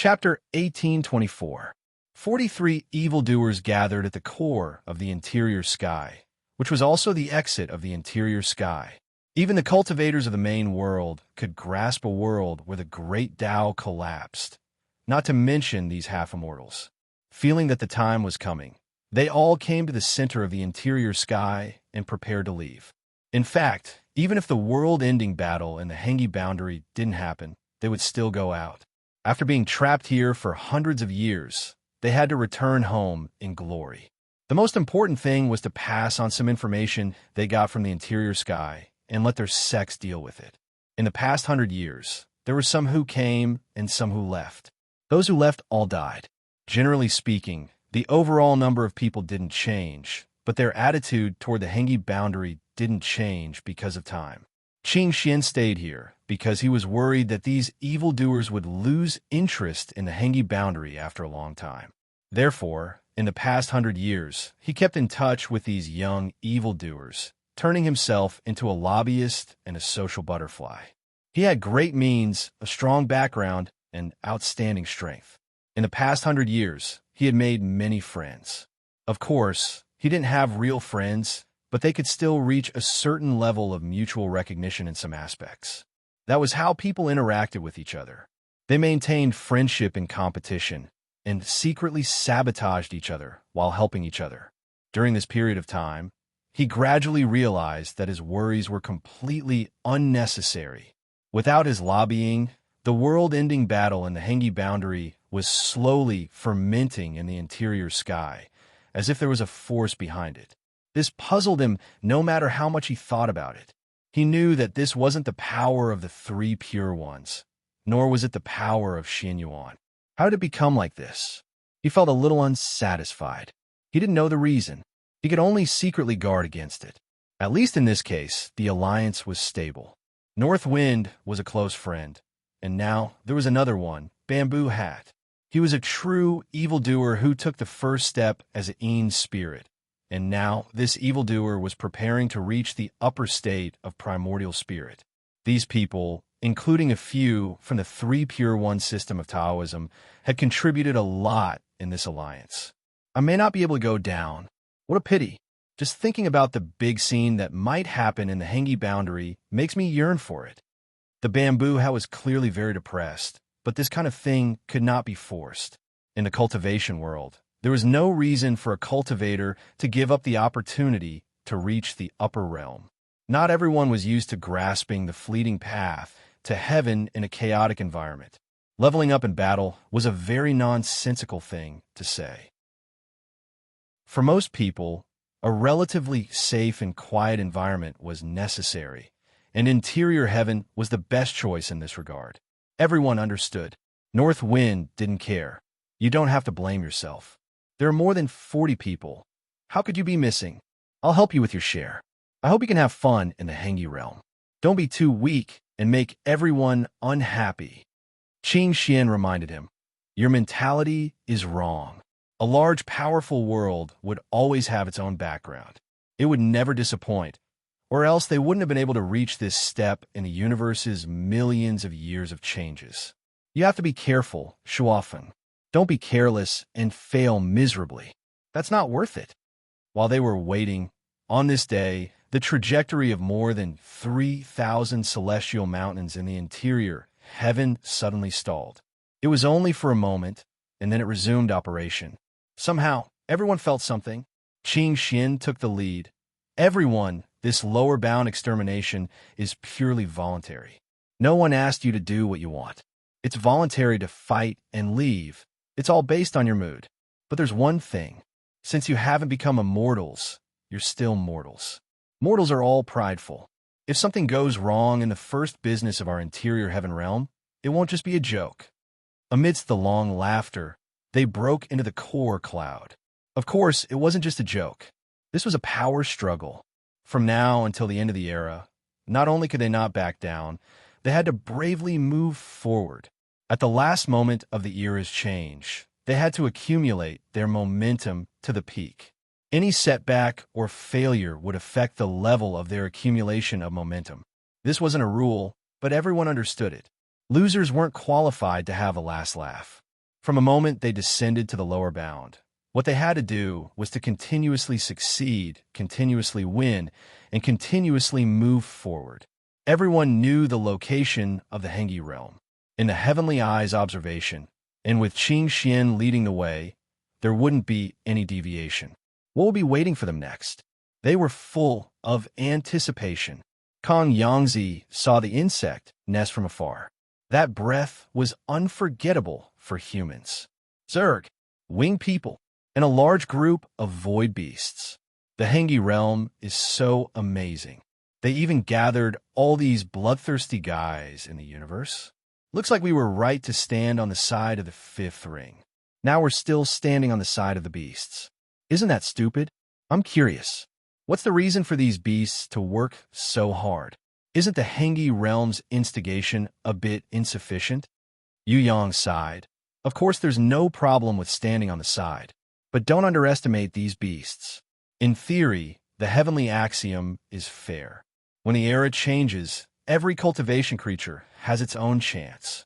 Chapter 1824. 43 evildoers gathered at the core of the interior sky, which was also the exit of the interior sky. Even the cultivators of the main world could grasp a world where the great Tao collapsed, not to mention these half-immortals. Feeling that the time was coming, they all came to the center of the interior sky and prepared to leave. In fact, even if the world-ending battle in the Hengi boundary didn't happen, they would still go out. After being trapped here for hundreds of years, they had to return home in glory. The most important thing was to pass on some information they got from the interior sky and let their sex deal with it. In the past 100 years, there were some who came and some who left. Those who left all died. Generally speaking, the overall number of people didn't change, but their attitude toward the Hengi boundary didn't change because of time. Qing Xian stayed here because he was worried that these evildoers would lose interest in the Hengi boundary after a long time. Therefore, in the past 100 years, he kept in touch with these young evildoers, turning himself into a lobbyist and a social butterfly. He had great means, a strong background, and outstanding strength. In the past 100 years, he had made many friends. Of course, he didn't have real friends, but they could still reach a certain level of mutual recognition in some aspects. That was how people interacted with each other. They maintained friendship and competition, and secretly sabotaged each other while helping each other. During this period of time, he gradually realized that his worries were completely unnecessary. Without his lobbying, the world-ending battle in the Hengi boundary was slowly fermenting in the interior sky, as if there was a force behind it. This puzzled him no matter how much he thought about it. He knew that this wasn't the power of the three pure ones, nor was it the power of Xin Yuan. How did it become like this? He felt a little unsatisfied. He didn't know the reason. He could only secretly guard against it. At least in this case, the alliance was stable. North Wind was a close friend, and now there was another one, Bamboo Hat. He was a true evildoer who took the first step as an Een spirit. And now this evildoer was preparing to reach the upper state of primordial spirit. These people, including a few from the Three Pure One system of Taoism, had contributed a lot in this alliance. I may not be able to go down. What a pity. Just thinking about the big scene that might happen in the Hengi boundary makes me yearn for it. The Bamboo Hat was clearly very depressed, but this kind of thing could not be forced. In the cultivation world, there was no reason for a cultivator to give up the opportunity to reach the upper realm. Not everyone was used to grasping the fleeting path to heaven in a chaotic environment. Leveling up in battle was a very nonsensical thing to say. For most people, a relatively safe and quiet environment was necessary, and interior heaven was the best choice in this regard. Everyone understood. North Wind didn't care. You don't have to blame yourself. There are more than 40 people. How could you be missing? I'll help you with your share. I hope you can have fun in the Hengi realm. Don't be too weak and make everyone unhappy. Qing Xian reminded him, your mentality is wrong. A large, powerful world would always have its own background. It would never disappoint, or else they wouldn't have been able to reach this step in the universe's millions of years of changes. You have to be careful, Shuofeng. Don't be careless and fail miserably. That's not worth it. While they were waiting, on this day, the trajectory of more than 3,000 celestial mountains in the interior heaven suddenly stalled. It was only for a moment, and then it resumed operation. Somehow, everyone felt something. Qing Xian took the lead. Everyone, this lower bound extermination is purely voluntary. No one asked you to do what you want. It's voluntary to fight and leave. It's all based on your mood. But there's one thing. Since you haven't become immortals, you're still mortals. Mortals are all prideful. If something goes wrong in the first business of our interior heaven realm, it won't just be a joke. Amidst the long laughter, they broke into the core cloud. Of course, it wasn't just a joke. This was a power struggle. From now until the end of the era, not only could they not back down, they had to bravely move forward. At the last moment of the era's change, they had to accumulate their momentum to the peak. Any setback or failure would affect the level of their accumulation of momentum. This wasn't a rule, but everyone understood it. Losers weren't qualified to have a last laugh. From a moment they descended to the lower bound. What they had to do was to continuously succeed, continuously win, and continuously move forward. Everyone knew the location of the Hengi realm. In the Heavenly Eye's observation, and with Qing Xian leading the way, there wouldn't be any deviation. What would be waiting for them next? They were full of anticipation. Kong Yangzi saw the insect nest from afar. That breath was unforgettable for humans. Zerg, winged people, and a large group of void beasts. The Hengi realm is so amazing. They even gathered all these bloodthirsty guys in the universe. Looks like we were right to stand on the side of the fifth ring. Now we're still standing on the side of the beasts. Isn't that stupid? I'm curious. What's the reason for these beasts to work so hard? Isn't the Hengi realm's instigation a bit insufficient? Yu Yang sighed. Of course, there's no problem with standing on the side. But don't underestimate these beasts. In theory, the heavenly axiom is fair. When the era changes, every cultivation creature has its own chance.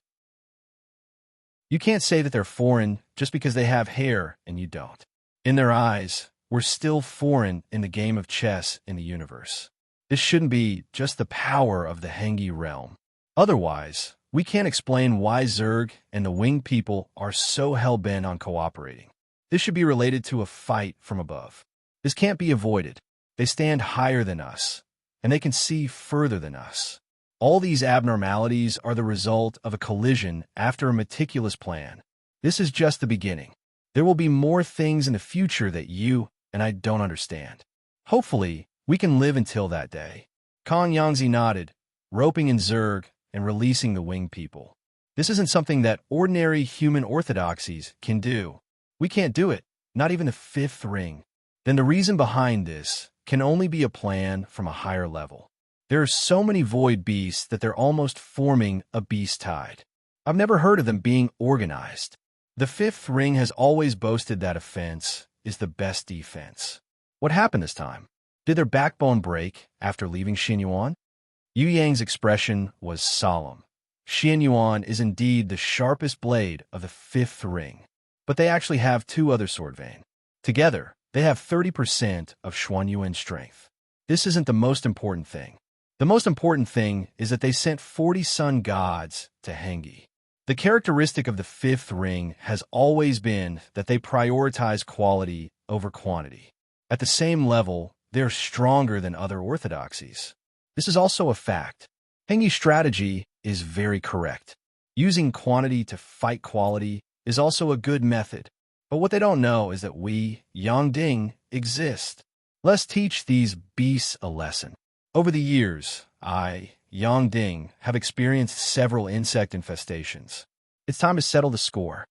You can't say that they're foreign just because they have hair and you don't. In their eyes, we're still foreign in the game of chess in the universe. This shouldn't be just the power of the Hengi realm. Otherwise, we can't explain why Zerg and the winged people are so hell-bent on cooperating. This should be related to a fight from above. This can't be avoided. They stand higher than us, and they can see further than us. All these abnormalities are the result of a collision after a meticulous plan. This is just the beginning. There will be more things in the future that you and I don't understand. Hopefully, we can live until that day. Kong Yangzi nodded, roping in Zerg and releasing the winged people. This isn't something that ordinary human orthodoxies can do. We can't do it, not even the fifth ring. Then the reason behind this can only be a plan from a higher level. There are so many void beasts that they're almost forming a beast tide. I've never heard of them being organized. The fifth ring has always boasted that offense is the best defense. What happened this time? Did their backbone break after leaving Xianyuan? Yu Yang's expression was solemn. Xianyuan is indeed the sharpest blade of the fifth ring, but they actually have two other sword vein. Together, they have 30% of Xuanyuan's strength. This isn't the most important thing. The most important thing is that they sent 40 sun gods to Hengi. The characteristic of the fifth ring has always been that they prioritize quality over quantity. At the same level, they're stronger than other orthodoxies. This is also a fact. Hengi's strategy is very correct. Using quantity to fight quality is also a good method. But what they don't know is that we, Yangding, exist. Let's teach these beasts a lesson. Over the years, I, Yangding, have experienced several insect infestations. It's time to settle the score.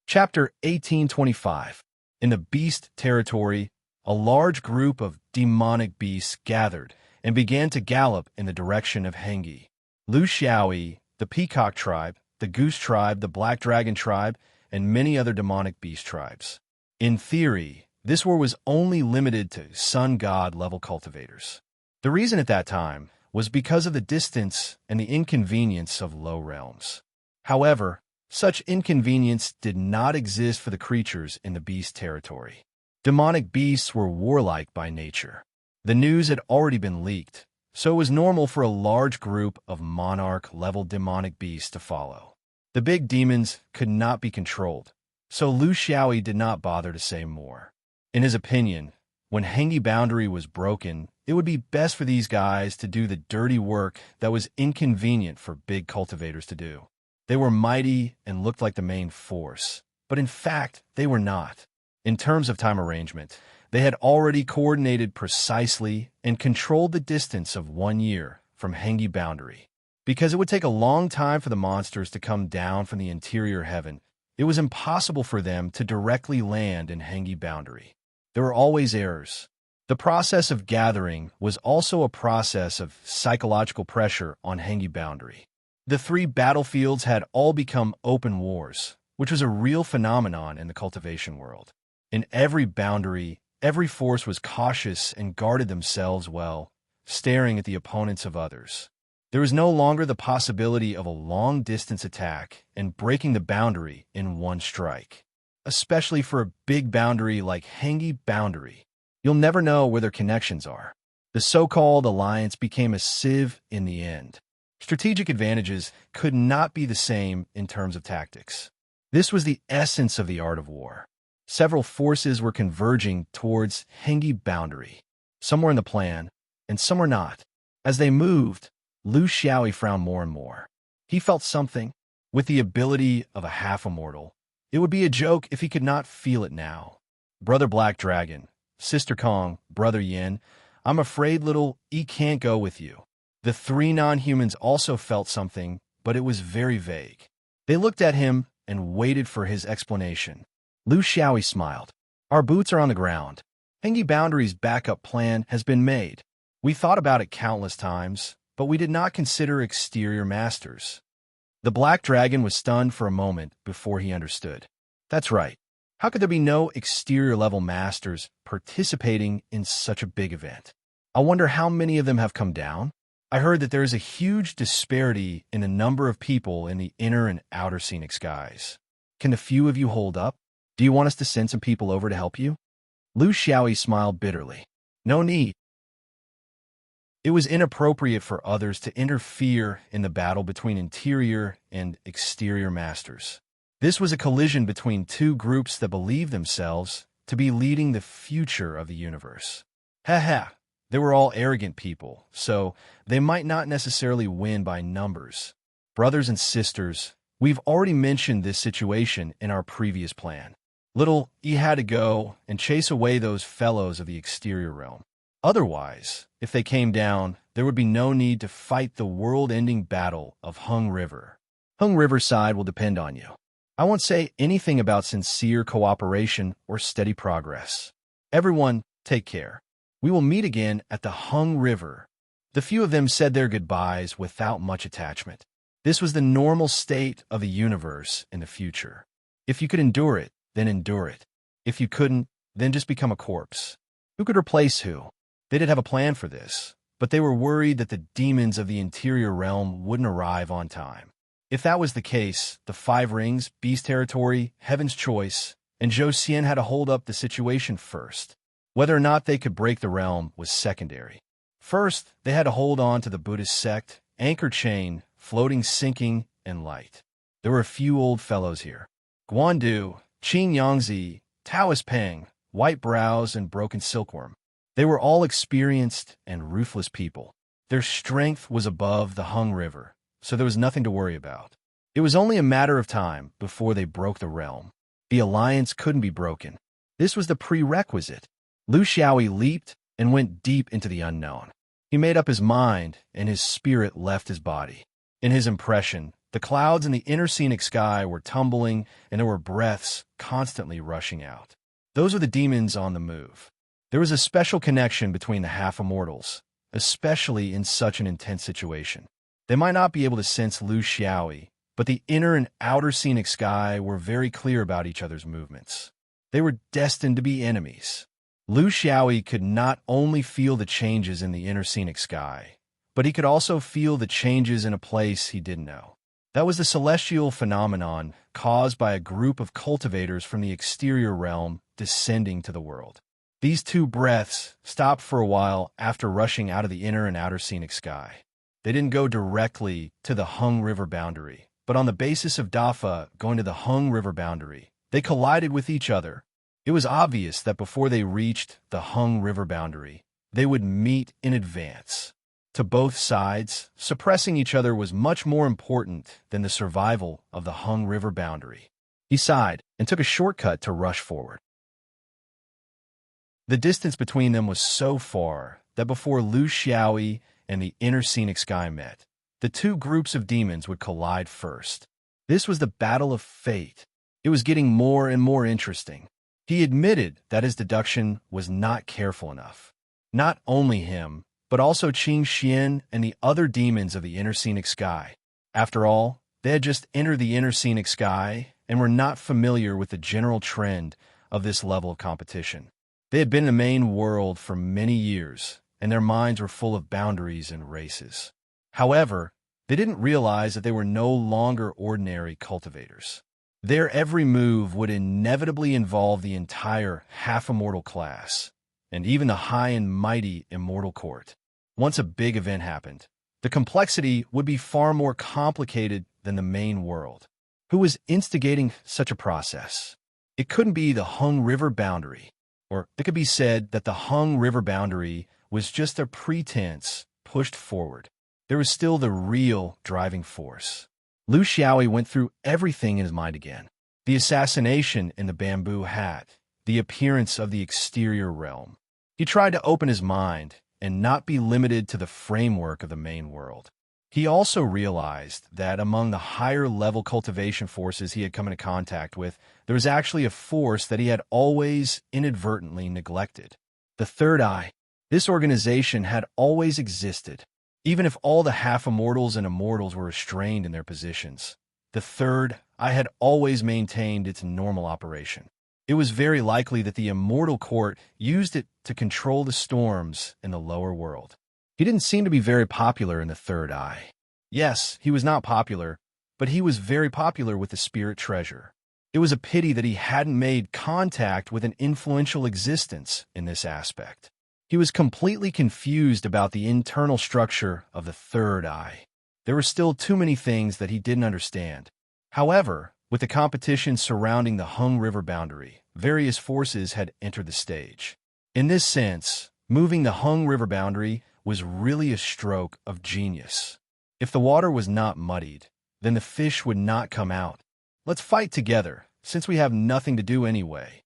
Chapter 1825. In the beast territory, a large group of demonic beasts gathered and began to gallop in the direction of Hengi. Lu Xiaoi, the peacock tribe, the goose tribe, the black dragon tribe, and many other demonic beast tribes. In theory, this war was only limited to sun god level cultivators. The reason at that time was because of the distance and the inconvenience of low realms. However, such inconvenience did not exist for the creatures in the beast territory. Demonic beasts were warlike by nature. The news had already been leaked, so it was normal for a large group of monarch-level demonic beasts to follow. The big demons could not be controlled, so Lu Xiaoi did not bother to say more. In his opinion, when Hengi boundary was broken, it would be best for these guys to do the dirty work that was inconvenient for big cultivators to do. They were mighty and looked like the main force, but in fact, they were not. In terms of time arrangement, they had already coordinated precisely and controlled the distance of 1 year from Hengi boundary. Because it would take a long time for the monsters to come down from the interior heaven, it was impossible for them to directly land in Hengi boundary. There were always errors. The process of gathering was also a process of psychological pressure on Hengi boundary. The 3 battlefields had all become open wars, which was a real phenomenon in the cultivation world. In every boundary, every force was cautious and guarded themselves well, staring at the opponents of others. There was no longer the possibility of a long-distance attack and breaking the boundary in one strike. Especially for a big boundary like Hengi Boundary. You'll never know where their connections are. The so-called alliance became a sieve in the end. Strategic advantages could not be the same in terms of tactics. This was the essence of the art of war. Several forces were converging towards Hengi Boundary. Some were in the plan, and some were not. As they moved, Lu Xiaoyi frowned more and more. He felt something. With the ability of a half-immortal, it would be a joke if he could not feel it now. Brother Black Dragon, Sister Kong, Brother Yin, I'm afraid little E can't go with you. The three non-humans also felt something, but it was very vague. They looked at him and waited for his explanation. Lu Xiaoyi smiled. Our boots are on the ground. Hengi Boundary's backup plan has been made. We thought about it countless times, but we did not consider exterior masters. The Black Dragon was stunned for a moment before he understood. That's right. How could there be no exterior-level masters participating in such a big event? I wonder how many of them have come down? I heard that there is a huge disparity in the number of people in the inner and outer scenic skies. Can the few of you hold up? Do you want us to send some people over to help you? Lu Xiaoyi smiled bitterly. No need. It was inappropriate for others to interfere in the battle between interior and exterior masters. This was a collision between two groups that believed themselves to be leading the future of the universe. Ha! They were all arrogant people, so they might not necessarily win by numbers. Brothers and sisters, we've already mentioned this situation in our previous plan. Little E had to go and chase away those fellows of the exterior realm. Otherwise, if they came down, there would be no need to fight the world-ending battle of Hung River. Hung River's side will depend on you. I won't say anything about sincere cooperation or steady progress. Everyone, take care. We will meet again at the Hung River. The few of them said their goodbyes without much attachment. This was the normal state of the universe in the future. If you could endure it, then endure it. If you couldn't, then just become a corpse. Who could replace who? They did have a plan for this, but they were worried that the demons of the interior realm wouldn't arrive on time. If that was the case, the Five Rings, Beast Territory, Heaven's Choice, and Zhou Xian had to hold up the situation first. Whether or not they could break the realm was secondary. First, they had to hold on to the Buddhist sect, anchor chain, floating, sinking, and light. There were a few old fellows here. Guandu, Qin Yangzi, Taoist Peng, White Brows, and Broken Silkworm. They were all experienced and ruthless people. Their strength was above the Hung River, so there was nothing to worry about. It was only a matter of time before they broke the realm. The alliance couldn't be broken. This was the prerequisite. Lu Xiaoyi leaped and went deep into the unknown. He made up his mind, and his spirit left his body. In his impression, the clouds in the inner scenic sky were tumbling, and there were breaths constantly rushing out. Those were the demons on the move. There was a special connection between the half-immortals, especially in such an intense situation. They might not be able to sense Lu Xiaoyi, but the inner and outer scenic sky were very clear about each other's movements. They were destined to be enemies. Lu Xiaoyi could not only feel the changes in the inner scenic sky, but he could also feel the changes in a place he didn't know. That was the celestial phenomenon caused by a group of cultivators from the exterior realm descending to the world. These two breaths stopped for a while after rushing out of the inner and outer scenic sky. They didn't go directly to the Hung River boundary, but on the basis of Dafa going to the Hung River boundary, they collided with each other. It was obvious that before they reached the Hung River boundary, they would meet in advance. To both sides, suppressing each other was much more important than the survival of the Hung River boundary. He sighed and took a shortcut to rush forward. The distance between them was so far that before Lu Xiaoyi and the inner scenic sky met, the two groups of demons would collide first. This was the battle of fate. It was getting more and more interesting. He admitted that his deduction was not careful enough. Not only him, but also Qing Xian and the other demons of the inner scenic sky. After all, they had just entered the inner scenic sky and were not familiar with the general trend of this level of competition. They had been in the main world for many years, and their minds were full of boundaries and races. However, they didn't realize that they were no longer ordinary cultivators. Their every move would inevitably involve the entire half-immortal class, and even the high and mighty immortal court. Once a big event happened, the complexity would be far more complicated than the main world. Who was instigating such a process? It couldn't be the Hung River boundary, or it could be said that the Hung River boundary was just a pretense pushed forward. There was still the real driving force. Lu Xiaoyi went through everything in his mind again. The assassination in the bamboo hat, the appearance of the exterior realm. He tried to open his mind and not be limited to the framework of the main world. He also realized that among the higher-level cultivation forces he had come into contact with, there was actually a force that he had always inadvertently neglected. The Third Eye. This organization had always existed. Even if all the half-immortals and immortals were restrained in their positions, the Third Eye had always maintained its normal operation. It was very likely that the immortal court used it to control the storms in the lower world. He didn't seem to be very popular in the Third Eye. Yes, he was not popular, but he was very popular with the Spirit Treasure. It was a pity that he hadn't made contact with an influential existence in this aspect. He was completely confused about the internal structure of the Third Eye. There were still too many things that he didn't understand. However, with the competition surrounding the Hung River boundary, various forces had entered the stage. In this sense, moving the Hung River boundary was really a stroke of genius. If the water was not muddied, then the fish would not come out. Let's fight together, since we have nothing to do anyway.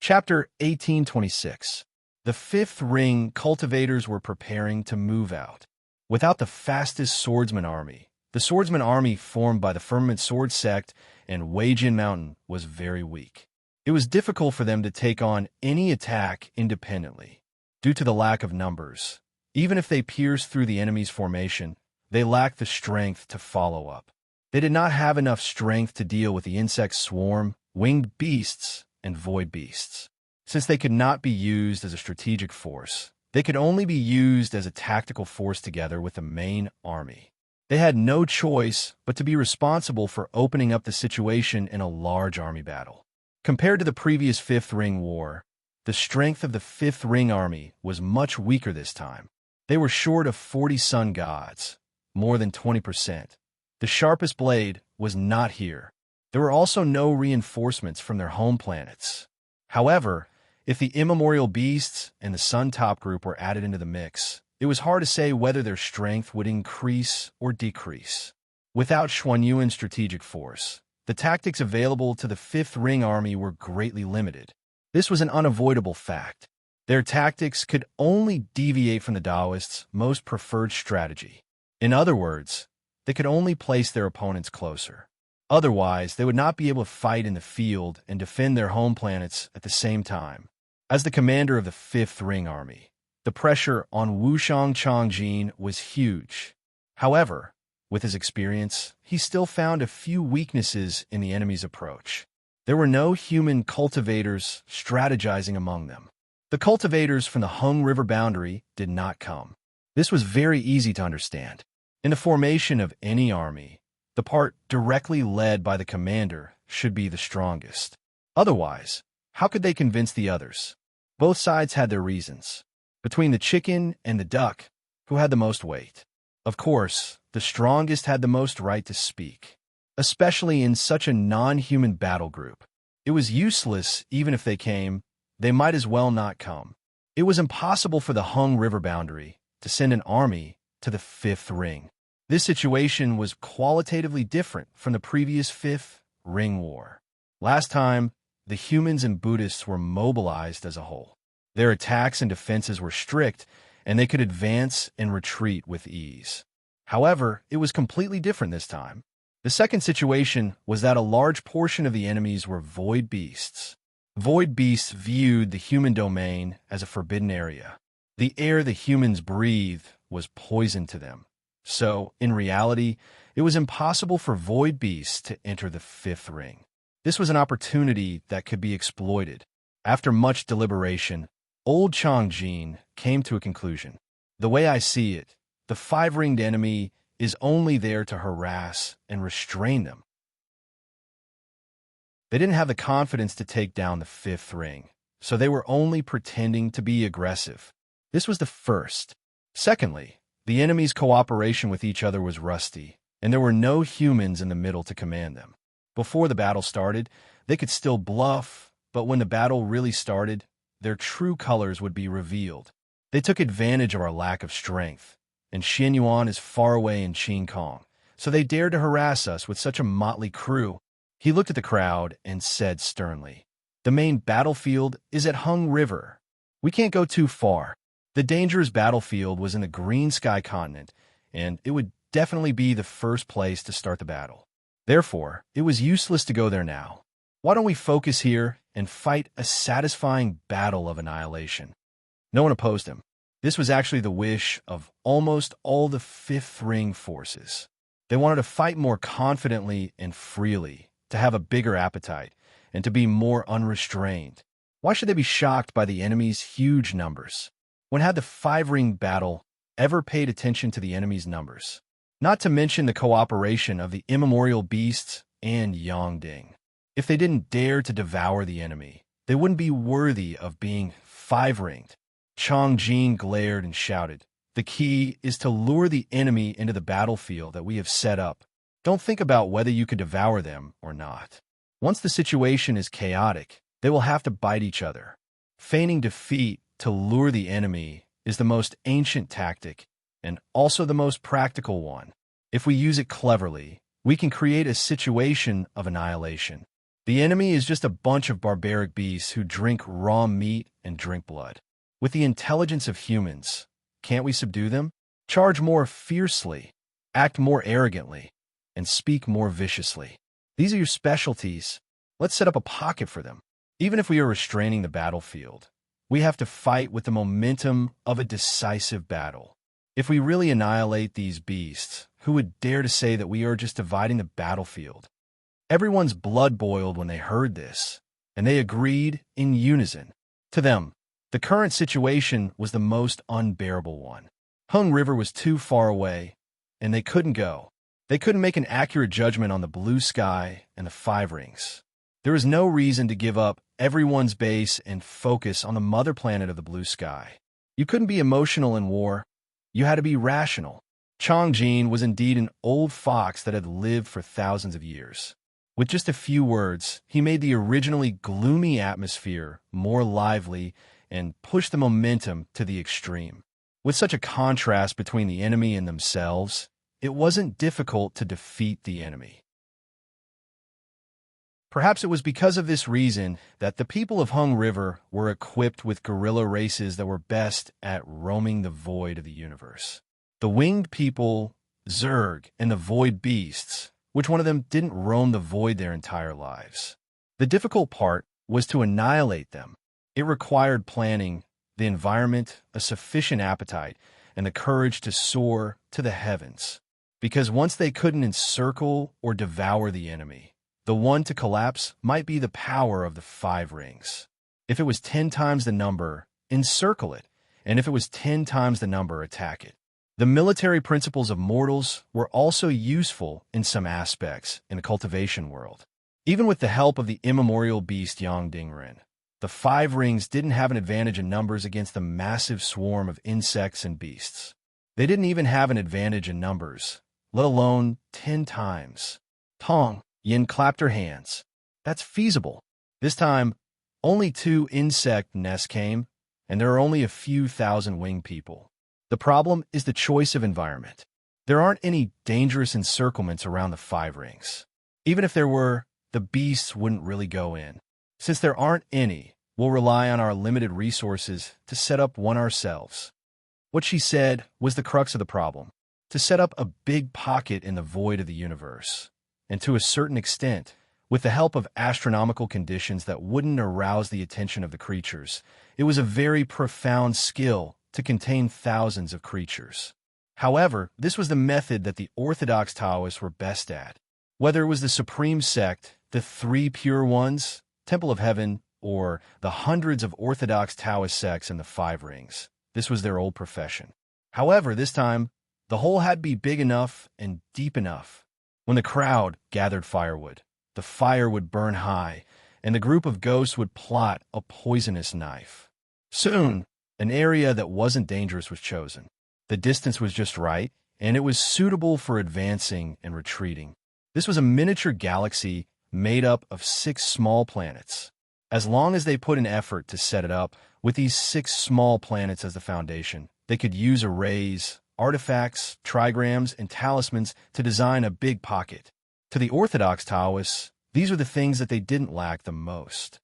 Chapter 1826. The Fifth Ring cultivators were preparing to move out. Without the fastest swordsman army, the swordsman army formed by the Firmament Sword Sect and Weijin Mountain was very weak. It was difficult for them to take on any attack independently. Due to the lack of numbers, even if they pierced through the enemy's formation, they lacked the strength to follow up. They did not have enough strength to deal with the insect swarm, winged beasts, and void beasts. Since they could not be used as a strategic force, they could only be used as a tactical force together with the main army. They had no choice but to be responsible for opening up the situation in a large army battle. Compared to the previous Fifth Ring War, the strength of the Fifth Ring Army was much weaker this time. They were short of 40 sun gods, more than 20%. The sharpest blade was not here. There were also no reinforcements from their home planets. However, if the immemorial beasts and the Sun Top group were added into the mix, it was hard to say whether their strength would increase or decrease. Without Xuanyuan's strategic force, the tactics available to the Fifth Ring Army were greatly limited. This was an unavoidable fact. Their tactics could only deviate from the Taoists' most preferred strategy. In other words, they could only place their opponents closer. Otherwise, they would not be able to fight in the field and defend their home planets at the same time. As the commander of the Fifth Ring Army, the pressure on Wushang Changjin was huge. However, with his experience, he still found a few weaknesses in the enemy's approach. There were no human cultivators strategizing among them. The cultivators from the Hung River boundary did not come. This was very easy to understand. In the formation of any army, the part directly led by the commander should be the strongest. Otherwise, how could they convince the others? Both sides had their reasons. Between the chicken and the duck, who had the most weight? Of course, the strongest had the most right to speak, especially in such a non-human battle group. It was useless even if they came. They might as well not come. It was impossible for the Hung River boundary to send an army to the Fifth Ring. This situation was qualitatively different from the previous Fifth Ring War. Last time, the humans and Buddhists were mobilized as a whole. Their attacks and defenses were strict, and they could advance and retreat with ease. However, it was completely different this time. The second situation was that a large portion of the enemies were void beasts. Void beasts viewed the human domain as a forbidden area. The air the humans breathed was poison to them. So, in reality, it was impossible for void beasts to enter the Fifth Ring. This was an opportunity that could be exploited. After much deliberation, Old Changjin came to a conclusion. The way I see it, the five-ringed enemy is only there to harass and restrain them. They didn't have the confidence to take down the fifth ring, so they were only pretending to be aggressive. This was the first. Secondly, the enemy's cooperation with each other was rusty, and there were no humans in the middle to command them. Before the battle started, they could still bluff, but when the battle really started, their true colors would be revealed. They took advantage of our lack of strength, and Xianyuan is far away in Qing Kong, so they dared to harass us with such a motley crew. He looked at the crowd and said sternly, "The main battlefield is at Hung River. We can't go too far." The dangerous battlefield was in the Green Sky continent, and it would definitely be the first place to start the battle. Therefore, it was useless to go there now. Why don't we focus here and fight a satisfying battle of annihilation? No one opposed him. This was actually the wish of almost all the Fifth Ring forces. They wanted to fight more confidently and freely, to have a bigger appetite, and to be more unrestrained. Why should they be shocked by the enemy's huge numbers? When had the five-ring battle ever paid attention to the enemy's numbers? Not to mention the cooperation of the immemorial beasts and Yongding. If they didn't dare to devour the enemy, they wouldn't be worthy of being five-ringed. Changjin glared and shouted, "The key is to lure the enemy into the battlefield that we have set up. Don't think about whether you could devour them or not. Once the situation is chaotic, they will have to bite each other. Feigning defeat to lure the enemy is the most ancient tactic and also the most practical one. If we use it cleverly, we can create a situation of annihilation. The enemy is just a bunch of barbaric beasts who drink raw meat and drink blood. With the intelligence of humans, can't we subdue them? Charge more fiercely, act more arrogantly, and speak more viciously. These are your specialties. Let's set up a pocket for them. Even if we are restraining the battlefield, we have to fight with the momentum of a decisive battle. If we really annihilate these beasts, who would dare to say that we are just dividing the battlefield?" Everyone's blood boiled when they heard this, and they agreed in unison. To them, the current situation was the most unbearable one. Hung River was too far away, and they couldn't go. They couldn't make an accurate judgment on the blue sky and the five rings. There was no reason to give up everyone's base and focus on the mother planet of the blue sky. You couldn't be emotional in war. You had to be rational. Changjin was indeed an old fox that had lived for thousands of years. With just a few words, he made the originally gloomy atmosphere more lively and pushed the momentum to the extreme. With such a contrast between the enemy and themselves, it wasn't difficult to defeat the enemy. Perhaps it was because of this reason that the people of Hung River were equipped with guerrilla races that were best at roaming the void of the universe. The winged people, Zerg, and the void beasts, which one of them didn't roam the void their entire lives? The difficult part was to annihilate them. It required planning, the environment, a sufficient appetite, and the courage to soar to the heavens. Because once they couldn't encircle or devour the enemy, the one to collapse might be the power of the five rings. If it was 10 times the number, encircle it, and if it was 10 times the number, attack it. The military principles of mortals were also useful in some aspects in the cultivation world. Even with the help of the immemorial beast Yongdingren, the five rings didn't have an advantage in numbers against the massive swarm of insects and beasts. They didn't even have an advantage in numbers, let alone 10 times. Tong Yin clapped her hands. That's feasible. This time, only 2 insect nests came, and there are only a few thousand winged people. The problem is the choice of environment. There aren't any dangerous encirclements around the five rings. Even if there were, the beasts wouldn't really go in. Since there aren't any, we'll rely on our limited resources to set up one ourselves. What she said was the crux of the problem. To set up a big pocket in the void of the universe. And to a certain extent, with the help of astronomical conditions that wouldn't arouse the attention of the creatures, it was a very profound skill to contain thousands of creatures. However, this was the method that the Orthodox Taoists were best at. Whether it was the Supreme Sect, the Three Pure Ones, Temple of Heaven, or the hundreds of Orthodox Taoist sects in the Five Rings. This was their old profession. However, this time, the hole had to be big enough and deep enough. When the crowd gathered firewood, the fire would burn high, and the group of ghosts would plot a poisonous knife. Soon, an area that wasn't dangerous was chosen. The distance was just right, and it was suitable for advancing and retreating. This was a miniature galaxy made up of 6 small planets. As long as they put in effort to set it up, with these 6 small planets as the foundation, they could use arrays, artifacts, trigrams, and talismans to design a big pocket. To the Orthodox Taoists, these were the things that they didn't lack the most.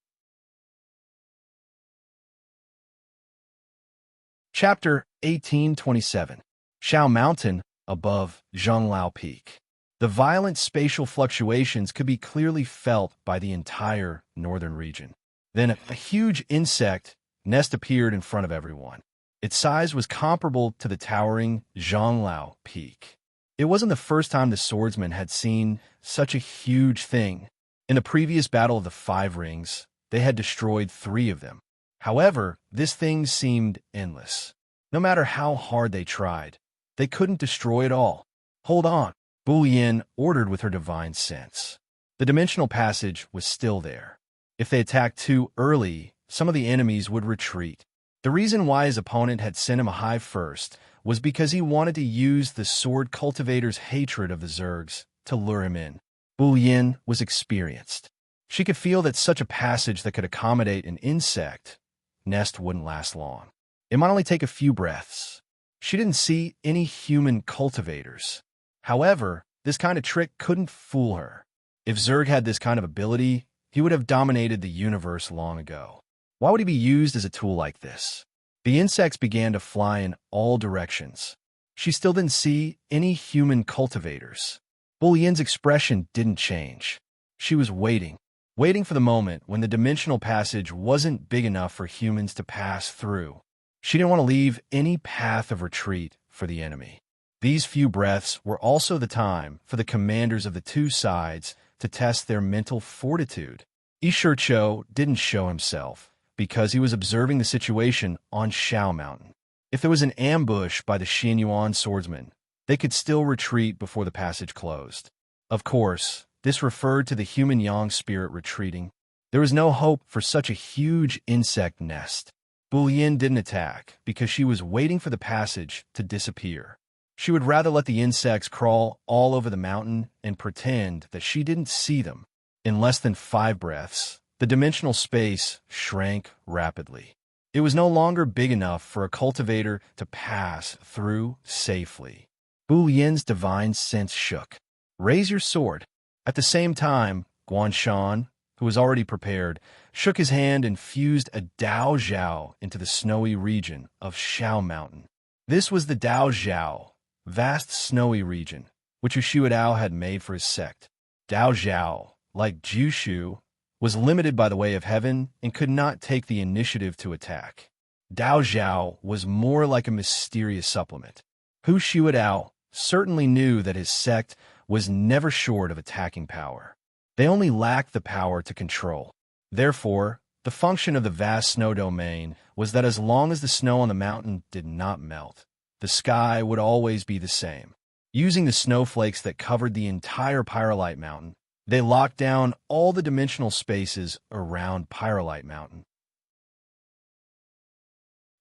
Chapter 1827. Shao Mountain above Zhonglao Peak. The violent spatial fluctuations could be clearly felt by the entire northern region. Then a huge insect nest appeared in front of everyone. Its size was comparable to the towering Zhonglao Peak. It wasn't the first time the swordsman had seen such a huge thing. In the previous Battle of the Five Rings, they had destroyed 3 of them. However, this thing seemed endless. No matter how hard they tried, they couldn't destroy it all. Hold on, Bu Yin ordered with her divine sense. The dimensional passage was still there. If they attacked too early, some of the enemies would retreat. The reason why his opponent had sent him a hive first was because he wanted to use the sword cultivator's hatred of the Zergs to lure him in. Bu Yin was experienced. She could feel that such a passage that could accommodate an insect nest wouldn't last long. It might only take a few breaths. She didn't see any human cultivators. However, this kind of trick couldn't fool her. If Zerg had this kind of ability, he would have dominated the universe long ago. Why would he be used as a tool like this? The insects began to fly in all directions. She still didn't see any human cultivators. Bu Yin's expression didn't change. She was waiting for the moment when the dimensional passage wasn't big enough for humans to pass through. She didn't want to leave any path of retreat for the enemy. These few breaths were also the time for the commanders of the 2 sides to test their mental fortitude. Ishurcho didn't show himself because he was observing the situation on Shao Mountain. If there was an ambush by the Xianyuan swordsmen, they could still retreat before the passage closed. Of course, this referred to the human yang spirit retreating. There was no hope for such a huge insect nest. Bu Yin didn't attack because she was waiting for the passage to disappear. She would rather let the insects crawl all over the mountain and pretend that she didn't see them. In less than 5 breaths, the dimensional space shrank rapidly. It was no longer big enough for a cultivator to pass through safely. Bu Yin's divine sense shook. Raise your sword. At the same time, Guanshan, who was already prepared, shook his hand and fused a Dao Zhao into the snowy region of Shao Mountain. This was the Dao Zhao, vast snowy region, which Ushuadao had made for his sect. Dao Zhao, like Jushu, was limited by the way of heaven and could not take the initiative to attack. Dao Zhao was more like a mysterious supplement. Hu Shuadao certainly knew that his sect was never short of attacking power. They only lacked the power to control. Therefore, the function of the vast snow domain was that as long as the snow on the mountain did not melt, the sky would always be the same. Using the snowflakes that covered the entire Pyrolite Mountain, they locked down all the dimensional spaces around Pyrolite Mountain.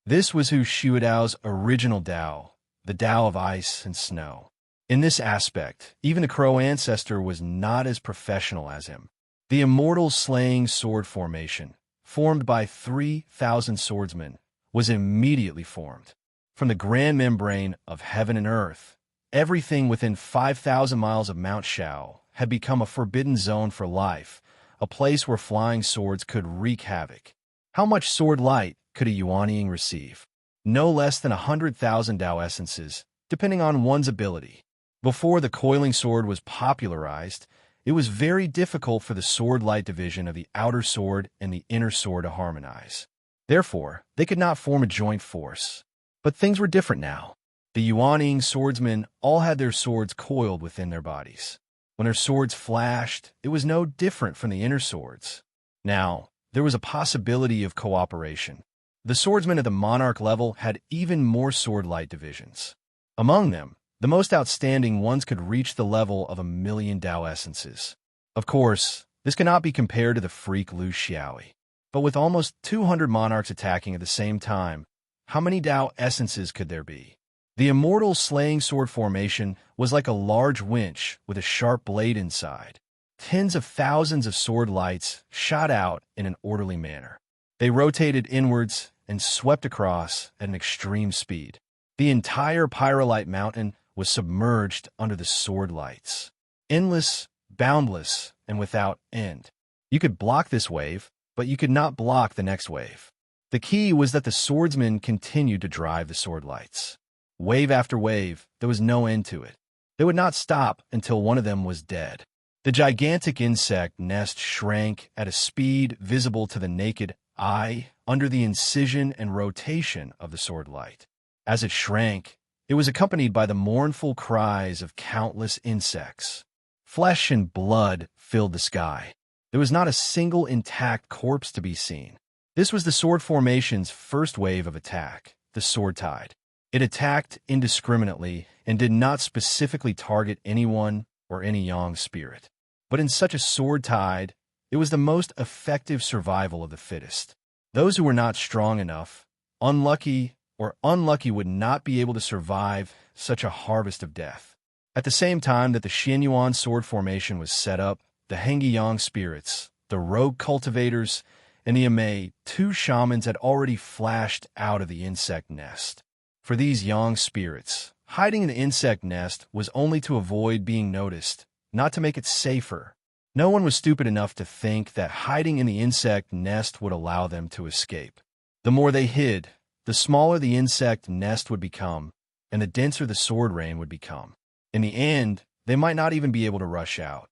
This was Hu Shuadao's original Dao, the Dao of ice and snow. In this aspect, even the Crow ancestor was not as professional as him. The immortal slaying sword formation, formed by 3,000 swordsmen, was immediately formed. From the grand membrane of heaven and earth, everything within 5,000 miles of Mount Shao had become a forbidden zone for life, a place where flying swords could wreak havoc. How much sword light could a Yuanying receive? No less than 100,000 Dao essences, depending on one's ability. Before the coiling sword was popularized, it was very difficult for the sword light division of the outer sword and the inner sword to harmonize. Therefore, they could not form a joint force. But things were different now. The Yuanying swordsmen all had their swords coiled within their bodies. When their swords flashed, it was no different from the inner swords. Now, there was a possibility of cooperation. The swordsmen at the monarch level had even more sword-light divisions. Among them, the most outstanding ones could reach the level of 1,000,000 Dao essences. Of course, this cannot be compared to the freak Lu Xiaoyi. But with almost 200 monarchs attacking at the same time, how many Dao essences could there be? The immortal slaying sword formation was like a large winch with a sharp blade inside. Tens of thousands of sword lights shot out in an orderly manner. They rotated inwards and swept across at an extreme speed. The entire Pyrolite mountain was submerged under the sword lights. Endless, boundless, and without end. You could block this wave, but you could not block the next wave. The key was that the swordsmen continued to drive the sword lights. Wave after wave, there was no end to it. They would not stop until one of them was dead. The gigantic insect nest shrank at a speed visible to the naked eye under the incision and rotation of the sword light. As it shrank, it was accompanied by the mournful cries of countless insects. Flesh and blood filled the sky. There was not a single intact corpse to be seen. This was the sword formation's first wave of attack, the sword tide. It attacked indiscriminately and did not specifically target anyone or any yang spirit. But in such a sword tide, it was the most effective survival of the fittest. Those who were not strong enough, unlucky would not be able to survive such a harvest of death. At the same time that the Xianyuan sword formation was set up, the Hengi Yang spirits, the rogue cultivators, and the Amei, two shamans had already flashed out of the insect nest. For these Yang spirits, hiding in the insect nest was only to avoid being noticed, not to make it safer. No one was stupid enough to think that hiding in the insect nest would allow them to escape. The more they hid, the smaller the insect nest would become, and the denser the sword rain would become. In the end, they might not even be able to rush out.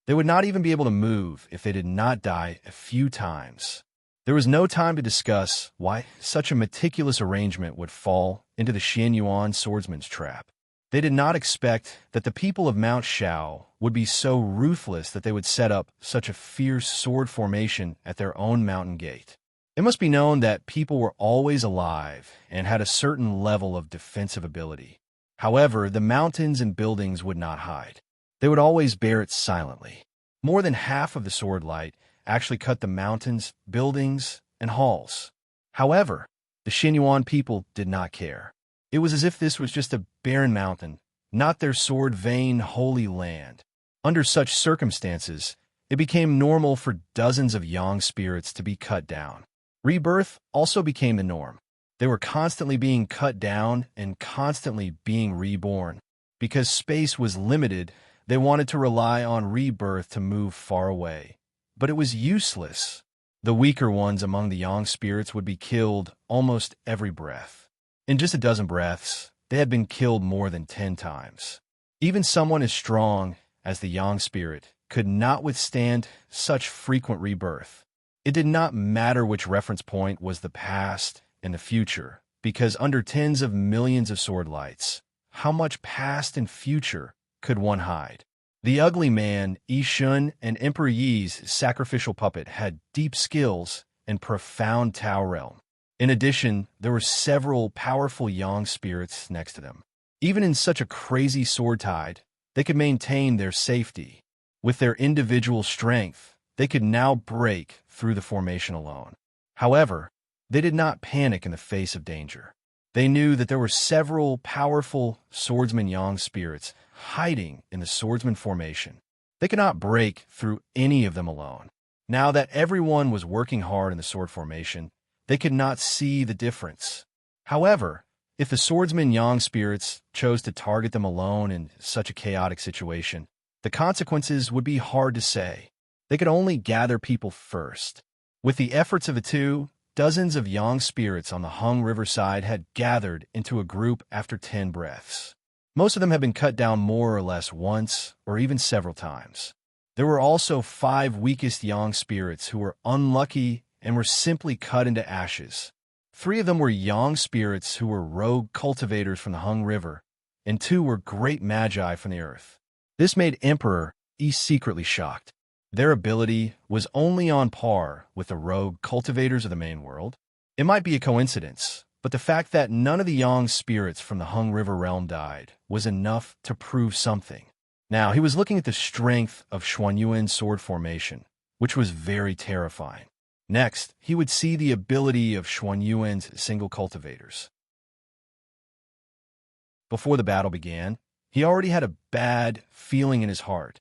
They would not even be able to move if they did not die a few times. There was no time to discuss why such a meticulous arrangement would fall into the Xianyuan swordsman's trap. They did not expect that the people of Mount Shao would be so ruthless that they would set up such a fierce sword formation at their own mountain gate. It must be known that people were always alive and had a certain level of defensive ability. However, the mountains and buildings would not hide. They would always bear it silently. More than half of the sword light actually cut the mountains, buildings, and halls. However, the Xianyuan people did not care. It was as if this was just a barren mountain, not their sword-vein holy land. Under such circumstances, it became normal for dozens of yang spirits to be cut down. Rebirth also became the norm. They were constantly being cut down and constantly being reborn. Because space was limited, they wanted to rely on rebirth to move far away. But it was useless. The weaker ones among the yang spirits would be killed almost every breath. In just a dozen breaths, they had been killed more than 10 times. Even someone as strong as the yang spirit could not withstand such frequent rebirth. It did not matter which reference point was the past and the future, because under tens of millions of sword lights, how much past and future could one hide? The ugly man, Yi Shun, and Emperor Yi's sacrificial puppet had deep skills and profound Tao realm. In addition, there were several powerful yang spirits next to them. Even in such a crazy sword tide, they could maintain their safety. With their individual strength, they could now break through the formation alone. However, they did not panic in the face of danger. They knew that there were several powerful swordsman yang spirits hiding in the swordsman formation. They could not break through any of them alone. Now that everyone was working hard in the sword formation, they could not see the difference. However, if the swordsman yang spirits chose to target them alone in such a chaotic situation, the consequences would be hard to say. They could only gather people first. With the efforts of the two, dozens of yang spirits on the Hung Riverside had gathered into a group after 10 breaths. Most of them had been cut down more or less once, or even several times. There were also 5 weakest yang spirits who were unlucky and were simply cut into ashes. 3 of them were yang spirits who were rogue cultivators from the Hung River, and 2 were great magi from the earth. This made Emperor Yi secretly shocked. Their ability was only on par with the rogue cultivators of the main world. It might be a coincidence, but the fact that none of the Yang spirits from the Hung River realm died was enough to prove something. Now, he was looking at the strength of Xuanyuan's sword formation, which was very terrifying. Next, he would see the ability of Xuanyuan's single cultivators. Before the battle began, he already had a bad feeling in his heart.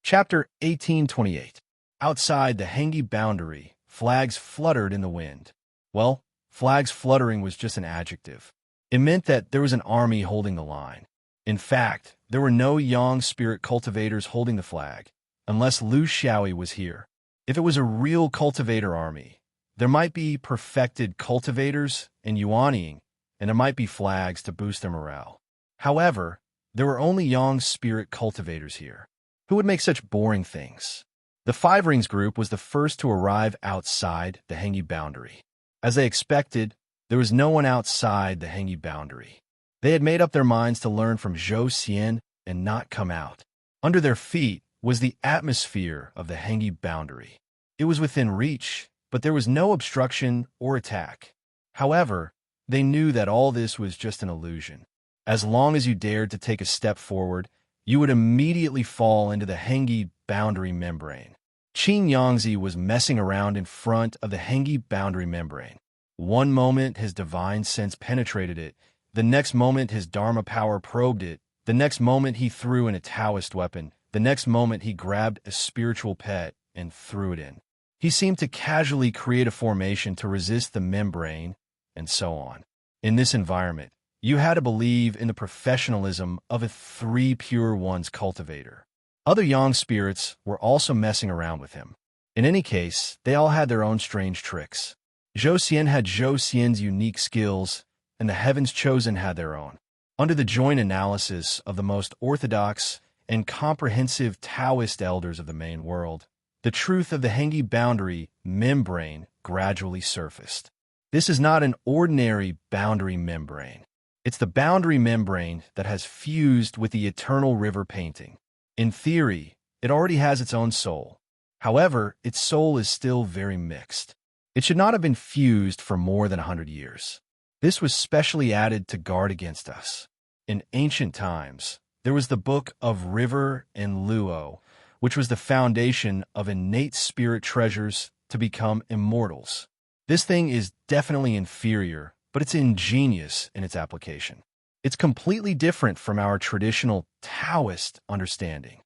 Chapter 1828. Outside the Hengi boundary, flags fluttered in the wind. Well, flags fluttering was just an adjective. It meant that there was an army holding the line. In fact, there were no Yang spirit cultivators holding the flag, unless Lu Xiaoyi was here. If it was a real cultivator army, there might be perfected cultivators and yuanying, and there might be flags to boost their morale. However, there were only Yang spirit cultivators here. Who would make such boring things? The Five Rings group was the first to arrive outside the Hengi boundary. As they expected, there was no one outside the Hengi boundary. They had made up their minds to learn from Zhou Xian and not come out. Under their feet was the atmosphere of the Hengi boundary. It was within reach, but there was no obstruction or attack. However, they knew that all this was just an illusion. As long as you dared to take a step forward, you would immediately fall into the Hengi boundary membrane. Qin Yangzi was messing around in front of the Hengi boundary membrane. One moment his divine sense penetrated it, the next moment his Dharma power probed it, the next moment he threw in a Taoist weapon, the next moment he grabbed a spiritual pet and threw it in. He seemed to casually create a formation to resist the membrane, and so on. In this environment, you had to believe in the professionalism of a Three Pure Ones cultivator. Other Yang spirits were also messing around with him. In any case, they all had their own strange tricks. Zhou Xian had Zhou Xian's unique skills, and the Heavens Chosen had their own. Under the joint analysis of the most orthodox and comprehensive Taoist elders of the main world, the truth of the Hengi boundary membrane gradually surfaced. This is not an ordinary boundary membrane. It's the boundary membrane that has fused with the eternal river painting. In theory, it already has its own soul. However, its soul is still very mixed. It should not have been fused for more than 100 years. This was specially added to guard against us. In ancient times, there was the Book of River and Luo, which was the foundation of innate spirit treasures to become immortals. This thing is definitely inferior, but it's ingenious in its application. It's completely different from our traditional Taoist understanding.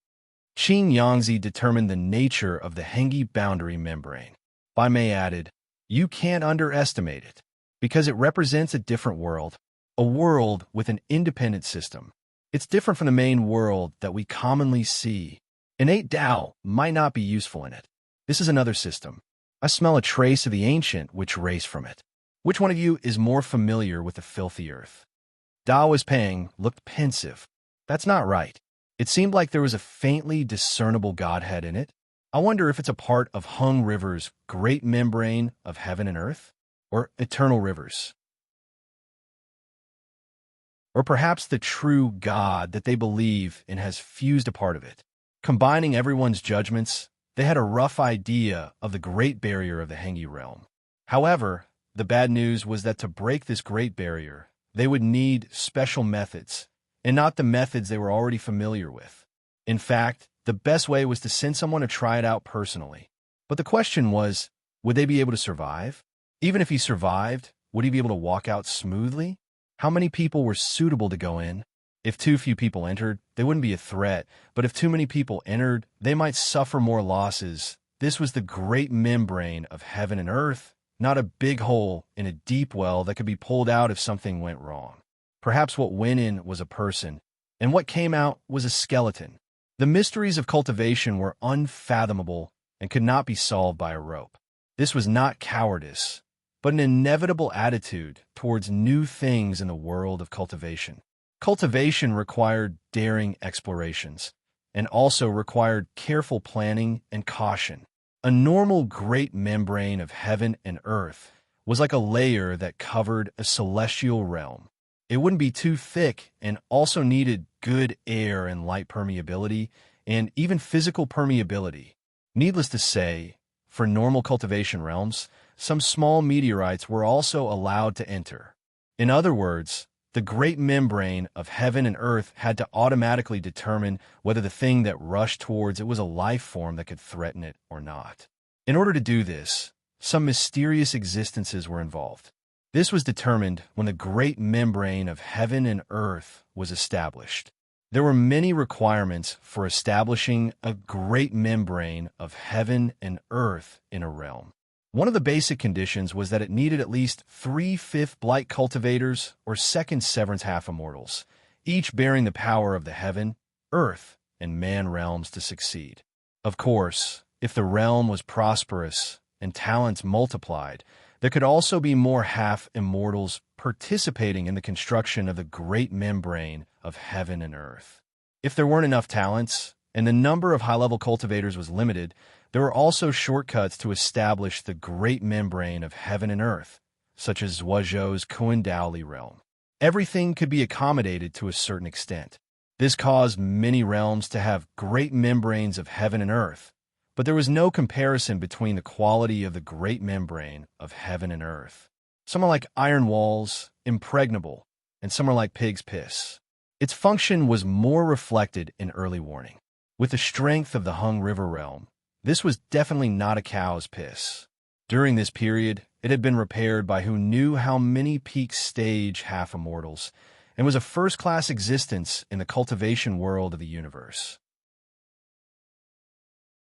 Qin Yangzi determined the nature of the Hengi boundary membrane. Bai Mei added, "You can't underestimate it, because it represents a different world, a world with an independent system. It's different from the main world that we commonly see. Innate Tao might not be useful in it. This is another system. I smell a trace of the ancient which race from it. Which one of you is more familiar with the filthy earth?" Daoist Peng looked pensive. That's not right. It seemed like there was a faintly discernible godhead in it. I wonder if it's a part of Hung River's great membrane of heaven and earth, or eternal rivers. Or perhaps the true God that they believe in has fused a part of it. Combining everyone's judgments, they had a rough idea of the Great Barrier of the Hengi realm. However, the bad news was that to break this Great Barrier, they would need special methods, and not the methods they were already familiar with. In fact, the best way was to send someone to try it out personally. But the question was, would they be able to survive? Even if he survived, would he be able to walk out smoothly? How many people were suitable to go in? If too few people entered, they wouldn't be a threat, but if too many people entered, they might suffer more losses. This was the great membrane of heaven and earth, not a big hole in a deep well that could be pulled out if something went wrong. Perhaps what went in was a person, and what came out was a skeleton. The mysteries of cultivation were unfathomable and could not be solved by a rope. This was not cowardice, but an inevitable attitude towards new things in the world of cultivation. Cultivation required daring explorations, and also required careful planning and caution. A normal great membrane of heaven and earth was like a layer that covered a celestial realm. It wouldn't be too thick and also needed good air and light permeability, and even physical permeability. Needless to say, for normal cultivation realms, some small meteorites were also allowed to enter. In other words, the great membrane of heaven and earth had to automatically determine whether the thing that rushed towards it was a life form that could threaten it or not. In order to do this, some mysterious existences were involved. This was determined when the great membrane of heaven and earth was established. There were many requirements for establishing a great membrane of heaven and earth in a realm. One of the basic conditions was that it needed at least 3/5 blight cultivators or second severance half-immortals, each bearing the power of the heaven, earth, and man realms to succeed. Of course, if the realm was prosperous and talents multiplied, there could also be more half-immortals participating in the construction of the great membrane of heaven and earth. If there weren't enough talents, and the number of high-level cultivators was limited, there were also shortcuts to establish the great membrane of heaven and earth, such as Zhuozhou's Kuan-Daoli realm. Everything could be accommodated to a certain extent. This caused many realms to have great membranes of heaven and earth, but there was no comparison between the quality of the great membrane of heaven and earth. Some are like iron walls, impregnable, and some are like pig's piss. Its function was more reflected in early warning. With the strength of the Hung River realm, this was definitely not a cow's piss. During this period, it had been repaired by who knew how many peak stage half-immortals, and was a first-class existence in the cultivation world of the universe.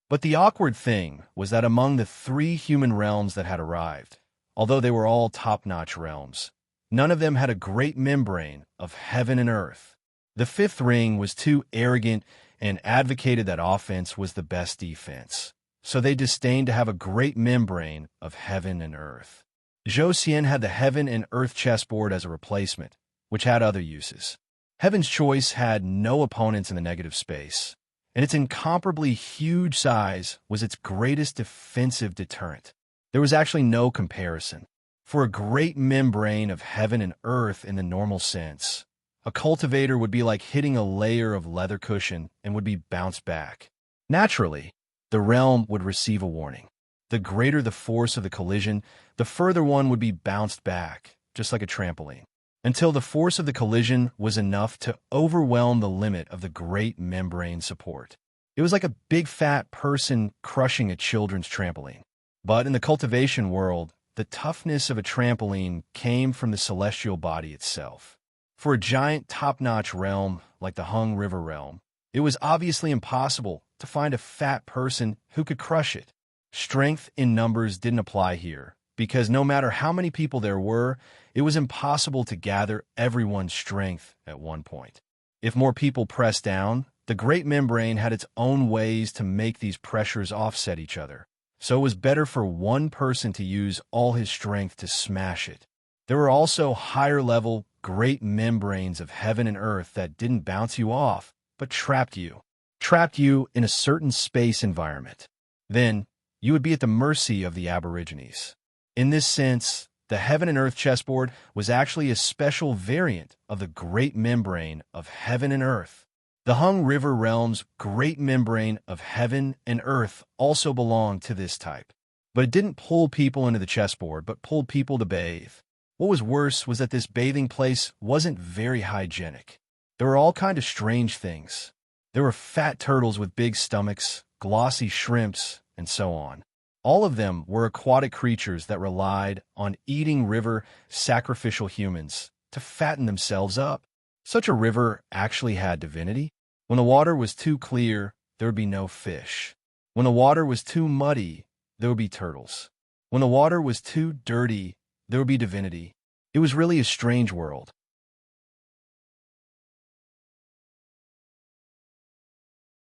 But the awkward thing was that among the 3 human realms that had arrived, although they were all top-notch realms, none of them had a great membrane of heaven and earth. The 5th ring was too arrogant and advocated that offense was the best defense, so they disdained to have a great membrane of heaven and earth. Zhou Xian had the heaven and earth chessboard as a replacement, which had other uses. Heaven's Choice had no opponents in the negative space, and its incomparably huge size was its greatest defensive deterrent. There was actually no comparison. For a great membrane of heaven and earth in the normal sense, a cultivator would be like hitting a layer of leather cushion and would be bounced back. Naturally, the realm would receive a warning. The greater the force of the collision, the further one would be bounced back, just like a trampoline, until the force of the collision was enough to overwhelm the limit of the great membrane support. It was like a big fat person crushing a children's trampoline. But in the cultivation world, the toughness of a trampoline came from the celestial body itself. For a giant top-notch realm like the Hung River realm, it was obviously impossible to find a fat person who could crush it. Strength in numbers didn't apply here, because no matter how many people there were, it was impossible to gather everyone's strength at one point. If more people pressed down, the great membrane had its own ways to make these pressures offset each other, so it was better for one person to use all his strength to smash it. There were also higher-level, great membranes of heaven and earth that didn't bounce you off, but trapped you in a certain space environment. Then, you would be at the mercy of the aborigines. In this sense, the heaven and earth chessboard was actually a special variant of the great membrane of heaven and earth. The Hung River realm's great membrane of heaven and earth also belonged to this type. But it didn't pull people into the chessboard, but pulled people to bathe. What was worse was that this bathing place wasn't very hygienic. There were all kinds of strange things. There were fat turtles with big stomachs, glossy shrimps, and so on. All of them were aquatic creatures that relied on eating river sacrificial humans to fatten themselves up. Such a river actually had divinity. When the water was too clear, there would be no fish. When the water was too muddy, there would be turtles. When the water was too dirty, there would be divinity. It was really a strange world.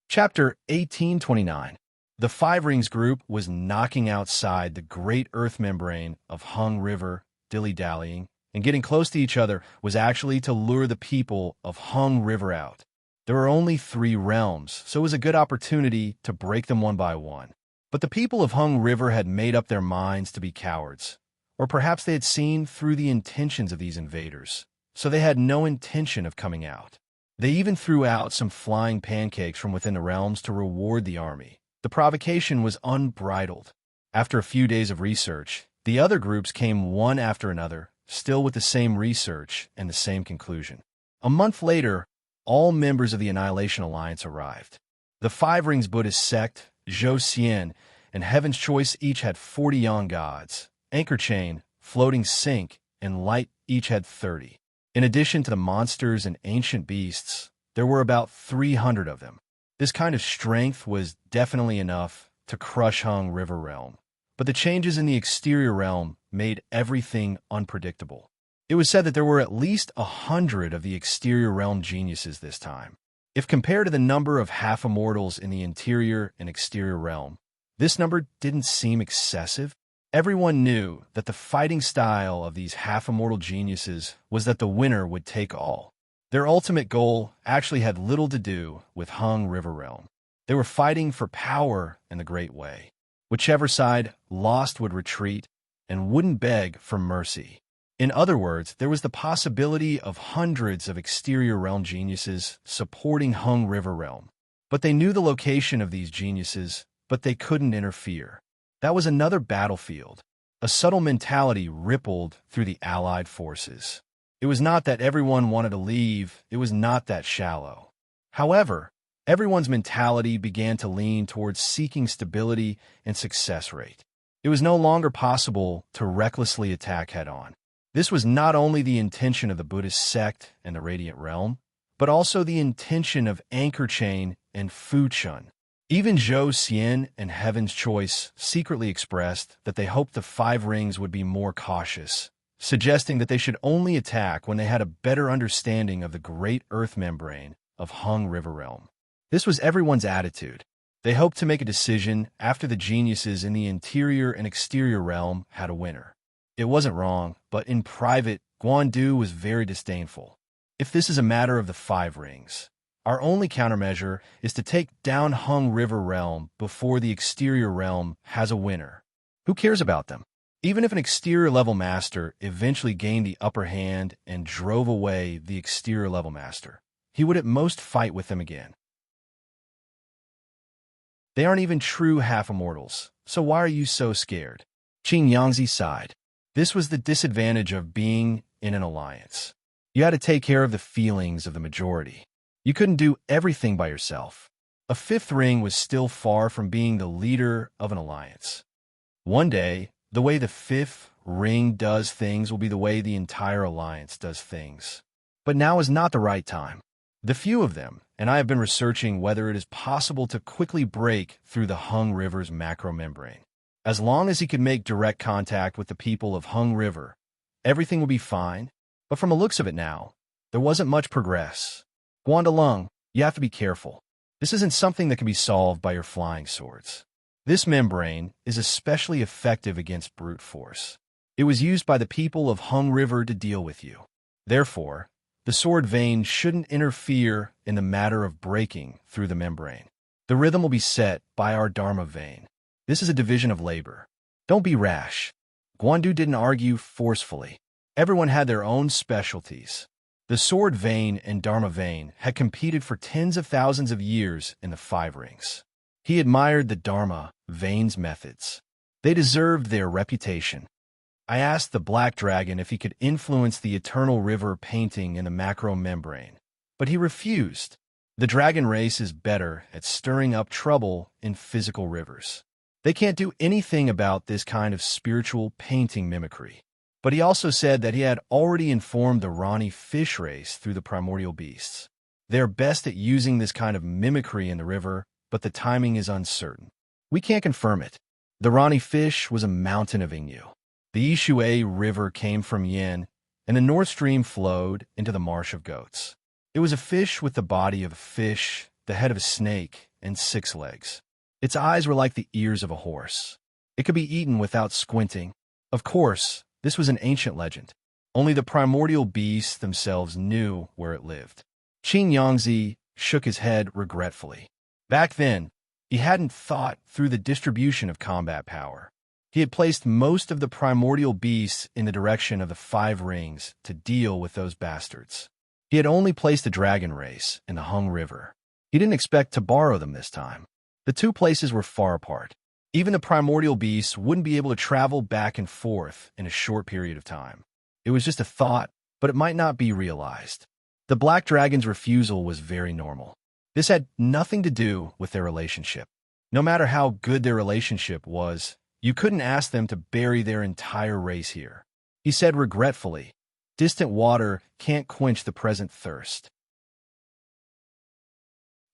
Chapter 1829. The Five Rings group was knocking outside the great earth membrane of Hung River, dilly-dallying, and getting close to each other was actually to lure the people of Hung River out. There were only 3 realms, so it was a good opportunity to break them one by one. But the people of Hung River had made up their minds to be cowards, or perhaps they had seen through the intentions of these invaders, so they had no intention of coming out. They even threw out some flying pancakes from within the realms to reward the army. The provocation was unbridled. After a few days of research, the other groups came one after another, still with the same research and the same conclusion. A month later, all members of the Annihilation Alliance arrived. The Five Rings Buddhist sect, Zhou Xian, and Heaven's Choice each had 40 young gods. Anchor Chain, Floating Sink, and Light each had 30. In addition to the monsters and ancient beasts, there were about 300 of them. This kind of strength was definitely enough to crush Hung River Realm. But the changes in the exterior realm made everything unpredictable. It was said that there were at least 100 of the exterior realm geniuses this time. If compared to the number of half-immortals in the interior and exterior realm, this number didn't seem excessive. Everyone knew that the fighting style of these half-immortal geniuses was that the winner would take all. Their ultimate goal actually had little to do with Hung River Realm. They were fighting for power and the Great Way. Whichever side lost would retreat and wouldn't beg for mercy. In other words, there was the possibility of hundreds of exterior realm geniuses supporting Hung River Realm. But they knew the location of these geniuses, but they couldn't interfere. That was another battlefield. A subtle mentality rippled through the allied forces. It was not that everyone wanted to leave, it was not that shallow. However, everyone's mentality began to lean towards seeking stability and success rate. It was no longer possible to recklessly attack head-on. This was not only the intention of the Buddhist sect and the Radiant Realm, but also the intention of Anchor Chain and Fuchun. Even Zhou Xian and Heaven's Choice secretly expressed that they hoped the Five Rings would be more cautious, suggesting that they should only attack when they had a better understanding of the great earth membrane of Hung River Realm. This was everyone's attitude. They hoped to make a decision after the geniuses in the interior and exterior realm had a winner. It wasn't wrong, but in private, Guandu was very disdainful. If this is a matter of the Five Rings, our only countermeasure is to take down Hung River Realm before the exterior realm has a winner. Who cares about them? Even if an exterior-level master eventually gained the upper hand and drove away the exterior-level master, he would at most fight with them again. They aren't even true half-immortals, so why are you so scared? Qin Yangzi sighed. This was the disadvantage of being in an alliance. You had to take care of the feelings of the majority. You couldn't do everything by yourself. A fifth ring was still far from being the leader of an alliance. One day, the way the fifth ring does things will be the way the entire alliance does things. But now is not the right time. The few of them, and I have been researching whether it is possible to quickly break through the Hung River's macro-membrane. As long as he could make direct contact with the people of Hung River, everything would be fine. But from the looks of it now, there wasn't much progress. Guandalung, you have to be careful. This isn't something that can be solved by your flying swords. This membrane is especially effective against brute force. It was used by the people of Hung River to deal with you. Therefore, the sword vein shouldn't interfere in the matter of breaking through the membrane. The rhythm will be set by our Dharma vein. This is a division of labor. Don't be rash. Guandu didn't argue forcefully. Everyone had their own specialties. The sword vein and Dharma vein had competed for tens of thousands of years in the Five Rings. He admired the Dharma vein's methods. They deserved their reputation. I asked the Black Dragon if he could influence the Eternal River painting in the macro membrane, but he refused. The dragon race is better at stirring up trouble in physical rivers. They can't do anything about this kind of spiritual painting mimicry. But he also said that he had already informed the Rani fish race through the primordial beasts. They are best at using this kind of mimicry in the river, but the timing is uncertain. We can't confirm it. The Rani fish was a mountain of Yingyu. The Yishui River came from Yin, and the North Stream flowed into the Marsh of Goats. It was a fish with the body of a fish, the head of a snake, and 6 legs. Its eyes were like the ears of a horse. It could be eaten without squinting. Of course, this was an ancient legend. Only the primordial beasts themselves knew where it lived. Qin Yangzi shook his head regretfully. Back then, he hadn't thought through the distribution of combat power. He had placed most of the primordial beasts in the direction of the Five Rings to deal with those bastards. He had only placed the dragon race in the Hung River. He didn't expect to borrow them this time. The two places were far apart. Even the primordial beasts wouldn't be able to travel back and forth in a short period of time. It was just a thought, but it might not be realized. The black dragon's refusal was very normal. This had nothing to do with their relationship. No matter how good their relationship was, you couldn't ask them to bury their entire race here. He said regretfully, "Distant water can't quench the present thirst."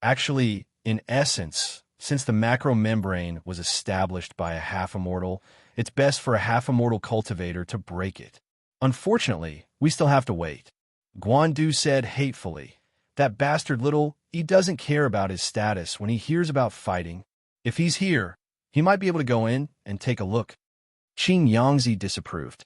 Actually, in essence, since the macromembrane was established by a half-immortal, it's best for a half-immortal cultivator to break it. Unfortunately, we still have to wait. Guandu said hatefully, "That bastard little, he doesn't care about his status when he hears about fighting. If he's here, he might be able to go in and take a look." Qing Yangzi disapproved.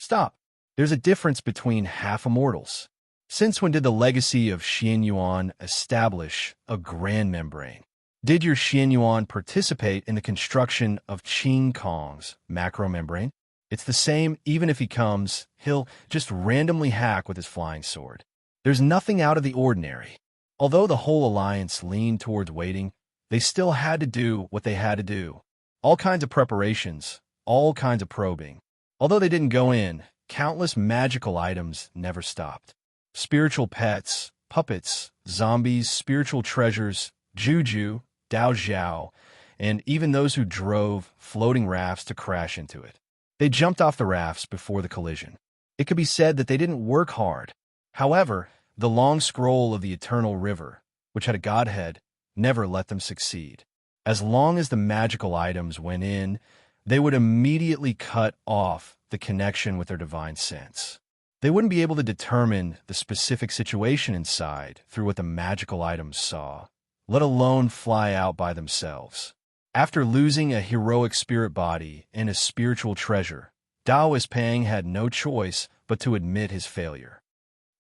"Stop. There's a difference between half-immortals. Since when did the legacy of Xianyuan establish a grand membrane? Did your Xianyuan participate in the construction of Qing Kong's macromembrane? It's the same even if he comes, he'll just randomly hack with his flying sword. There's nothing out of the ordinary." Although the whole alliance leaned towards waiting, they still had to do what they had to do. All kinds of preparations, all kinds of probing. Although they didn't go in, countless magical items never stopped. Spiritual pets, puppets, zombies, spiritual treasures, juju, daojiao, and even those who drove floating rafts to crash into it. They jumped off the rafts before the collision. It could be said that they didn't work hard. However, the long scroll of the eternal river, which had a godhead, never let them succeed. As long as the magical items went in, they would immediately cut off the connection with their divine sense. They wouldn't be able to determine the specific situation inside through what the magical items saw, let alone fly out by themselves. After losing a heroic spirit body and a spiritual treasure, Daoist Pang had no choice but to admit his failure.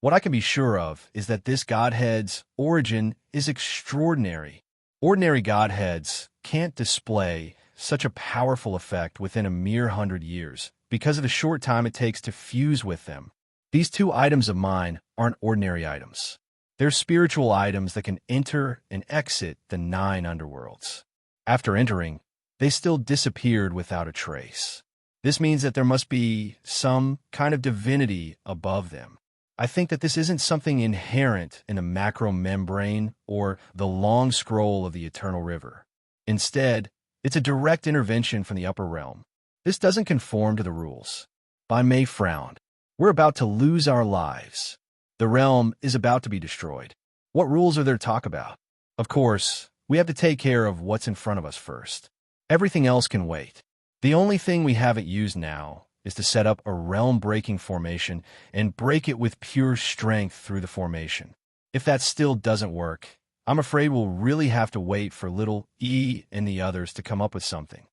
What I can be sure of is that this godhead's origin is extraordinary. Ordinary godheads can't display such a powerful effect within a mere 100 years because of the short time it takes to fuse with them. These two items of mine aren't ordinary items. They're spiritual items that can enter and exit the 9 underworlds. After entering, they still disappeared without a trace. This means that there must be some kind of divinity above them. I think that this isn't something inherent in the macromembrane or the long scroll of the eternal river. Instead, it's a direct intervention from the upper realm. This doesn't conform to the rules. Bai Mei frowned. We're about to lose our lives. The realm is about to be destroyed. What rules are there to talk about? Of course, we have to take care of what's in front of us first. Everything else can wait. The only thing we haven't used now is to set up a realm-breaking formation and break it with pure strength through the formation. If that still doesn't work, I'm afraid we'll really have to wait for little E and the others to come up with something.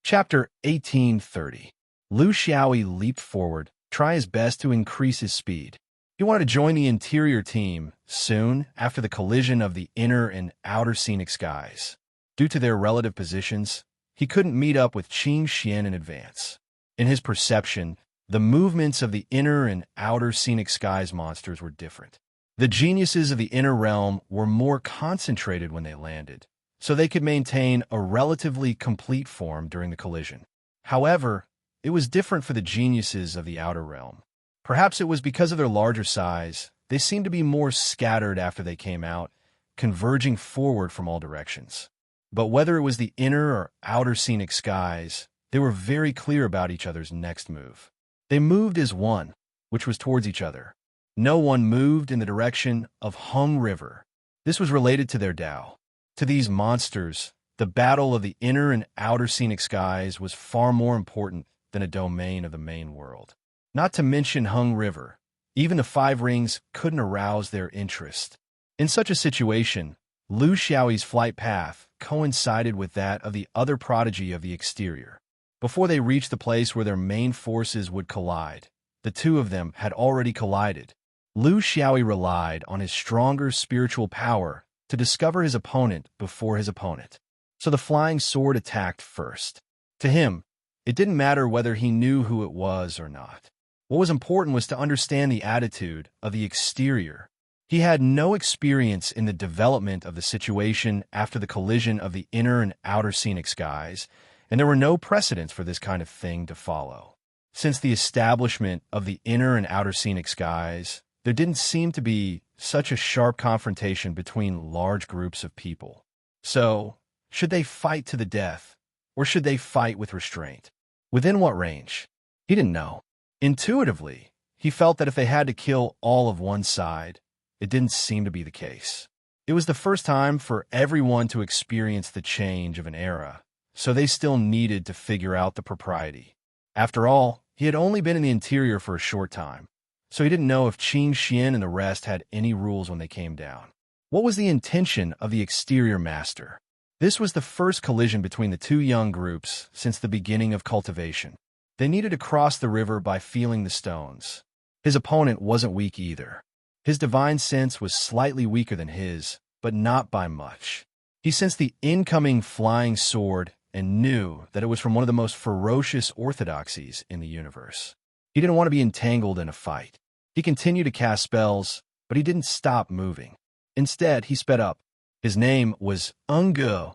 Chapter 1830. Lu Xiaoyi leaped forward, trying his best to increase his speed. He wanted to join the interior team soon after the collision of the inner and outer scenic skies. Due to their relative positions, he couldn't meet up with Qing Xian in advance. In his perception, the movements of the inner and outer scenic skies monsters were different. The geniuses of the inner realm were more concentrated when they landed, so they could maintain a relatively complete form during the collision. However, it was different for the geniuses of the outer realm. Perhaps it was because of their larger size, they seemed to be more scattered after they came out, converging forward from all directions. But whether it was the inner or outer scenic skies, they were very clear about each other's next move. They moved as one, which was towards each other. No one moved in the direction of Hung River. This was related to their Tao. To these monsters, the battle of the inner and outer scenic skies was far more important than a domain of the main world. Not to mention Hung River, even the 5 rings couldn't arouse their interest. In such a situation, Lu Xiaoyi's flight path coincided with that of the other prodigy of the exterior. Before they reached the place where their main forces would collide, the two of them had already collided. Lu Xiaoyi relied on his stronger spiritual power to discover his opponent before his opponent. So the flying sword attacked first. To him, It didn't matter whether he knew who it was or not. What was important was to understand the attitude of the exterior. He had no experience in the development of the situation after the collision of the inner and outer scenic skies, and there were no precedents for this kind of thing to follow. Since the establishment of the inner and outer scenic skies, there didn't seem to be such a sharp confrontation between large groups of people. So, should they fight to the death, or should they fight with restraint? Within what range? He didn't know. Intuitively, he felt that if they had to kill all of one side, it didn't seem to be the case. It was the first time for everyone to experience the change of an era, so they still needed to figure out the propriety. After all, he had only been in the interior for a short time, so he didn't know if Qing Xian and the rest had any rules when they came down. What was the intention of the exterior master? This was the first collision between the two young groups since the beginning of cultivation. They needed to cross the river by feeling the stones. His opponent wasn't weak either. His divine sense was slightly weaker than his, but not by much. He sensed the incoming flying sword and knew that it was from one of the most ferocious orthodoxies in the universe. He didn't want to be entangled in a fight. He continued to cast spells, but he didn't stop moving. Instead, he sped up. His name was Ungo,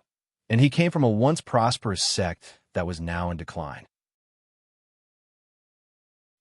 and he came from a once prosperous sect that was now in decline.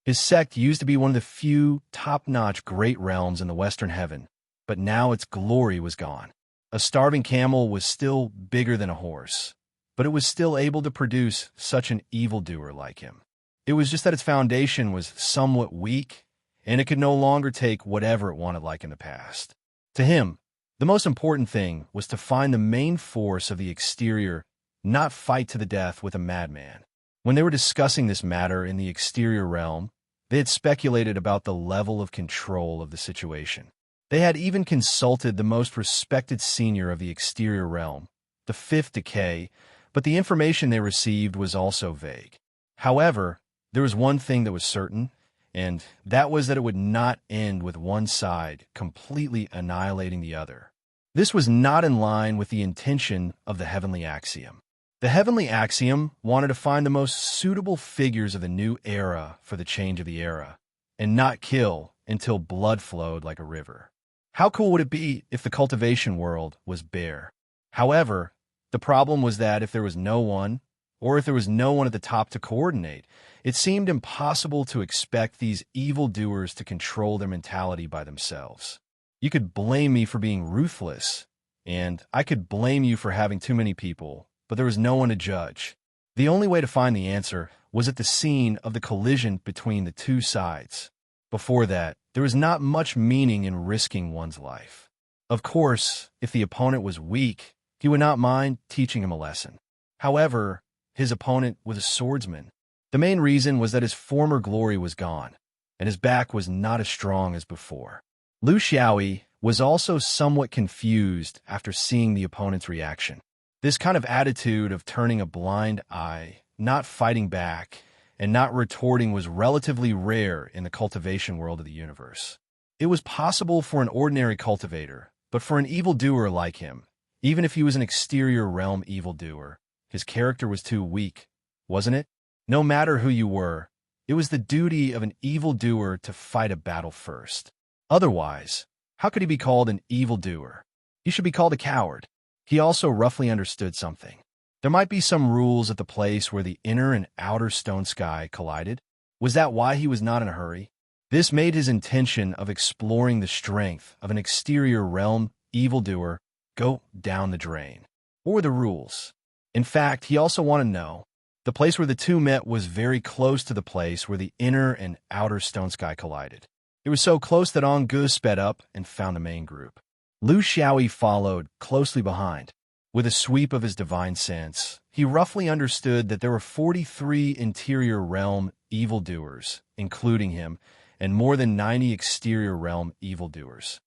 His sect used to be one of the few top-notch great realms in the Western Heaven, but now its glory was gone. A starving camel was still bigger than a horse, but it was still able to produce such an evildoer like him. It was just that its foundation was somewhat weak, and it could no longer take whatever it wanted like in the past. To him, the most important thing was to find the main force of the exterior, not fight to the death with a madman. When they were discussing this matter in the exterior realm, they had speculated about the level of control of the situation. They had even consulted the most respected senior of the exterior realm, the fifth decay, but the information they received was also vague. However, there was one thing that was certain, and that was that it would not end with one side completely annihilating the other. This was not in line with the intention of the heavenly axiom. The heavenly axiom wanted to find the most suitable figures of the new era for the change of the era, and not kill until blood flowed like a river. How cool would it be if the cultivation world was bare? However, the problem was that if there was no one, or if there was no one at the top to coordinate, it seemed impossible to expect these evildoers to control their mentality by themselves. You could blame me for being ruthless, and I could blame you for having too many people, but there was no one to judge. The only way to find the answer was at the scene of the collision between the two sides. Before that, there was not much meaning in risking one's life. Of course, if the opponent was weak, he would not mind teaching him a lesson. However, his opponent was a swordsman. The main reason was that his former glory was gone, and his back was not as strong as before. Lu Xiaoyi was also somewhat confused after seeing the opponent's reaction. This kind of attitude of turning a blind eye, not fighting back, and not retorting was relatively rare in the cultivation world of the universe. It was possible for an ordinary cultivator, but for an evildoer like him, even if he was an exterior realm evildoer, his character was too weak, wasn't it? No matter who you were, it was the duty of an evildoer to fight a battle first. Otherwise, how could he be called an evildoer? He should be called a coward. He also roughly understood something. There might be some rules at the place where the inner and outer stone sky collided. Was that why he was not in a hurry? This made his intention of exploring the strength of an exterior realm evildoer go down the drain. What were the rules? In fact, he also wanted to know. The place where the two met was very close to the place where the inner and outer stone sky collided. It was so close that Ong sped up and found the main group. Lu Xiaoyi followed closely behind. With a sweep of his divine sense, he roughly understood that there were 43 interior realm evildoers, including him, and more than 90 exterior realm evildoers.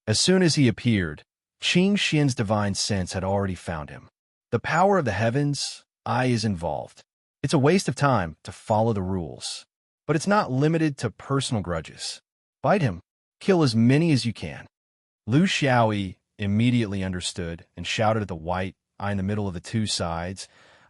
As soon as he appeared, Qing Xian's divine sense had already found him. The power of the heavens, is involved. It's a waste of time to follow the rules. But it's not limited to personal grudges. Bite him. Kill as many as you can. Lu Xiaoyi immediately understood and shouted at the white eye in the middle of the two sides,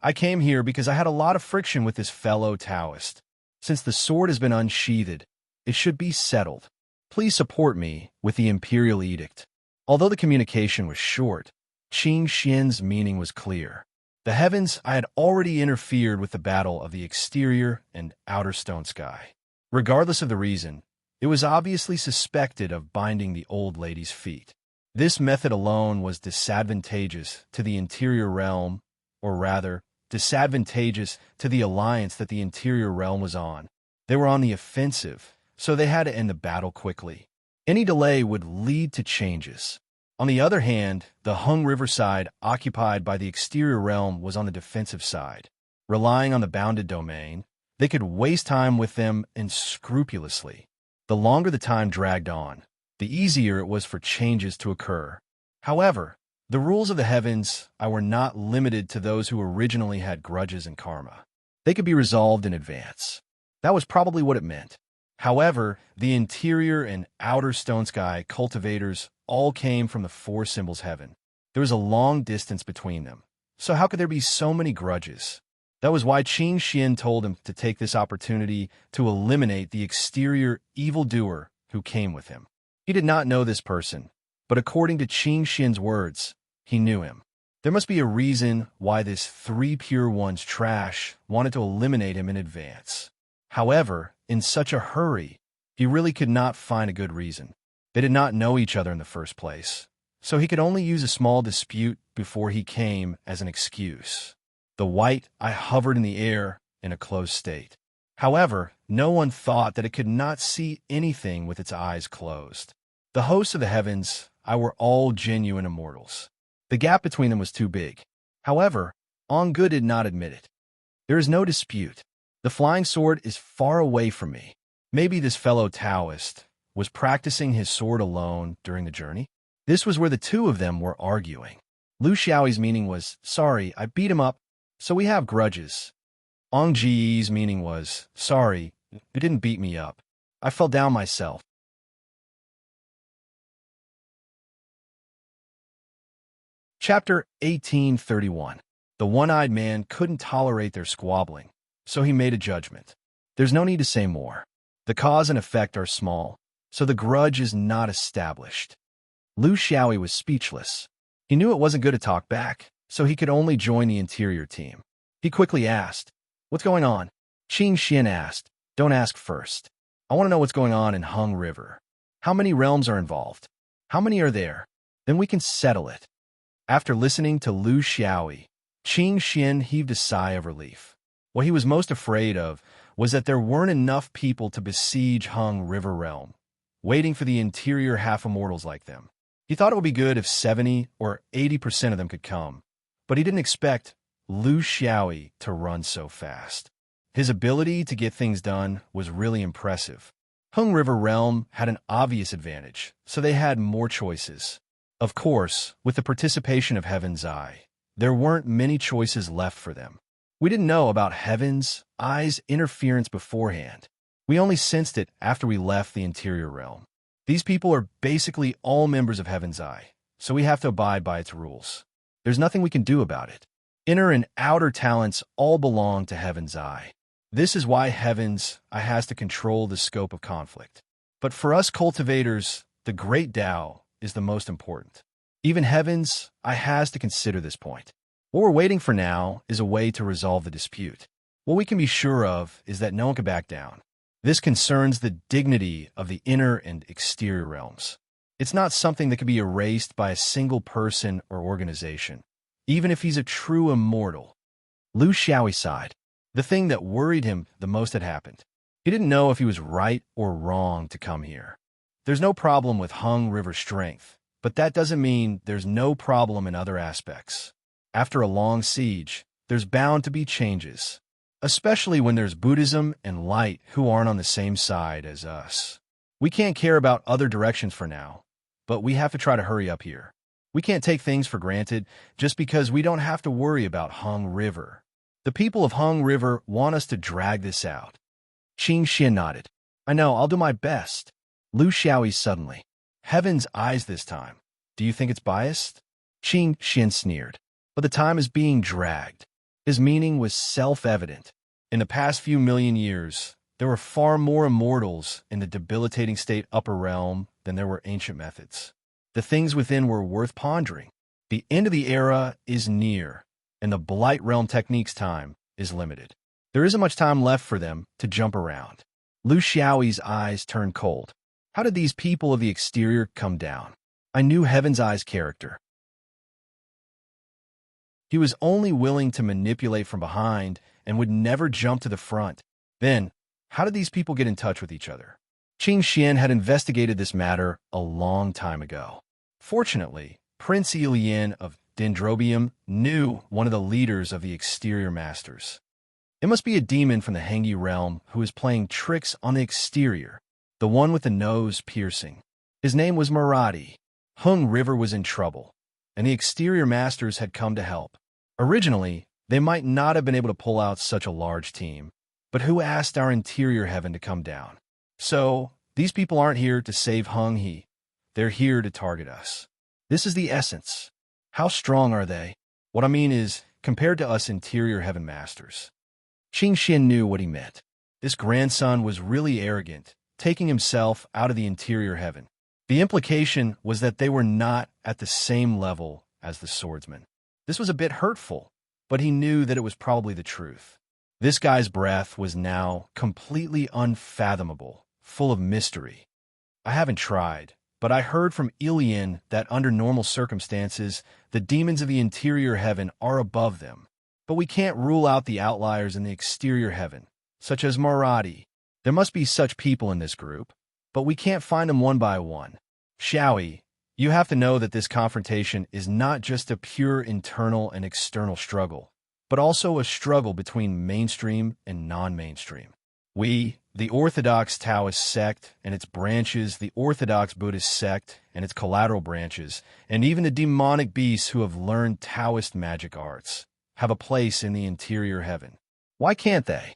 I came here because I had a lot of friction with this fellow Taoist. Since the sword has been unsheathed, it should be settled. Please support me with the imperial edict." Although the communication was short, Qing Xian's meaning was clear. The heavens I had already interfered with the battle of the exterior and outer stone sky. Regardless of the reason, it was obviously suspected of binding the old lady's feet. This method alone was disadvantageous to the interior realm, or rather, disadvantageous to the alliance that the interior realm was on. They were on the offensive, so they had to end the battle quickly. Any delay would lead to changes. On the other hand, the Hung River side occupied by the exterior realm was on the defensive side. Relying on the bounded domain, they could waste time with them unscrupulously. The longer the time dragged on, the easier it was for changes to occur. However, the rules of the heavens were not limited to those who originally had grudges and karma. They could be resolved in advance. That was probably what it meant. However, the interior and outer stone sky cultivators all came from the four symbols heaven. There was a long distance between them. So how could there be so many grudges? That was why Qing Xian told him to take this opportunity to eliminate the exterior evildoer who came with him. He did not know this person, but according to Qing Xian's words, he knew him. There must be a reason why this three pure ones trash wanted to eliminate him in advance. However, in such a hurry, he really could not find a good reason. They did not know each other in the first place, so he could only use a small dispute before he came as an excuse. The white eye hovered in the air in a closed state. However, no one thought that it could not see anything with its eyes closed. The hosts of the heavens were all genuine immortals. The gap between them was too big. However, Ongu did not admit it. There is no dispute. The flying sword is far away from me. Maybe this fellow Taoist was practicing his sword alone during the journey. This was where the two of them were arguing. Lu Xiaoyi's meaning was, "Sorry, I beat him up, so we have grudges." Ong Ji's meaning was, "Sorry, you didn't beat me up. I fell down myself." Chapter 1831. The one-eyed man couldn't tolerate their squabbling, so he made a judgment. There's no need to say more. The cause and effect are small, so the grudge is not established. Lu Xiaoyi was speechless. He knew it wasn't good to talk back, so he could only join the interior team. He quickly asked, "What's going on?" Qing Xian asked, "Don't ask first. I want to know what's going on in Hung River. How many realms are involved? How many are there? Then we can settle it." After listening to Lu Xiaoyi, Qing Xian heaved a sigh of relief. What he was most afraid of was that there weren't enough people to besiege Hung River realm, waiting for the interior half-immortals like them. He thought it would be good if 70 or 80% of them could come, but he didn't expect Lu Xiaoyi to run so fast. His ability to get things done was really impressive. Hung River realm had an obvious advantage, so they had more choices. Of course, with the participation of Heaven's Eye, there weren't many choices left for them. We didn't know about Heaven's Eye's interference beforehand. We only sensed it after we left the interior realm. These people are basically all members of Heaven's Eye, so we have to abide by its rules. There's nothing we can do about it. Inner and outer talents all belong to Heaven's Eye. This is why Heaven's Eye has to control the scope of conflict. But for us cultivators, the great Tao is the most important. Even Heaven's Eye has to consider this point. What we're waiting for now is a way to resolve the dispute. What we can be sure of is that no one can back down. This concerns the dignity of the inner and exterior realms. It's not something that can be erased by a single person or organization, even if he's a true immortal. Lu Xiaoyi sighed. The thing that worried him the most had happened. He didn't know if he was right or wrong to come here. There's no problem with Hung River strength, but that doesn't mean there's no problem in other aspects. After a long siege, there's bound to be changes, especially when there's Buddhism and light who aren't on the same side as us. We can't care about other directions for now, but we have to try to hurry up here. We can't take things for granted just because we don't have to worry about Hung River. The people of Hung River want us to drag this out. Qing Xian nodded. "I know, I'll do my best." Lu Xiaoyi suddenly. "Heaven's Eyes this time. Do you think it's biased?" Qing Xian sneered. "But the time is being dragged. His meaning was self-evident. In the past few million years, there were far more immortals in the debilitating state upper realm than there were ancient methods. The things within were worth pondering. The end of the era is near, and the Blight Realm technique's time is limited. There isn't much time left for them to jump around. Lu Xiaoyi's eyes turned cold. How did these people of the exterior come down? I knew Heaven's Eye's character. He was only willing to manipulate from behind and would never jump to the front. Then, how did these people get in touch with each other? Qing Xian had investigated this matter a long time ago. Fortunately, Prince Ilian of Dendrobium knew one of the leaders of the exterior masters. It must be a demon from the Hengi realm who is playing tricks on the exterior, the one with the nose piercing. His name was Marathi. Hung River was in trouble, and the exterior masters had come to help. Originally, they might not have been able to pull out such a large team, but who asked our interior heaven to come down? So, these people aren't here to save Hung He. They're here to target us. This is the essence. How strong are they? What I mean is, compared to us interior heaven masters. Qing Xian knew what he meant. This grandson was really arrogant, taking himself out of the interior heaven. The implication was that they were not at the same level as the swordsman. This was a bit hurtful, but he knew that it was probably the truth. This guy's breath was now completely unfathomable, full of mystery. I haven't tried, but I heard from Ilian that under normal circumstances, the demons of the interior heaven are above them. But we can't rule out the outliers in the exterior heaven, such as Marathi. There must be such people in this group, but we can't find them one by one. Xiaoyi, you have to know that this confrontation is not just a pure internal and external struggle, but also a struggle between mainstream and non-mainstream. We, the Orthodox Taoist sect and its branches, the Orthodox Buddhist sect and its collateral branches, and even the demonic beasts who have learned Taoist magic arts, have a place in the interior heaven. Why can't they?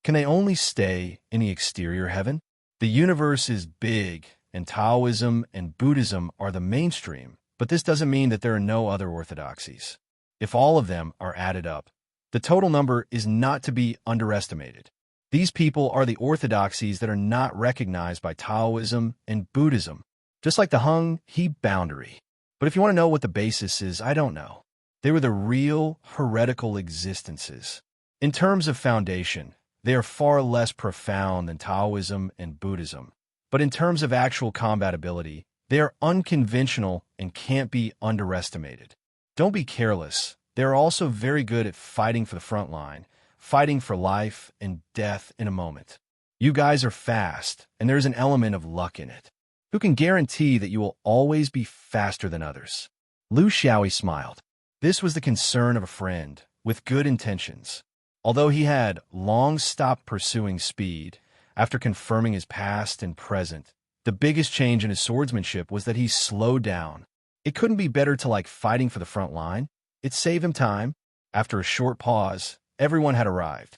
Can they only stay in the exterior heaven? The universe is big, and Taoism and Buddhism are the mainstream, but this doesn't mean that there are no other orthodoxies. If all of them are added up, the total number is not to be underestimated. These people are the orthodoxies that are not recognized by Taoism and Buddhism, just like the Hung He boundary. But if you want to know what the basis is, I don't know. They were the real heretical existences. In terms of foundation, they are far less profound than Taoism and Buddhism. But in terms of actual combatability, they are unconventional and can't be underestimated. Don't be careless. They are also very good at fighting for the front line, fighting for life and death in a moment. You guys are fast, and there's an element of luck in it. Who can guarantee that you will always be faster than others? Lu Xiaoyi smiled. This was the concern of a friend, with good intentions. Although he had long stopped pursuing speed, after confirming his past and present, the biggest change in his swordsmanship was that he slowed down. It couldn't be better to like fighting for the front line. It saved him time. After a short pause, everyone had arrived.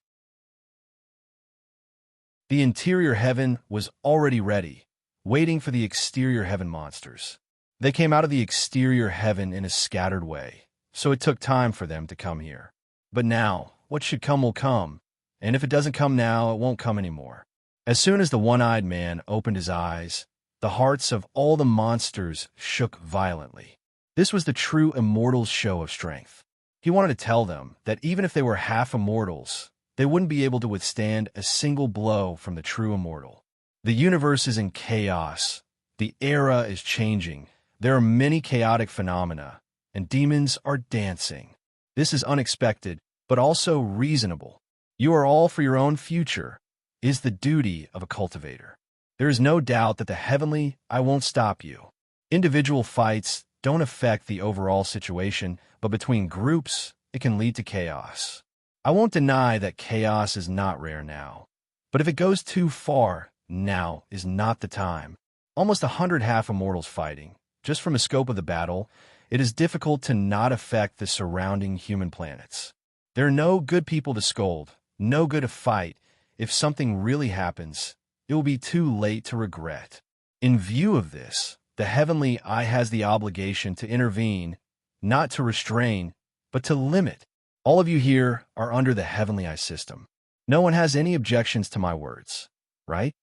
The interior heaven was already ready, waiting for the exterior heaven monsters. They came out of the exterior heaven in a scattered way, so it took time for them to come here. But now, what should come will come, and if it doesn't come now, it won't come anymore. As soon as the one-eyed man opened his eyes, the hearts of all the monsters shook violently. This was the true immortal's show of strength. He wanted to tell them that even if they were half immortals, they wouldn't be able to withstand a single blow from the true immortal. The universe is in chaos. The era is changing. There are many chaotic phenomena, and demons are dancing. This is unexpected, but also reasonable. You are all for your own future, is the duty of a cultivator. There is no doubt that the heavenly I won't stop you. Individual fights don't affect the overall situation, but between groups, it can lead to chaos. I won't deny that chaos is not rare now, but if it goes too far, now is not the time. Almost 100 half-immortals fighting. Just from the scope of the battle, it is difficult to not affect the surrounding human planets. There are no good people to scold, no good to fight. If something really happens, it will be too late to regret. In view of this, the heavenly I has the obligation to intervene, not to restrain, but to limit. All of you here are under the heavenly eye system. No one has any objections to my words, right?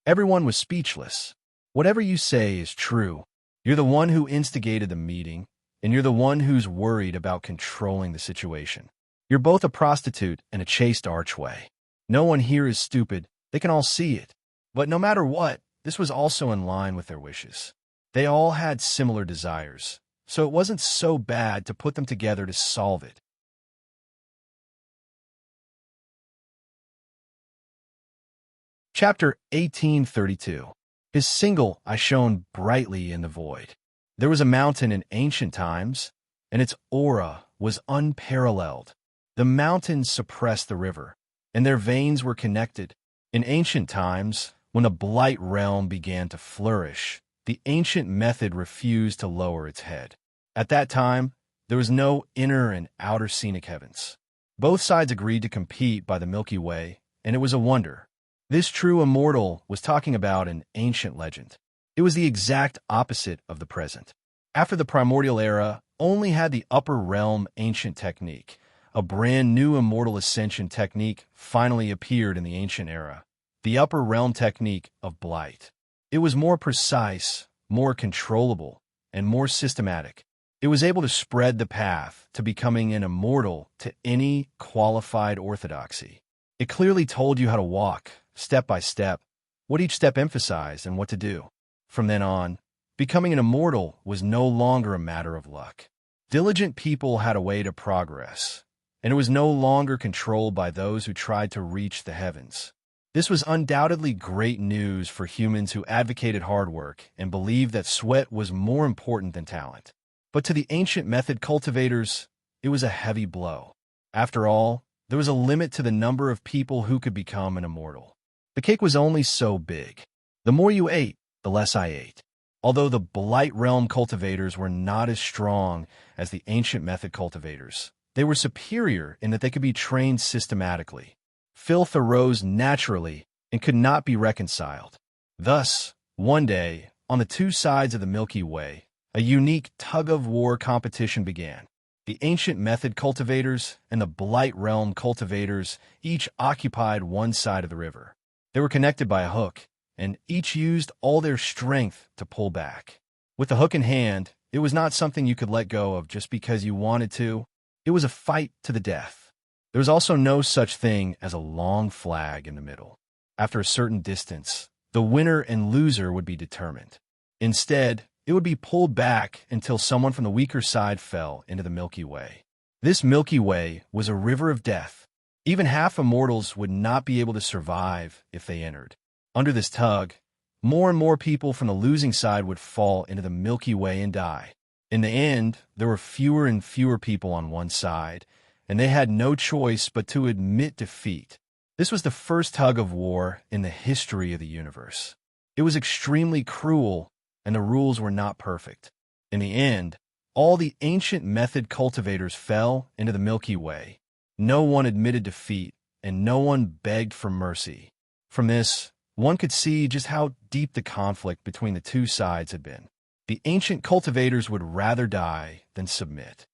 Everyone was speechless. Whatever you say is true. You're the one who instigated the meeting, and you're the one who's worried about controlling the situation. You're both a prostitute and a chaste archway. No one here is stupid. They can all see it. But no matter what, this was also in line with their wishes. They all had similar desires, so it wasn't so bad to put them together to solve it. Chapter 1832. His single eye shone brightly in the void. There was a mountain in ancient times, and its aura was unparalleled. The mountains suppressed the river, and their veins were connected. In ancient times, when the blight realm began to flourish, the ancient method refused to lower its head. At that time, there was no inner and outer scenic heavens. Both sides agreed to compete by the Milky Way, and it was a wonder. This true immortal was talking about an ancient legend. It was the exact opposite of the present. After the primordial era, only had the upper realm ancient technique. A brand new immortal ascension technique finally appeared in the ancient era. The upper realm technique of blight. It was more precise, more controllable, and more systematic. It was able to spread the path to becoming an immortal to any qualified orthodoxy. It clearly told you how to walk, step by step, what each step emphasized and what to do. From then on, becoming an immortal was no longer a matter of luck. Diligent people had a way to progress, and it was no longer controlled by those who tried to reach the heavens. This was undoubtedly great news for humans who advocated hard work and believed that sweat was more important than talent. But to the ancient method cultivators, it was a heavy blow. After all, there was a limit to the number of people who could become an immortal. The cake was only so big. The more you ate, the less I ate. Although the blight realm cultivators were not as strong as the ancient method cultivators, they were superior in that they could be trained systematically. Filth arose naturally and could not be reconciled. Thus, one day, on the two sides of the Milky Way, a unique tug-of-war competition began. The ancient method cultivators and the blight realm cultivators each occupied one side of the river. They were connected by a hook, and each used all their strength to pull back. With the hook in hand, it was not something you could let go of just because you wanted to. It was a fight to the death. There was also no such thing as a long flag in the middle. After a certain distance, the winner and loser would be determined. Instead, it would be pulled back until someone from the weaker side fell into the Milky Way. This Milky Way was a river of death. Even half immortals would not be able to survive if they entered. Under this tug, more and more people from the losing side would fall into the Milky Way and die. In the end, there were fewer and fewer people on one side, and they had no choice but to admit defeat. This was the first tug of war in the history of the universe. It was extremely cruel, and the rules were not perfect. In the end, all the ancient method cultivators fell into the Milky Way. No one admitted defeat, and no one begged for mercy. From this, one could see just how deep the conflict between the two sides had been. The ancient cultivators would rather die than submit.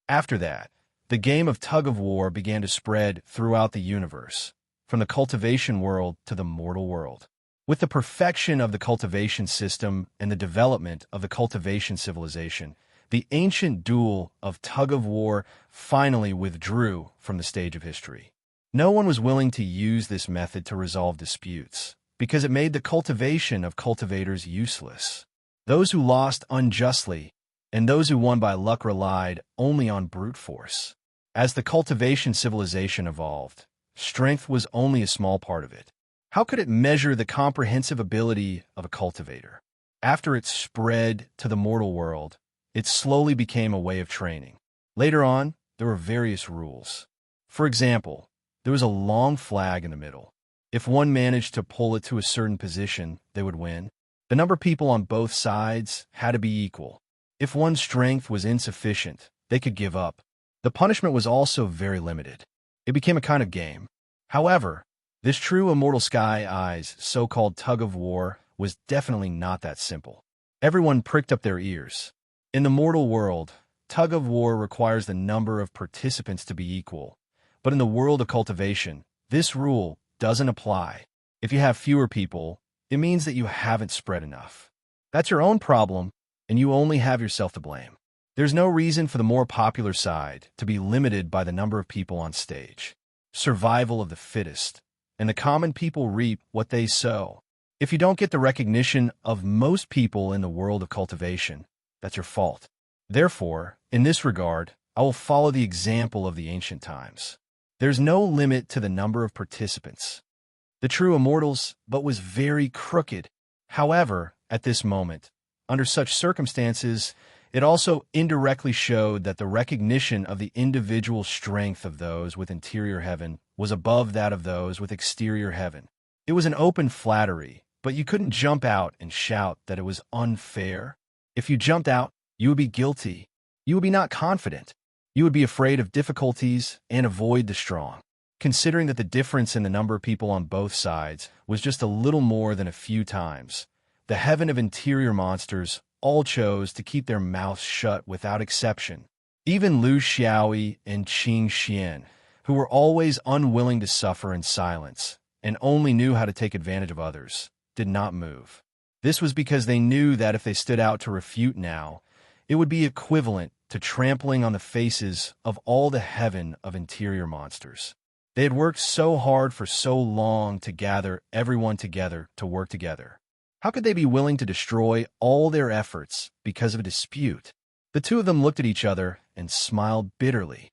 After that, the game of tug-of-war began to spread throughout the universe, from the cultivation world to the mortal world. With the perfection of the cultivation system and the development of the cultivation civilization, the ancient duel of tug-of-war finally withdrew from the stage of history. No one was willing to use this method to resolve disputes, because it made the cultivation of cultivators useless. Those who lost unjustly and those who won by luck relied only on brute force. As the cultivation civilization evolved, strength was only a small part of it. How could it measure the comprehensive ability of a cultivator? After it spread to the mortal world, it slowly became a way of training. Later on, there were various rules. For example, there was a long flag in the middle. If one managed to pull it to a certain position, they would win. The number of people on both sides had to be equal. If one's strength was insufficient, they could give up. The punishment was also very limited. It became a kind of game. However, this true immortal sky eye's so-called tug-of-war was definitely not that simple. Everyone pricked up their ears. In the mortal world, tug-of-war requires the number of participants to be equal. But in the world of cultivation, this rule doesn't apply. If you have fewer people, it means that you haven't spread enough. That's your own problem, and you only have yourself to blame. There's no reason for the more popular side to be limited by the number of people on stage. Survival of the fittest, and the common people reap what they sow. If you don't get the recognition of most people in the world of cultivation, that's your fault. Therefore, in this regard, I will follow the example of the ancient times. There's no limit to the number of participants. The true immortals, but was very crooked. However, at this moment, under such circumstances, it also indirectly showed that the recognition of the individual strength of those with interior heaven was above that of those with exterior heaven. It was an open flattery, but you couldn't jump out and shout that it was unfair. If you jumped out, you would be guilty. You would be not confident. You would be afraid of difficulties and avoid the strong. Considering that the difference in the number of people on both sides was just a little more than a few times, the heaven of interior monsters all chose to keep their mouths shut without exception. Even Lu Xiaoyi and Qing Xian, who were always unwilling to suffer in silence and only knew how to take advantage of others, did not move. This was because they knew that if they stood out to refute now, it would be equivalent to trampling on the faces of all the heaven of interior monsters. They had worked so hard for so long to gather everyone together to work together. How could they be willing to destroy all their efforts because of a dispute? The two of them looked at each other and smiled bitterly.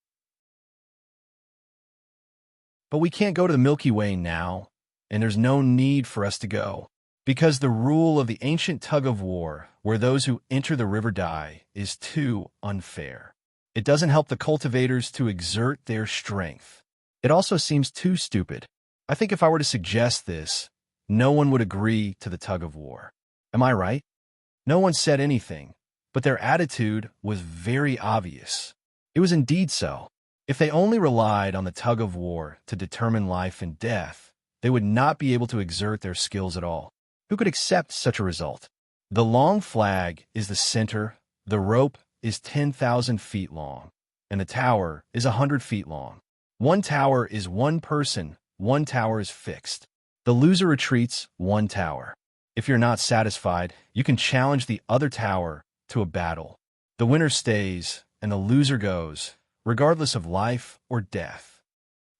But we can't go to the Milky Way now, and there's no need for us to go, because the rule of the ancient tug-of-war, where those who enter the river die, is too unfair. It doesn't help the cultivators to exert their strength. It also seems too stupid. I think if I were to suggest this, no one would agree to the tug-of-war. Am I right? No one said anything, but their attitude was very obvious. It was indeed so. If they only relied on the tug-of-war to determine life and death, they would not be able to exert their skills at all. Who could accept such a result? The long flag is the center, the rope is 10,000 feet long, and the tower is 100 feet long. One tower is one person, one tower is fixed. The loser retreats one tower. If you're not satisfied, you can challenge the other tower to a battle. The winner stays, and the loser goes, regardless of life or death.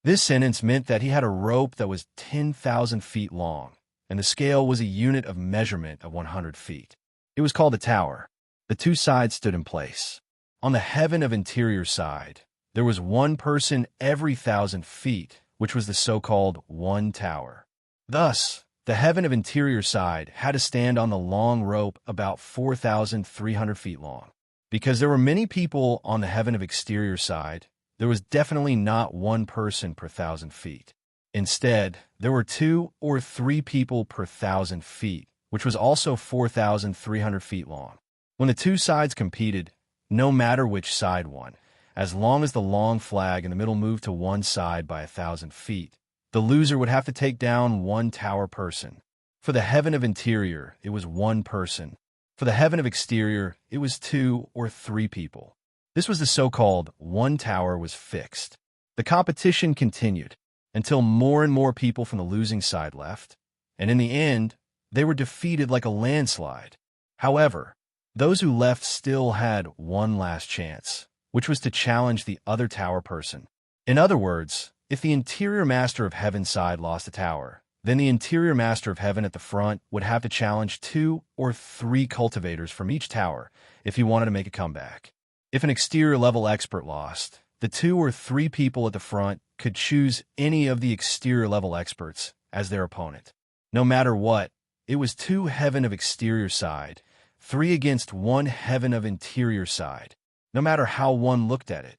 This sentence meant that he had a rope that was 10,000 feet long, and the scale was a unit of measurement of 100 feet. It was called a tower. The two sides stood in place. On the heaven of interior side, there was one person every 1,000 feet, which was the so-called one tower. Thus, the heaven of interior side had to stand on the long rope about 4,300 feet long. Because there were many people on the heaven of exterior side, there was definitely not one person per 1,000 feet. Instead, there were 2 or 3 people per 1,000 feet, which was also 4,300 feet long. When the two sides competed, no matter which side won, as long as the long flag in the middle moved to one side by 1,000 feet, the loser would have to take down one tower person. For the heaven of interior, it was one person. For the heaven of exterior, it was 2 or 3 people. This was the so-called one tower was fixed. The competition continued until more and more people from the losing side left, and in the end, they were defeated like a landslide. However, those who left still had one last chance, which was to challenge the other tower person. In other words, if the interior master of heaven side lost a tower, then the interior master of heaven at the front would have to challenge 2 or 3 cultivators from each tower if he wanted to make a comeback. If an exterior level expert lost, the 2 or 3 people at the front could choose any of the exterior level experts as their opponent. No matter what, it was 2 heaven of exterior side, 3 against 1 heaven of interior side. No matter how one looked at it,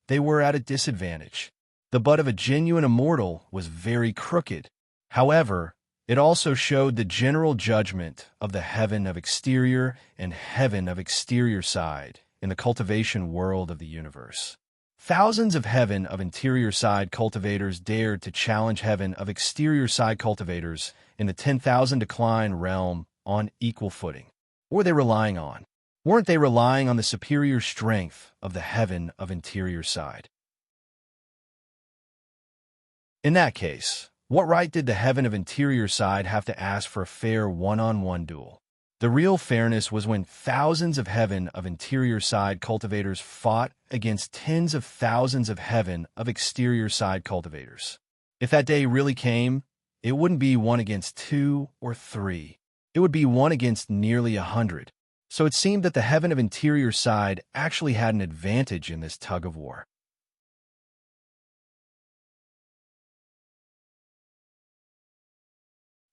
they were at a disadvantage. The butt of a genuine immortal was very crooked. However, it also showed the general judgment of the heaven of exterior and heaven of exterior side in the cultivation world of the universe. Thousands of heaven of interior side cultivators dared to challenge heaven of exterior side cultivators in the 10,000 decline realm on equal footing. What were they relying on? Weren't they relying on the superior strength of the heaven of interior side? In that case, what right did the heaven of interior side have to ask for a fair one-on-one duel? The real fairness was when thousands of heaven of interior side cultivators fought against tens of thousands of heaven of exterior side cultivators. If that day really came, it wouldn't be 1 against 2 or 3. It would be 1 against nearly 100. So it seemed that the heaven of interior side actually had an advantage in this tug of war.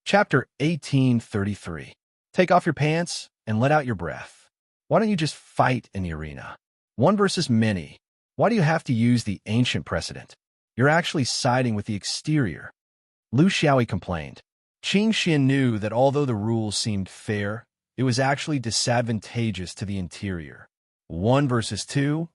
Chapter 1833. Take off your pants and let out your breath. Why don't you just fight in the arena? One versus many. Why do you have to use the ancient precedent? You're actually siding with the exterior. Lu Xiaoyi complained. Qing Xian knew that although the rules seemed fair, it was actually disadvantageous to the interior. 1 versus 2,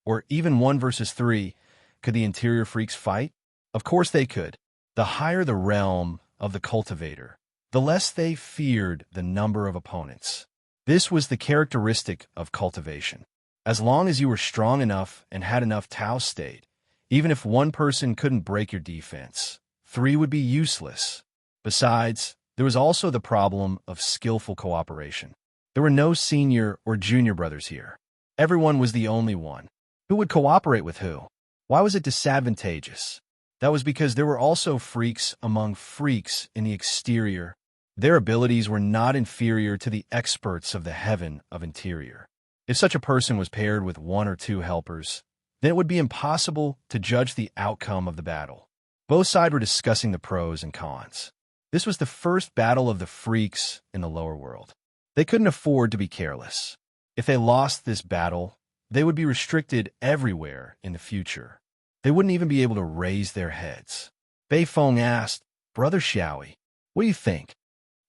or even 1 versus 3, could the interior freaks fight? Of course they could. The higher the realm of the cultivator, the less they feared the number of opponents. This was the characteristic of cultivation. As long as you were strong enough and had enough Tao state, even if one person couldn't break your defense, 3 would be useless. Besides, there was also the problem of skillful cooperation. There were no senior or junior brothers here. Everyone was the only one. Who would cooperate with who? Why was it disadvantageous? That was because there were also freaks among freaks in the exterior. Their abilities were not inferior to the experts of the heaven of interior. If such a person was paired with 1 or 2 helpers, then it would be impossible to judge the outcome of the battle. Both sides were discussing the pros and cons. This was the first battle of the freaks in the lower world. They couldn't afford to be careless. If they lost this battle, they would be restricted everywhere in the future. They wouldn't even be able to raise their heads. Bei Feng asked, Brother Xiaoyi, what do you think?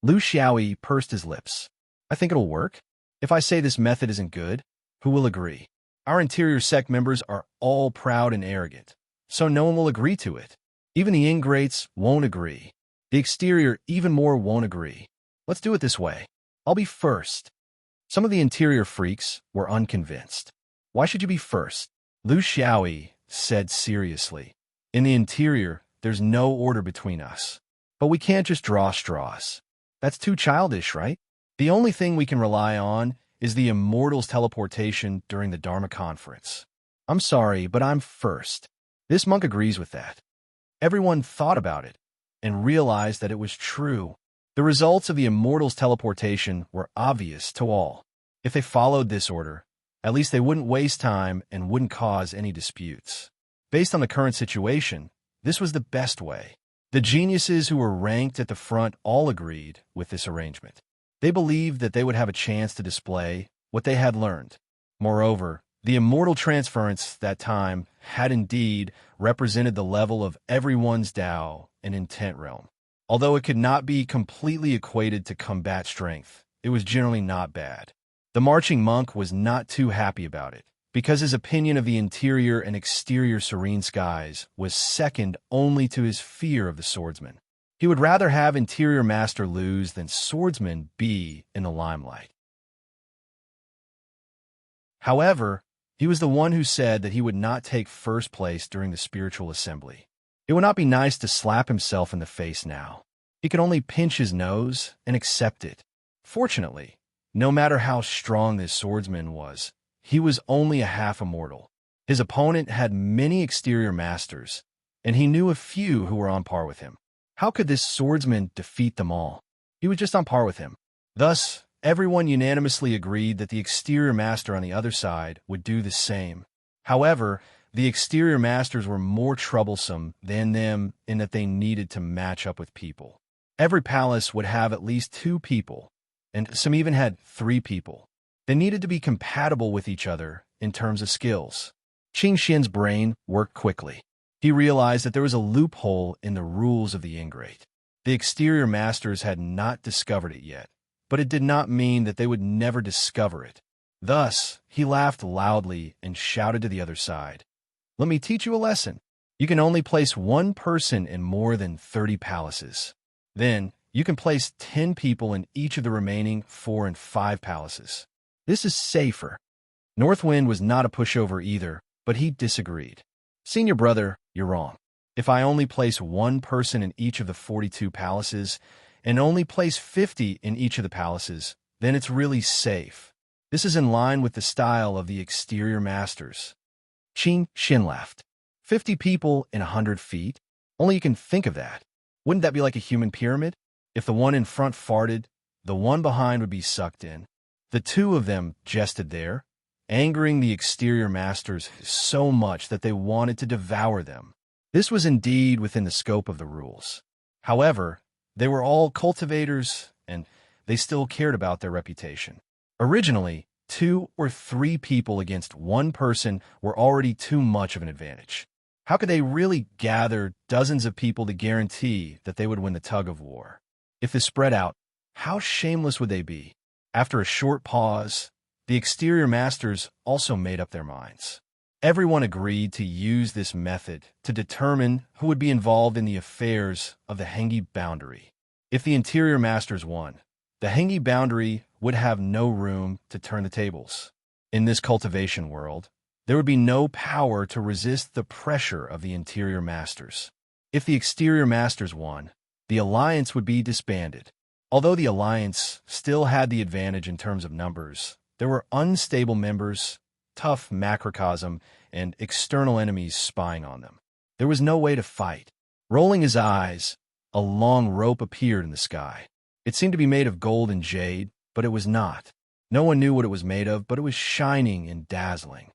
Lu Xiaoyi pursed his lips. I think it'll work. If I say this method isn't good, who will agree? Our interior sect members are all proud and arrogant, so no one will agree to it. Even the ingrates won't agree. The exterior even more won't agree. Let's do it this way. I'll be first. Some of the interior freaks were unconvinced. Why should you be first? Lu Xiaoyi said seriously. In the interior, there's no order between us. But we can't just draw straws. That's too childish, right? The only thing we can rely on is the Immortal's teleportation during the Dharma conference. I'm sorry, but I'm first. This monk agrees with that. Everyone thought about it and realized that it was true. The results of the Immortal's teleportation were obvious to all. If they followed this order, at least they wouldn't waste time and wouldn't cause any disputes. Based on the current situation, this was the best way. The geniuses who were ranked at the front all agreed with this arrangement. They believed that they would have a chance to display what they had learned. Moreover, the immortal transference that time had indeed represented the level of everyone's Tao and intent realm. Although it could not be completely equated to combat strength, it was generally not bad. The marching monk was not too happy about it, because his opinion of the interior and exterior serene skies was second only to his fear of the swordsman. He would rather have interior master lose than swordsman be in the limelight. However, he was the one who said that he would not take first place during the spiritual assembly. It would not be nice to slap himself in the face now. He could only pinch his nose and accept it. Fortunately, no matter how strong this swordsman was, he was only a half immortal. His opponent had many exterior masters, and he knew a few who were on par with him. How could this swordsman defeat them all? He was just on par with him. Thus, everyone unanimously agreed that the exterior master on the other side would do the same. However, the exterior masters were more troublesome than them in that they needed to match up with people. Every palace would have at least 2 people, and some even had 3 people. They needed to be compatible with each other in terms of skills. Qing Xian's brain worked quickly. He realized that there was a loophole in the rules of the ingrate. The exterior masters had not discovered it yet, but it did not mean that they would never discover it. Thus, he laughed loudly and shouted to the other side, "Let me teach you a lesson. You can only place 1 person in more than 30 palaces. Then, you can place 10 people in each of the remaining 4 and 5 palaces. This is safer. Northwind was not a pushover either, but he disagreed. Senior brother, you're wrong. If I only place one person in each of the 42 palaces, and only place 50 in each of the palaces, then it's really safe. This is in line with the style of the exterior masters. Qin Xin laughed. 50 people in 100 feet? Only you can think of that. Wouldn't that be like a human pyramid? If the one in front farted, the one behind would be sucked in. The two of them jested there, angering the exterior masters so much that they wanted to devour them. This was indeed within the scope of the rules. However, they were all cultivators, and they still cared about their reputation. Originally, 2 or 3 people against one person were already too much of an advantage. How could they really gather dozens of people to guarantee that they would win the tug-of-war? If this spread out, how shameless would they be? After a short pause, the exterior masters also made up their minds. Everyone agreed to use this method to determine who would be involved in the affairs of the Hengi boundary. If the interior masters won, the Hengi boundary would have no room to turn the tables. In this cultivation world, there would be no power to resist the pressure of the interior masters. If the exterior masters won, the alliance would be disbanded. Although the alliance still had the advantage in terms of numbers, there were unstable members, tough macrocosm, and external enemies spying on them. There was no way to fight. Rolling his eyes, a long rope appeared in the sky. It seemed to be made of gold and jade, but it was not. No one knew what it was made of, but it was shining and dazzling.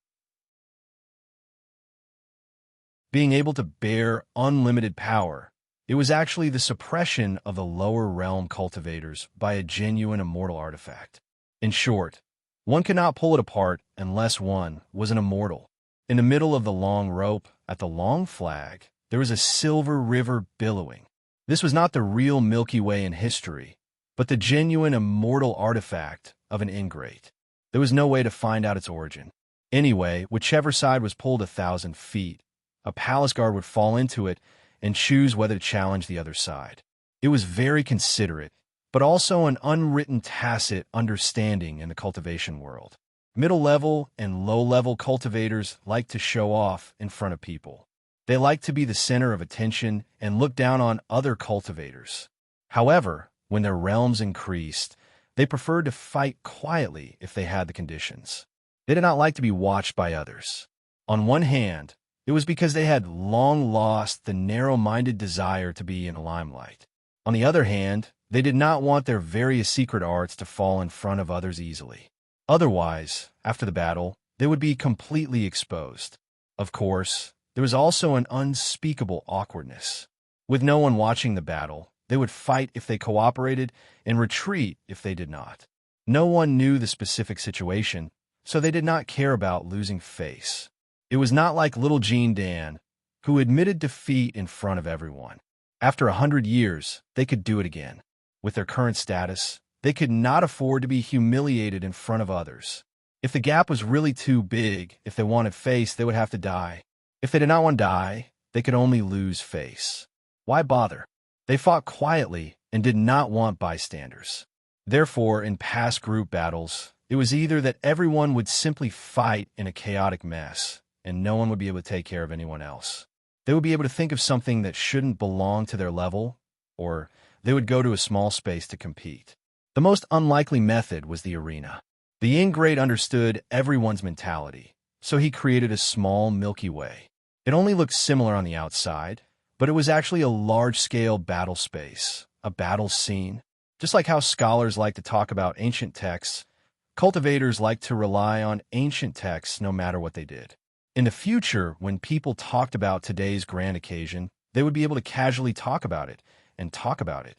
Being able to bear unlimited power, it was actually the suppression of the lower realm cultivators by a genuine immortal artifact. In short, one could not pull it apart unless one was an immortal. In the middle of the long rope, at the long flag, there was a silver river billowing. This was not the real Milky Way in history, but the genuine immortal artifact of an ingrate. There was no way to find out its origin. Anyway, whichever side was pulled 1,000 feet, a palace guard would fall into it and choose whether to challenge the other side. It was very considerate, but also an unwritten tacit understanding in the cultivation world. Middle-level and low-level cultivators like to show off in front of people. They like to be the center of attention and look down on other cultivators. However, when their realms increased, they preferred to fight quietly if they had the conditions. They did not like to be watched by others. On one hand, it was because they had long lost the narrow-minded desire to be in the limelight. On the other hand, they did not want their various secret arts to fall in front of others easily. Otherwise, after the battle, they would be completely exposed. Of course, there was also an unspeakable awkwardness. With no one watching the battle, they would fight if they cooperated and retreat if they did not. No one knew the specific situation, so they did not care about losing face. It was not like little Jean Dan, who admitted defeat in front of everyone. After 100 years, they could do it again. With their current status, they could not afford to be humiliated in front of others. If the gap was really too big, if they wanted face, they would have to die. If they did not want to die, they could only lose face. Why bother? They fought quietly and did not want bystanders. Therefore, in past group battles, it was either that everyone would simply fight in a chaotic mess, and no one would be able to take care of anyone else. They would be able to think of something that shouldn't belong to their level, or they would go to a small space to compete. The most unlikely method was the arena. The ingrate understood everyone's mentality, so he created a small Milky Way. It only looked similar on the outside, but it was actually a large-scale battle space, a battle scene. Just like how scholars like to talk about ancient texts, cultivators like to rely on ancient texts no matter what they did. In the future, when people talked about today's grand occasion, they would be able to casually talk about it and talk about it.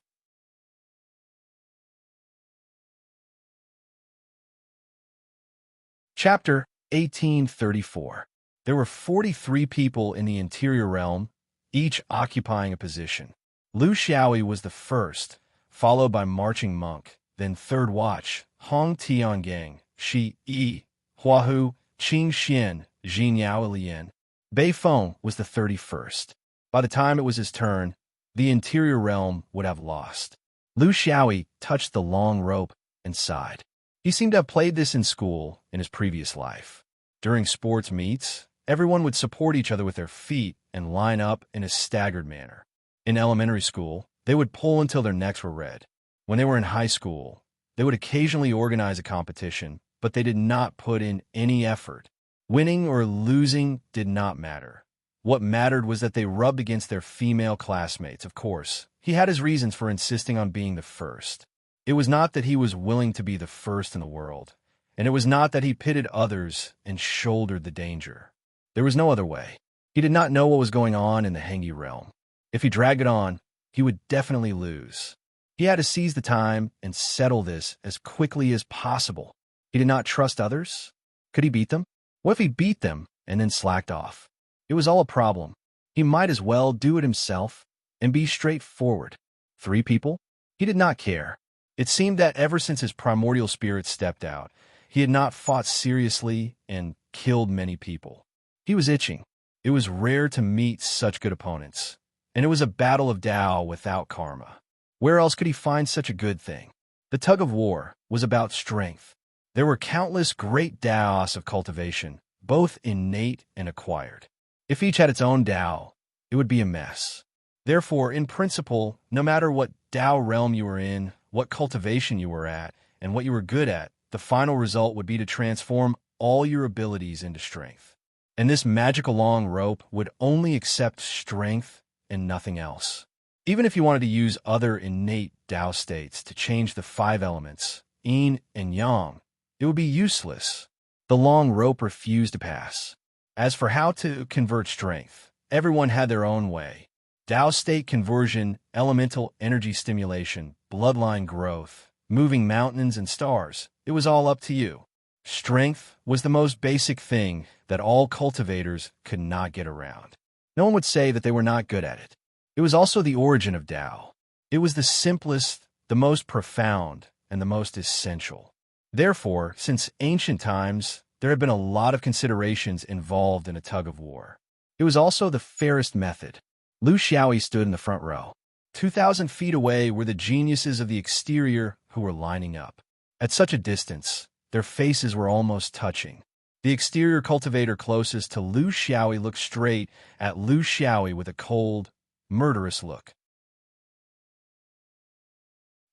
Chapter 1834. There were 43 people in the interior realm, each occupying a position. Lu Xiaoyi was the first, followed by Marching Monk, then Third Watch, Hong Tiangang, Shi Yi, Huahu, Qing Xian, Jin Yao Lian. Bei Feng was the 31st. By the time it was his turn, the interior realm would have lost. Lu Xiaoyi touched the long rope and sighed. He seemed to have played this in school in his previous life. During sports meets, everyone would support each other with their feet and line up in a staggered manner. In elementary school, they would pull until their necks were red. When they were in high school, they would occasionally organize a competition, but they did not put in any effort. Winning or losing did not matter. What mattered was that they rubbed against their female classmates. Of course, he had his reasons for insisting on being the first. It was not that he was willing to be the first in the world, and it was not that he pitted others and shouldered the danger. There was no other way. He did not know what was going on in the Hengi realm. If he dragged it on, he would definitely lose. He had to seize the time and settle this as quickly as possible. He did not trust others. Could he beat them? What if he beat them and then slacked off? It was all a problem. He might as well do it himself and be straightforward. 3 people? He did not care. It seemed that ever since his primordial spirit stepped out, he had not fought seriously and killed many people. He was itching. It was rare to meet such good opponents, and it was a battle of Tao without karma. Where else could he find such a good thing? The tug of war was about strength. There were countless great Taos of cultivation, both innate and acquired. If each had its own Tao, it would be a mess. Therefore, in principle, no matter what Tao realm you were in, what cultivation you were at, and what you were good at, the final result would be to transform all your abilities into strength. And this magical long rope would only accept strength and nothing else. Even if you wanted to use other innate Tao states to change the 5 elements, yin and yang, it would be useless. The long rope refused to pass. As for how to convert strength, everyone had their own way. Tao state conversion, elemental energy stimulation, bloodline growth, moving mountains and stars, it was all up to you. Strength was the most basic thing that all cultivators could not get around. No one would say that they were not good at it. It was also the origin of Tao. It was the simplest, the most profound, and the most essential. Therefore, since ancient times, there have been a lot of considerations involved in a tug of war. It was also the fairest method. Lu Xiaoyi stood in the front row. 2,000 feet away were the geniuses of the exterior who were lining up. At such a distance, their faces were almost touching. The exterior cultivator closest to Lu Xiaoyi looked straight at Lu Xiaoyi with a cold, murderous look.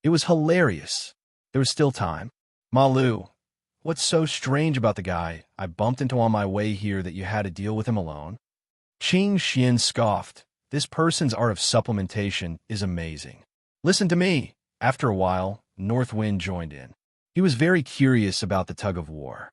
It was hilarious. There was still time. Ma Lu, what's so strange about the guy I bumped into on my way here that you had to deal with him alone? Qing Xian scoffed. This person's art of supplementation is amazing. Listen to me. After a while, North Wind joined in. He was very curious about the tug of war.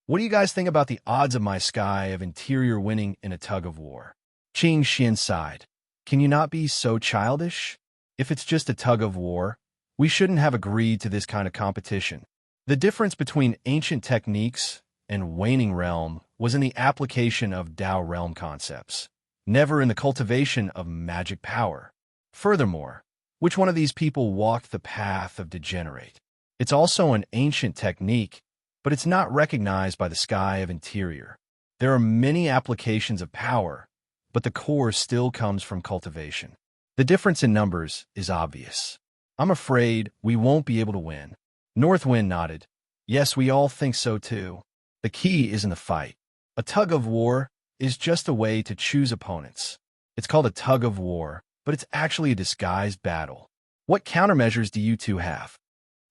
What do you guys think about the odds of my sky of interior winning in a tug of war? Qing Xian sighed. Can you not be so childish? If it's just a tug of war, we shouldn't have agreed to this kind of competition. The difference between ancient techniques and waning realm was in the application of Tao realm concepts, never in the cultivation of magic power. Furthermore, which one of these people walked the path of degenerate? It's also an ancient technique, but it's not recognized by the sky of interior. There are many applications of power, but the core still comes from cultivation. The difference in numbers is obvious. I'm afraid we won't be able to win. Northwind nodded. Yes, we all think so too. The key is in the fight. A tug of war is just a way to choose opponents. It's called a tug of war, but it's actually a disguised battle. What countermeasures do you two have?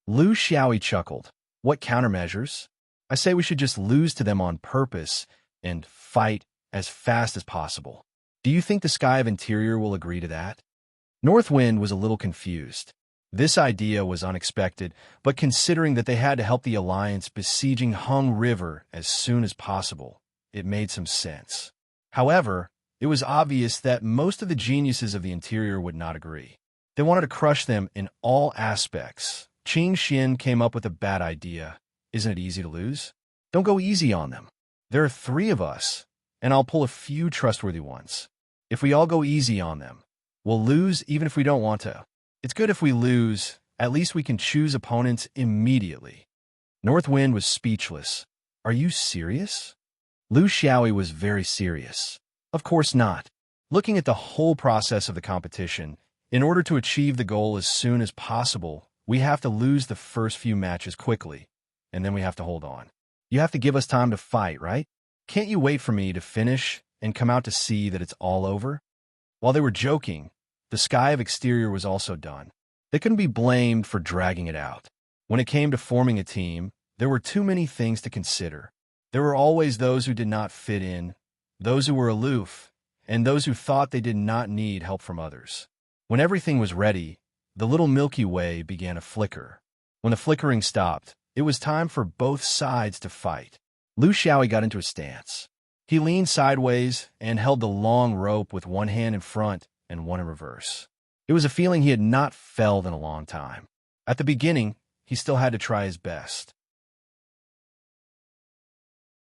Lu Xiaoyi chuckled. What countermeasures? I say we should just lose to them on purpose and fight as fast as possible. Do you think the Sky of Interior will agree to that? Northwind was a little confused. This idea was unexpected, but considering that they had to help the Alliance besieging Hung River as soon as possible, it made some sense. However, it was obvious that most of the geniuses of the interior would not agree. They wanted to crush them in all aspects. Qing Xin came up with a bad idea. Isn't it easy to lose? Don't go easy on them. There are 3 of us, and I'll pull a few trustworthy ones. If we all go easy on them, we'll lose even if we don't want to. It's good if we lose. At least we can choose opponents immediately. Northwind was speechless. Are you serious? Lu Xiaoyi was very serious. Of course not. Looking at the whole process of the competition, in order to achieve the goal as soon as possible, we have to lose the first few matches quickly. and then we have to hold on. You have to give us time to fight, right? Can't you wait for me to finish and come out to see that it's all over? While they were joking, the sky of exterior was also done. They couldn't be blamed for dragging it out. When it came to forming a team, there were too many things to consider. There were always those who did not fit in, those who were aloof, and those who thought they did not need help from others. When everything was ready, the little Milky Way began to flicker. When the flickering stopped, it was time for both sides to fight. Lu Xiaoyi got into a stance. He leaned sideways and held the long rope with one hand in front and one in reverse. It was a feeling he had not felt in a long time. At the beginning, he still had to try his best.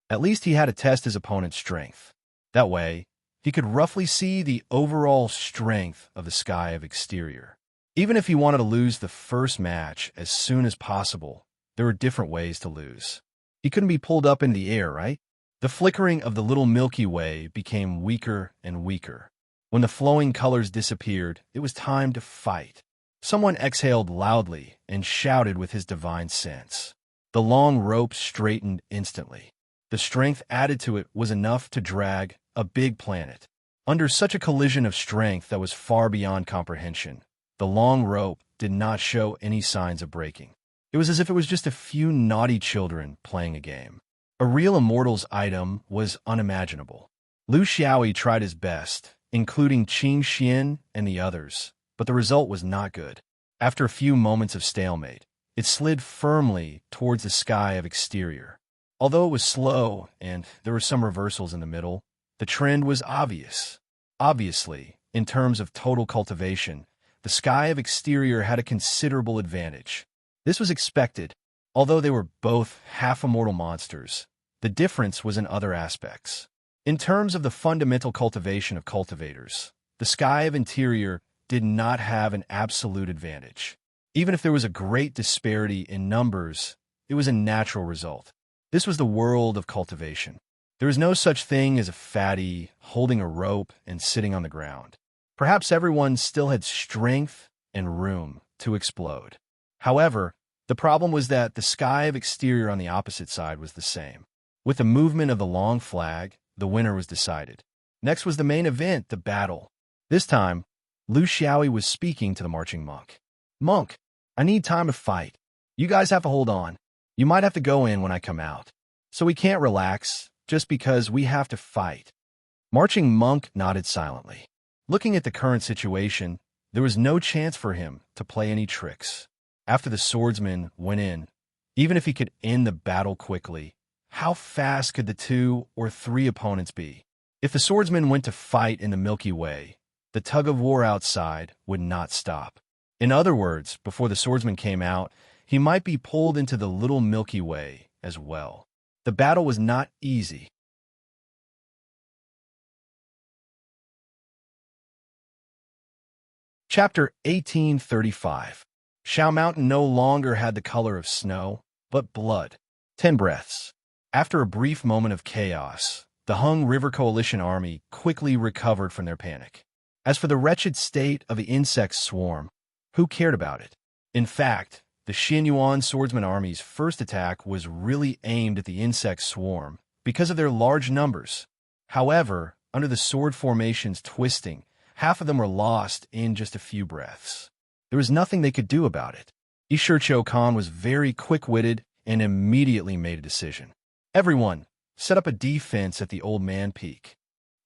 At least he had to test his opponent's strength. That way, he could roughly see the overall strength of the sky of exterior. Even if he wanted to lose the first match as soon as possible, there were different ways to lose. He couldn't be pulled up in the air, right? The flickering of the little Milky Way became weaker and weaker. When the flowing colors disappeared, it was time to fight. Someone exhaled loudly and shouted with his divine sense. The long rope straightened instantly. The strength added to it was enough to drag a big planet. Under such a collision of strength that was far beyond comprehension, the long rope did not show any signs of breaking. It was as if it was just a few naughty children playing a game. A real immortal's item was unimaginable. Lu Xiaoyi tried his best, including Qing Xian and the others, but the result was not good. After a few moments of stalemate, it slid firmly towards the sky of exterior. Although it was slow and there were some reversals in the middle, the trend was obvious. Obviously, in terms of total cultivation, the sky of exterior had a considerable advantage. This was expected. Although they were both half-immortal monsters, the difference was in other aspects. In terms of the fundamental cultivation of cultivators, the sky of interior did not have an absolute advantage. Even if there was a great disparity in numbers, it was a natural result. This was the world of cultivation. There is no such thing as a fatty holding a rope and sitting on the ground. Perhaps everyone still had strength and room to explode. However, the problem was that the sky of exterior on the opposite side was the same. With the movement of the long flag, the winner was decided. Next was the main event, the battle. This time, Lu Xiaoyi was speaking to the marching monk. "Monk, I need time to fight. You guys have to hold on. You might have to go in when I come out. So we can't relax, just because we have to fight." Marching monk nodded silently. Looking at the current situation, there was no chance for him to play any tricks. After the swordsman went in, even if he could end the battle quickly, how fast could the 2 or 3 opponents be? If the swordsman went to fight in the Milky Way, the tug-of-war outside would not stop. In other words, before the swordsman came out, he might be pulled into the little Milky Way as well. The battle was not easy. Chapter 1835. Shao Mountain no longer had the color of snow, but blood. 10 breaths. After a brief moment of chaos, the Hung River Coalition army quickly recovered from their panic. As for the wretched state of the insect swarm, who cared about it? In fact, the Xianyuan swordsman army's first attack was really aimed at the insect swarm because of their large numbers. However, under the sword formation's twisting, half of them were lost in just a few breaths. There was nothing they could do about it. Ishircho Khan was very quick-witted and immediately made a decision. Everyone, set up a defense at the Old Man Peak.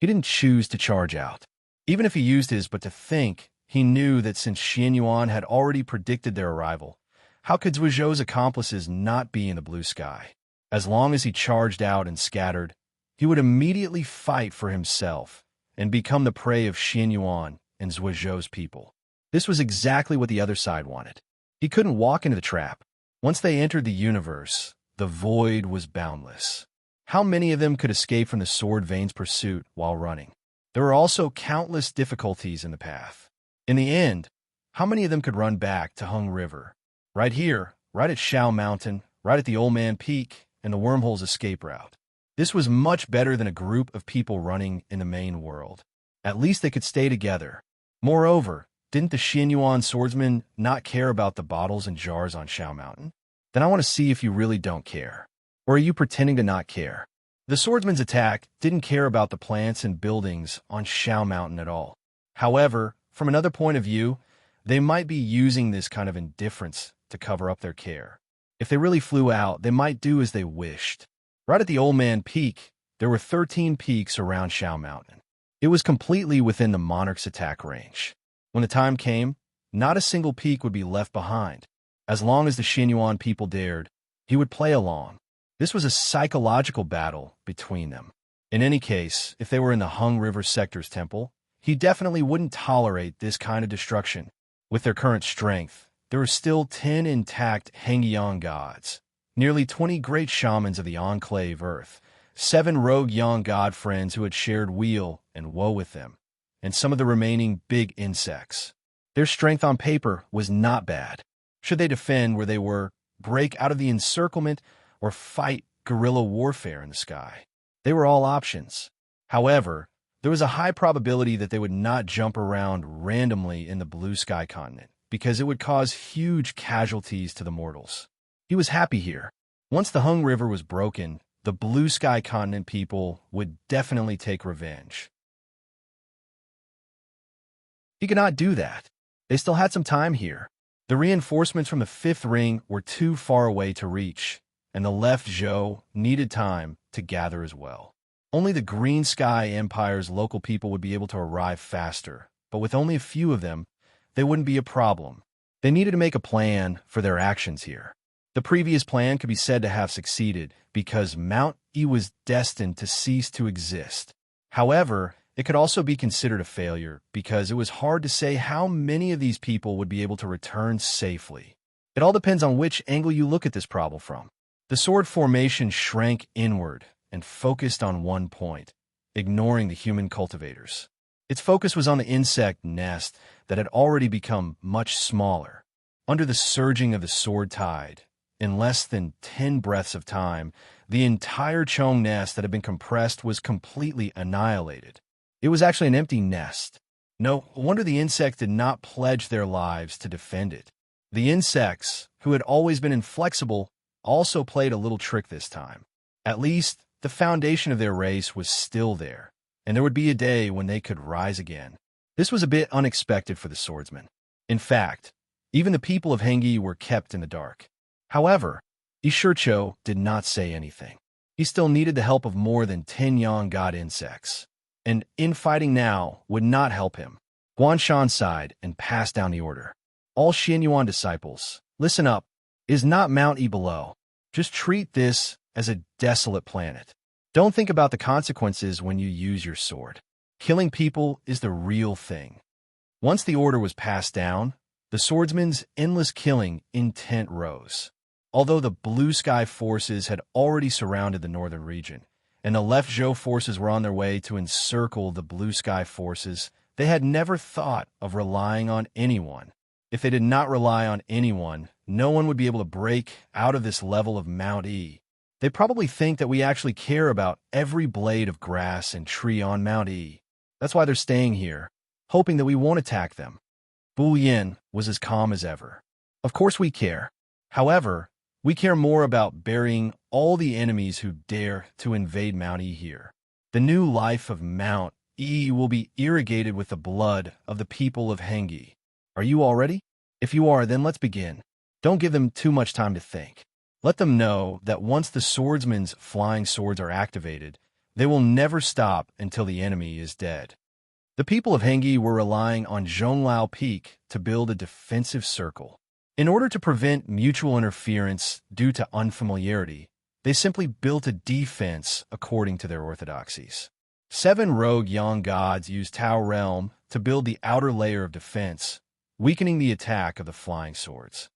He didn't choose to charge out. Even if he used his but to think, he knew that since Xianyuan had already predicted their arrival, how could Zhuozhou's accomplices not be in the blue sky? As long as he charged out and scattered, he would immediately fight for himself and become the prey of Xianyuan and Zhuozhou's people. This was exactly what the other side wanted. He couldn't walk into the trap. Once they entered the universe, the void was boundless. How many of them could escape from the Sword Vein's pursuit while running? There were also countless difficulties in the path. In the end, how many of them could run back to Hung River? Right here, right at Shao Mountain, right at the Old Man Peak, and the Wormhole's escape route. This was much better than a group of people running in the main world. At least they could stay together. Moreover, didn't the Xianyuan swordsmen not care about the bottles and jars on Shao Mountain? then I want to see if you really don't care. Or are you pretending to not care? The swordsman's attack didn't care about the plants and buildings on Shao Mountain at all. However, from another point of view, they might be using this kind of indifference to cover up their care. If they really flew out, they might do as they wished. Right at the Old Man Peak, there were 13 peaks around Shao Mountain. It was completely within the monarch's attack range. When the time came, not a single peak would be left behind. As long as the Xinyuan people dared, he would play along. This was a psychological battle between them. In any case, if they were in the Hung River Sector's temple, he definitely wouldn't tolerate this kind of destruction. With their current strength, there were still 10 intact Hengyan gods, nearly 20 great shamans of the Enclave Earth, 7 rogue young god friends who had shared weal and woe with them, and some of the remaining big insects. Their strength on paper was not bad. Should they defend where they were, break out of the encirclement, or fight guerrilla warfare in the sky? They were all options. However, there was a high probability that they would not jump around randomly in the blue sky continent, because it would cause huge casualties to the mortals. He was happy here. Once the Hung River was broken, the blue sky continent people would definitely take revenge. He could not do that. They still had some time here. The reinforcements from the fifth ring were too far away to reach, and the left Zhou needed time to gather as well. Only the Green Sky Empire's local people would be able to arrive faster, but with only a few of them, they wouldn't be a problem. They needed to make a plan for their actions here. The previous plan could be said to have succeeded because Mount E was destined to cease to exist. However, it could also be considered a failure because it was hard to say how many of these people would be able to return safely. It all depends on which angle you look at this problem from. The sword formation shrank inward and focused on one point, ignoring the human cultivators. Its focus was on the insect nest that had already become much smaller. Under the surging of the sword tide, in less than 10 breaths of time, the entire Chong nest that had been compressed was completely annihilated. It was actually an empty nest. No wonder the insects did not pledge their lives to defend it. The insects, who had always been inflexible, also played a little trick this time. At least, the foundation of their race was still there, and there would be a day when they could rise again. This was a bit unexpected for the swordsman. In fact, even the people of Hengyi were kept in the dark. However, Ishurcho did not say anything. He still needed the help of more than 10 young god insects, and infighting now would not help him. Guanshan sighed and passed down the order. All Xinyuan disciples, listen up. Is not Mount E below. Just treat this as a desolate planet. Don't think about the consequences when you use your sword. Killing people is the real thing. Once the order was passed down, the swordsman's endless killing intent rose. Although the blue sky forces had already surrounded the northern region, and the left Zhou forces were on their way to encircle the blue sky forces, they had never thought of relying on anyone. If they did not rely on anyone, no one would be able to break out of this level of Mount E. They probably think that we actually care about every blade of grass and tree on Mount E. That's why they're staying here, hoping that we won't attack them. Bu Yin was as calm as ever. Of course we care. However, we care more about burying all the enemies who dare to invade Mount E here. The new life of Mount E will be irrigated with the blood of the people of Hengyi. Are you all ready? If you are, then let's begin. Don't give them too much time to think. Let them know that once the swordsman's flying swords are activated, they will never stop until the enemy is dead. The people of Hengyi were relying on Zhonglao Peak to build a defensive circle. In order to prevent mutual interference due to unfamiliarity, they simply built a defense according to their orthodoxies. 7 rogue young gods used Tao Realm to build the outer layer of defense, weakening the attack of the flying swords.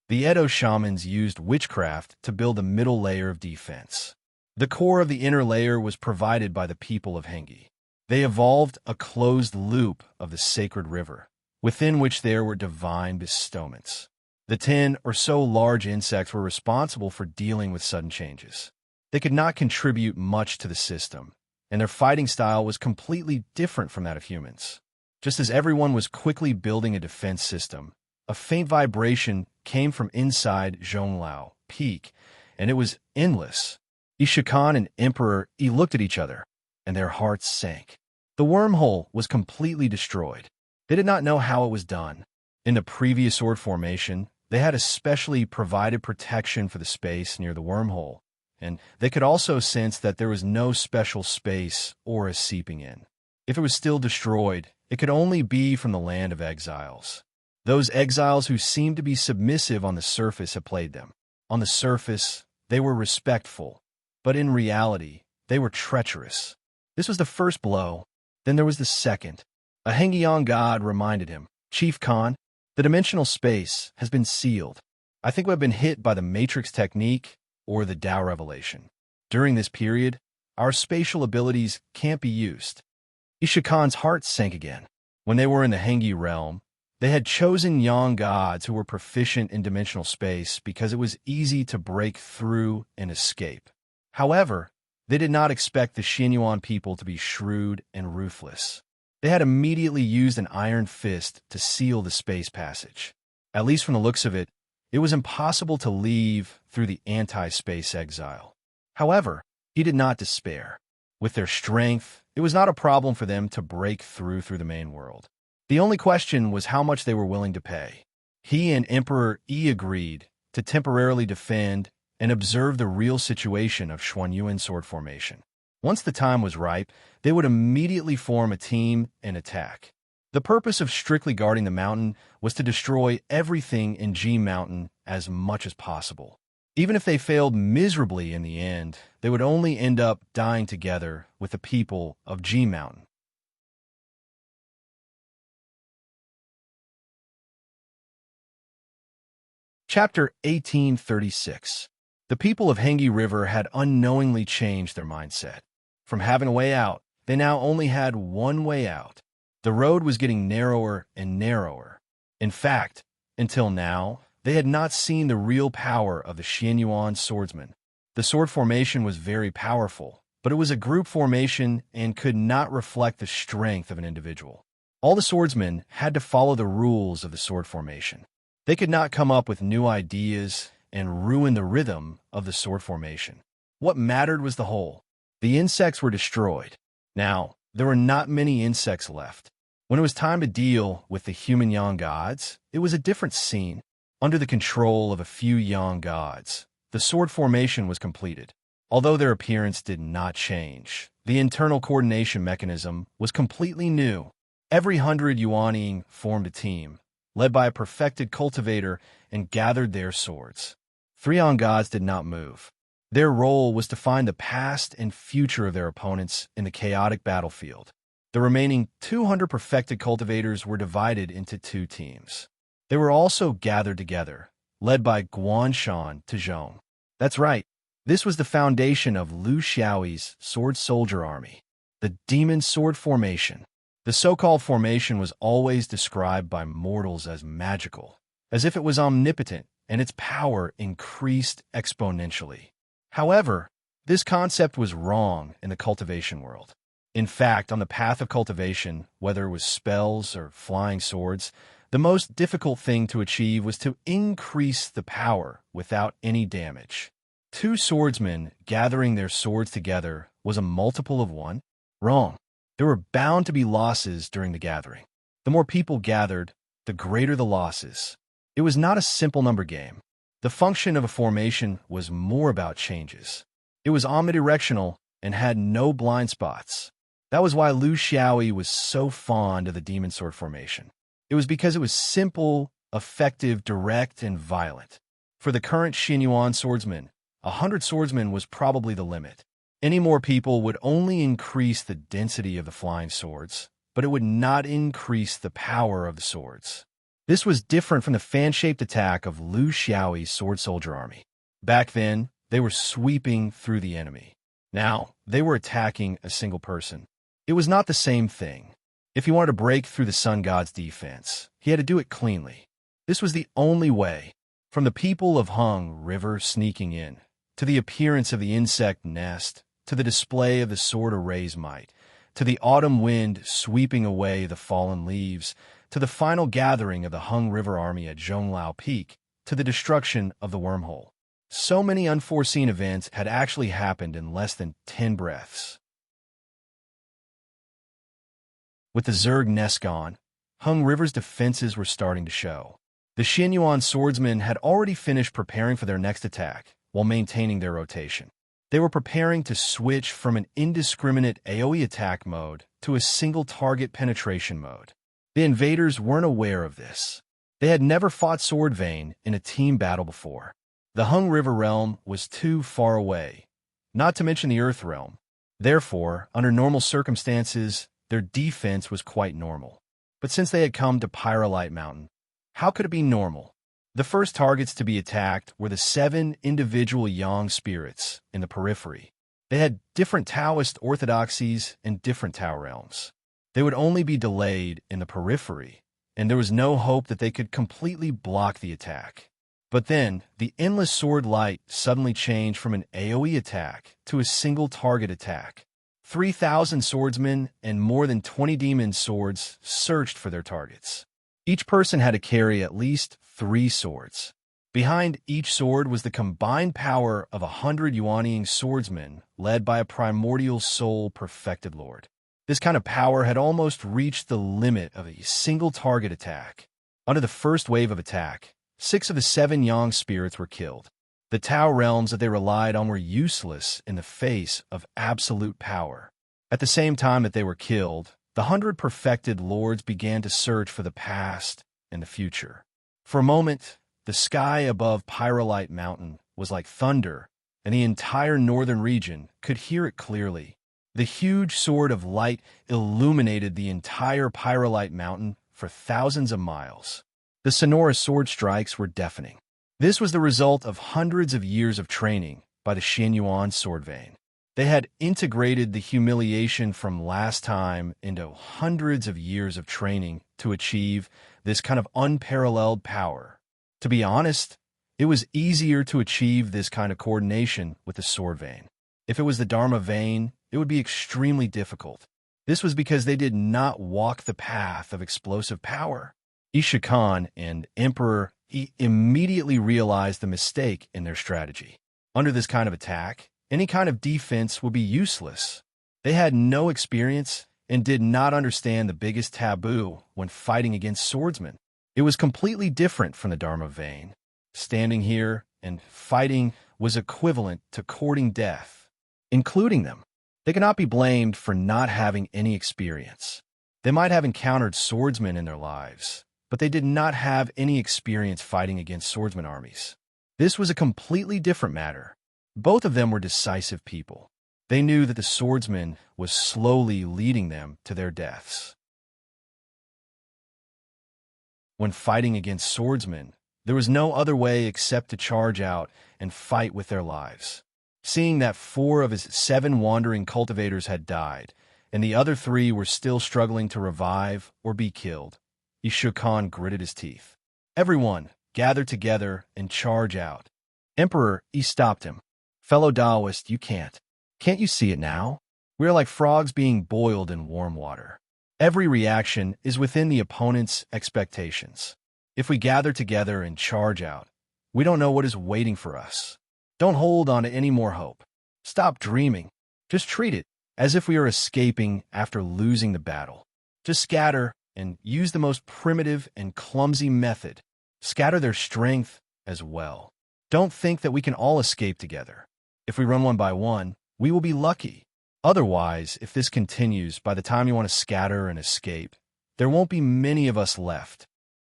The Edo shamans used witchcraft to build the middle layer of defense. The core of the inner layer was provided by the people of Hengyi. They evolved a closed loop of the sacred river, within which there were divine bestowments. The 10 or so large insects were responsible for dealing with sudden changes. They could not contribute much to the system, and their fighting style was completely different from that of humans. Just as everyone was quickly building a defense system, A faint vibration came from inside Zhonglao Peak, and it was endless. Isha Khan and Emperor Yi looked at each other, and their hearts sank. The wormhole was completely destroyed. They did not know how it was done. In the previous sword formation, they had especially provided protection for the space near the wormhole, and they could also sense that there was no special space or a seeping in. If it was still destroyed, it could only be from the land of exiles. Those exiles who seemed to be submissive on the surface had played them. On the surface, they were respectful, but in reality, they were treacherous. This was the first blow. Then there was the second. A Hengyang god reminded him, "Chief Khan, the dimensional space has been sealed. I think we have been hit by the Matrix technique or the Tao revelation. During this period, our spatial abilities can't be used." Isha Khan's heart sank again. When they were in the Hengyi realm, they had chosen Yang gods who were proficient in dimensional space because it was easy to break through and escape. However, they did not expect the Xinyuan people to be shrewd and ruthless. They had immediately used an iron fist to seal the space passage. At least from the looks of it, it was impossible to leave through the anti-space exile. However, he did not despair. With their strength, it was not a problem for them to break through the main world. The only question was how much they were willing to pay. He and Emperor Yi agreed to temporarily defend and observe the real situation of Xuanyuan sword formation. Once the time was ripe, they would immediately form a team and attack. The purpose of strictly guarding the mountain was to destroy everything in G Mountain as much as possible. Even if they failed miserably in the end, they would only end up dying together with the people of G Mountain. Chapter 1836. The people of Hengyi River had unknowingly changed their mindset. From having a way out, they now only had one way out. The road was getting narrower and narrower. In fact, until now, they had not seen the real power of the Xianyuan swordsman. The sword formation was very powerful, but it was a group formation and could not reflect the strength of an individual. All the swordsmen had to follow the rules of the sword formation. They could not come up with new ideas and ruin the rhythm of the sword formation. What mattered was the whole. The insects were destroyed. Now, there were not many insects left. When it was time to deal with the human Yang gods, it was a different scene. Under the control of a few Yang gods, the sword formation was completed. Although their appearance did not change, the internal coordination mechanism was completely new. Every 100 Yuanying formed a team, led by a perfected cultivator, and gathered their swords. 3 Yang gods did not move. Their role was to find the past and future of their opponents in the chaotic battlefield. The remaining 200 perfected cultivators were divided into 2 teams. They were also gathered together, led by Guanshan Tezhong. That's right, this was the foundation of Lu Xiaoyi's sword soldier army, the demon sword formation. The so-called formation was always described by mortals as magical, as if it was omnipotent and its power increased exponentially. However, this concept was wrong in the cultivation world. In fact, on the path of cultivation, whether it was spells or flying swords, the most difficult thing to achieve was to increase the power without any damage. 2 swordsmen gathering their swords together was a multiple of 1? Wrong. There were bound to be losses during the gathering. The more people gathered, the greater the losses. It was not a simple number game. The function of a formation was more about changes. It was omnidirectional and had no blind spots. That was why Lu Xiaoyi was so fond of the demon sword formation. It was because it was simple, effective, direct, and violent. For the current Xinyuan swordsman, 100 swordsmen was probably the limit. Any more people would only increase the density of the flying swords, but it would not increase the power of the swords. This was different from the fan-shaped attack of Lu Xiaoyi's sword soldier army. Back then, they were sweeping through the enemy. Now, they were attacking a single person. It was not the same thing. If he wanted to break through the sun god's defense, he had to do it cleanly. This was the only way. From the people of Hung River sneaking in, to the appearance of the insect nest, to the display of the sword array's might, to the autumn wind sweeping away the fallen leaves, to the final gathering of the Hung River Army at Zhonglao Peak, to the destruction of the wormhole. So many unforeseen events had actually happened in less than 10 breaths. With the Zerg nest gone, Hung River's defenses were starting to show. The Xianyuan swordsmen had already finished preparing for their next attack while maintaining their rotation. They were preparing to switch from an indiscriminate AoE attack mode to a single-target penetration mode. The invaders weren't aware of this. They had never fought Swordvane in a team battle before. The Hung River realm was too far away, not to mention the Earth realm. Therefore, under normal circumstances, their defense was quite normal. But since they had come to Pyrolite Mountain, how could it be normal? The first targets to be attacked were the 7 individual Yang spirits in the periphery. They had different Taoist orthodoxies and different Tao realms. They would only be delayed in the periphery, and there was no hope that they could completely block the attack. But then, the Endless Sword Light suddenly changed from an AoE attack to a single-target attack. 3,000 swordsmen and more than 20 demon swords searched for their targets. Each person had to carry at least 3 swords. Behind each sword was the combined power of 100 Yuanying swordsmen led by a primordial soul perfected lord. This kind of power had almost reached the limit of a single target attack. Under the first wave of attack, 6 of the 7 Yang spirits were killed. The Tao realms that they relied on were useless in the face of absolute power. At the same time that they were killed, the 100 perfected lords began to search for the past and the future. For a moment, the sky above Pyrolite Mountain was like thunder, and the entire northern region could hear it clearly. The huge sword of light illuminated the entire Pyrolite Mountain for thousands of miles. The sonorous sword strikes were deafening. This was the result of hundreds of years of training by the Xianyuan Swordvane. They had integrated the humiliation from last time into hundreds of years of training to achieve this kind of unparalleled power. To be honest, it was easier to achieve this kind of coordination with the Swordvane. If it was the Dharma Vane, it would be extremely difficult. This was because they did not walk the path of explosive power. Isha Khan and Emperor immediately realized the mistake in their strategy. Under this kind of attack, any kind of defense would be useless. They had no experience and did not understand the biggest taboo when fighting against swordsmen. It was completely different from the Dharma Vane. Standing here and fighting was equivalent to courting death, including them. They cannot be blamed for not having any experience. They might have encountered swordsmen in their lives, but they did not have any experience fighting against swordsman armies. This was a completely different matter. Both of them were decisive people. They knew that the swordsman was slowly leading them to their deaths. When fighting against swordsmen, there was no other way except to charge out and fight with their lives. Seeing that 4 of his 7 wandering cultivators had died, and the other 3 were still struggling to revive or be killed, Isha Khan gritted his teeth. Everyone, gather together and charge out. Emperor, he stopped him. Fellow Taoist, you can't. Can't you see it now? We are like frogs being boiled in warm water. Every reaction is within the opponent's expectations. If we gather together and charge out, we don't know what is waiting for us. Don't hold on to any more hope. Stop dreaming. Just treat it as if we are escaping after losing the battle. Just scatter and use the most primitive and clumsy method. Scatter their strength as well. Don't think that we can all escape together. If we run one by one, we will be lucky. Otherwise, if this continues, by the time you want to scatter and escape, there won't be many of us left.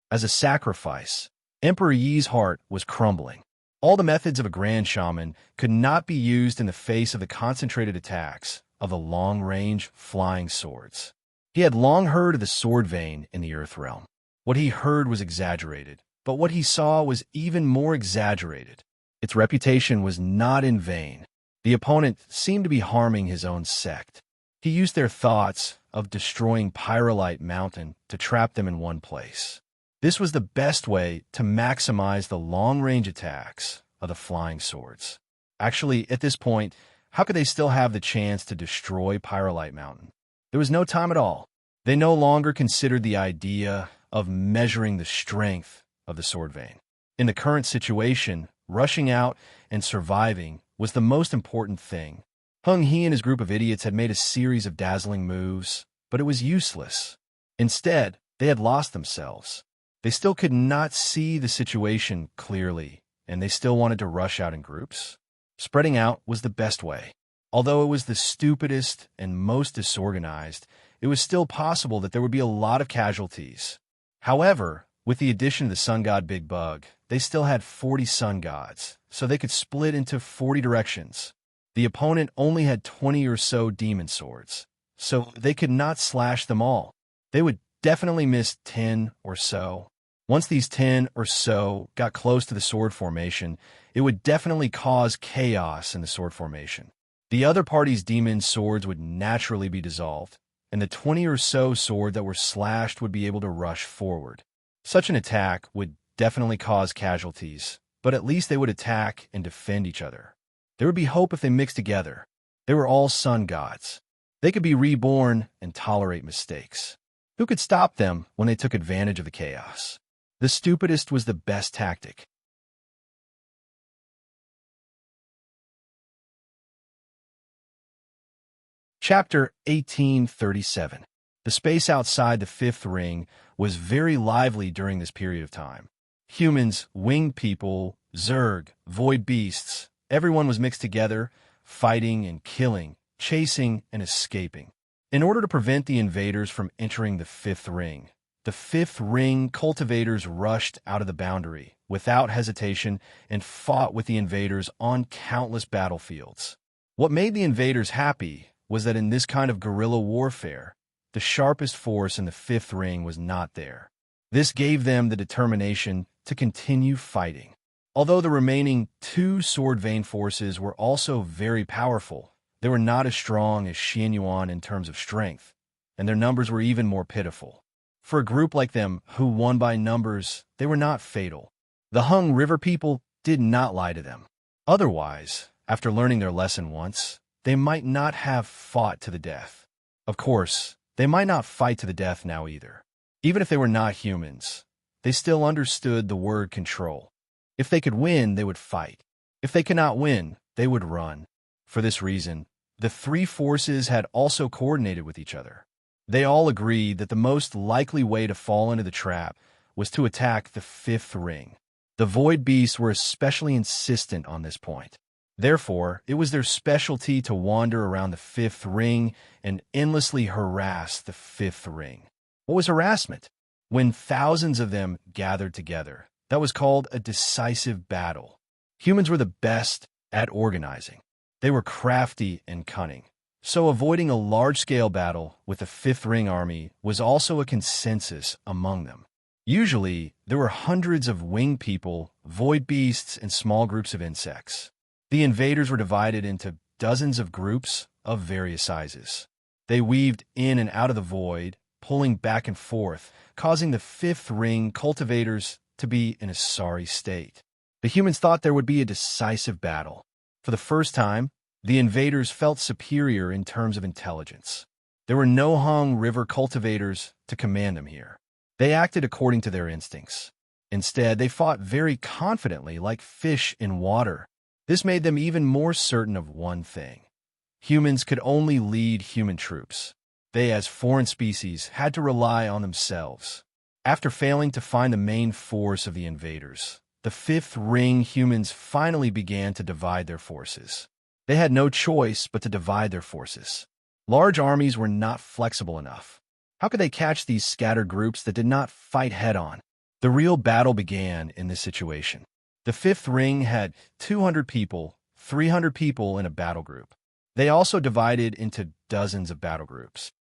As a sacrifice, Emperor Yi's heart was crumbling. All the methods of a grand shaman could not be used in the face of the concentrated attacks of the long-range flying swords. He had long heard of the sword vein in the Earth realm. What he heard was exaggerated, but what he saw was even more exaggerated. Its reputation was not in vain. The opponent seemed to be harming his own sect. He used their thoughts of destroying Pyrolite Mountain to trap them in one place. This was the best way to maximize the long-range attacks of the flying swords. Actually, at this point, how could they still have the chance to destroy Pyrolite Mountain? There was no time at all. They no longer considered the idea of measuring the strength of the sword vein. In the current situation, rushing out and surviving was the most important thing. Hung He and his group of idiots had made a series of dazzling moves, but it was useless. Instead, they had lost themselves. They still could not see the situation clearly, and they still wanted to rush out in groups. Spreading out was the best way. Although it was the stupidest and most disorganized, it was still possible that there would be a lot of casualties. However, with the addition of the sun god Big Bug, they still had 40 sun gods, so they could split into 40 directions. The opponent only had 20 or so demon swords, so they could not slash them all. They would definitely miss 10 or so. Once these 10 or so got close to the sword formation, it would definitely cause chaos in the sword formation. The other party's demon swords would naturally be dissolved, and the 20 or so sword that were slashed would be able to rush forward. Such an attack would definitely cause casualties, but at least they would attack and defend each other. There would be hope if they mixed together. They were all sun gods. They could be reborn and tolerate mistakes. Who could stop them when they took advantage of the chaos? The stupidest was the best tactic. Chapter 1837. The space outside the fifth ring was very lively during this period of time. Humans, winged people, Zerg, void beasts, everyone was mixed together, fighting and killing, chasing and escaping. In order to prevent the invaders from entering the fifth ring cultivators rushed out of the boundary without hesitation and fought with the invaders on countless battlefields. What made the invaders happy was that in this kind of guerrilla warfare, the sharpest force in the fifth ring was not there. This gave them the determination to continue fighting. Although the remaining two sword vein forces were also very powerful, they were not as strong as Xianyuan in terms of strength, and their numbers were even more pitiful. For a group like them who won by numbers, they were not fatal. The Hung River people did not lie to them. Otherwise, after learning their lesson once, they might not have fought to the death. Of course, they might not fight to the death now either. Even if they were not humans, they still understood the word control. If they could win, they would fight. If they could not win, they would run. For this reason, the three forces had also coordinated with each other. They all agreed that the most likely way to fall into the trap was to attack the fifth ring. The Void Beasts were especially insistent on this point. Therefore, it was their specialty to wander around the fifth ring and endlessly harass the fifth ring. What was harassment? When thousands of them gathered together, that was called a decisive battle. Humans were the best at organizing. They were crafty and cunning. So avoiding a large-scale battle with the fifth ring army was also a consensus among them. Usually, there were hundreds of winged people, void beasts, and small groups of insects. The invaders were divided into dozens of groups of various sizes. They weaved in and out of the void, pulling back and forth, causing the fifth ring cultivators to be in a sorry state. The humans thought there would be a decisive battle. For the first time, the invaders felt superior in terms of intelligence. There were no Hung River cultivators to command them here. They acted according to their instincts. Instead, they fought very confidently like fish in water. This made them even more certain of one thing. Humans could only lead human troops. They, as foreign species, had to rely on themselves. After failing to find the main force of the invaders, the fifth ring humans finally began to divide their forces. They had no choice but to divide their forces. Large armies were not flexible enough. How could they catch these scattered groups that did not fight head-on? The real battle began in this situation. The fifth ring had 200 people, 300 people in a battle group. They also divided into dozens of battle groups.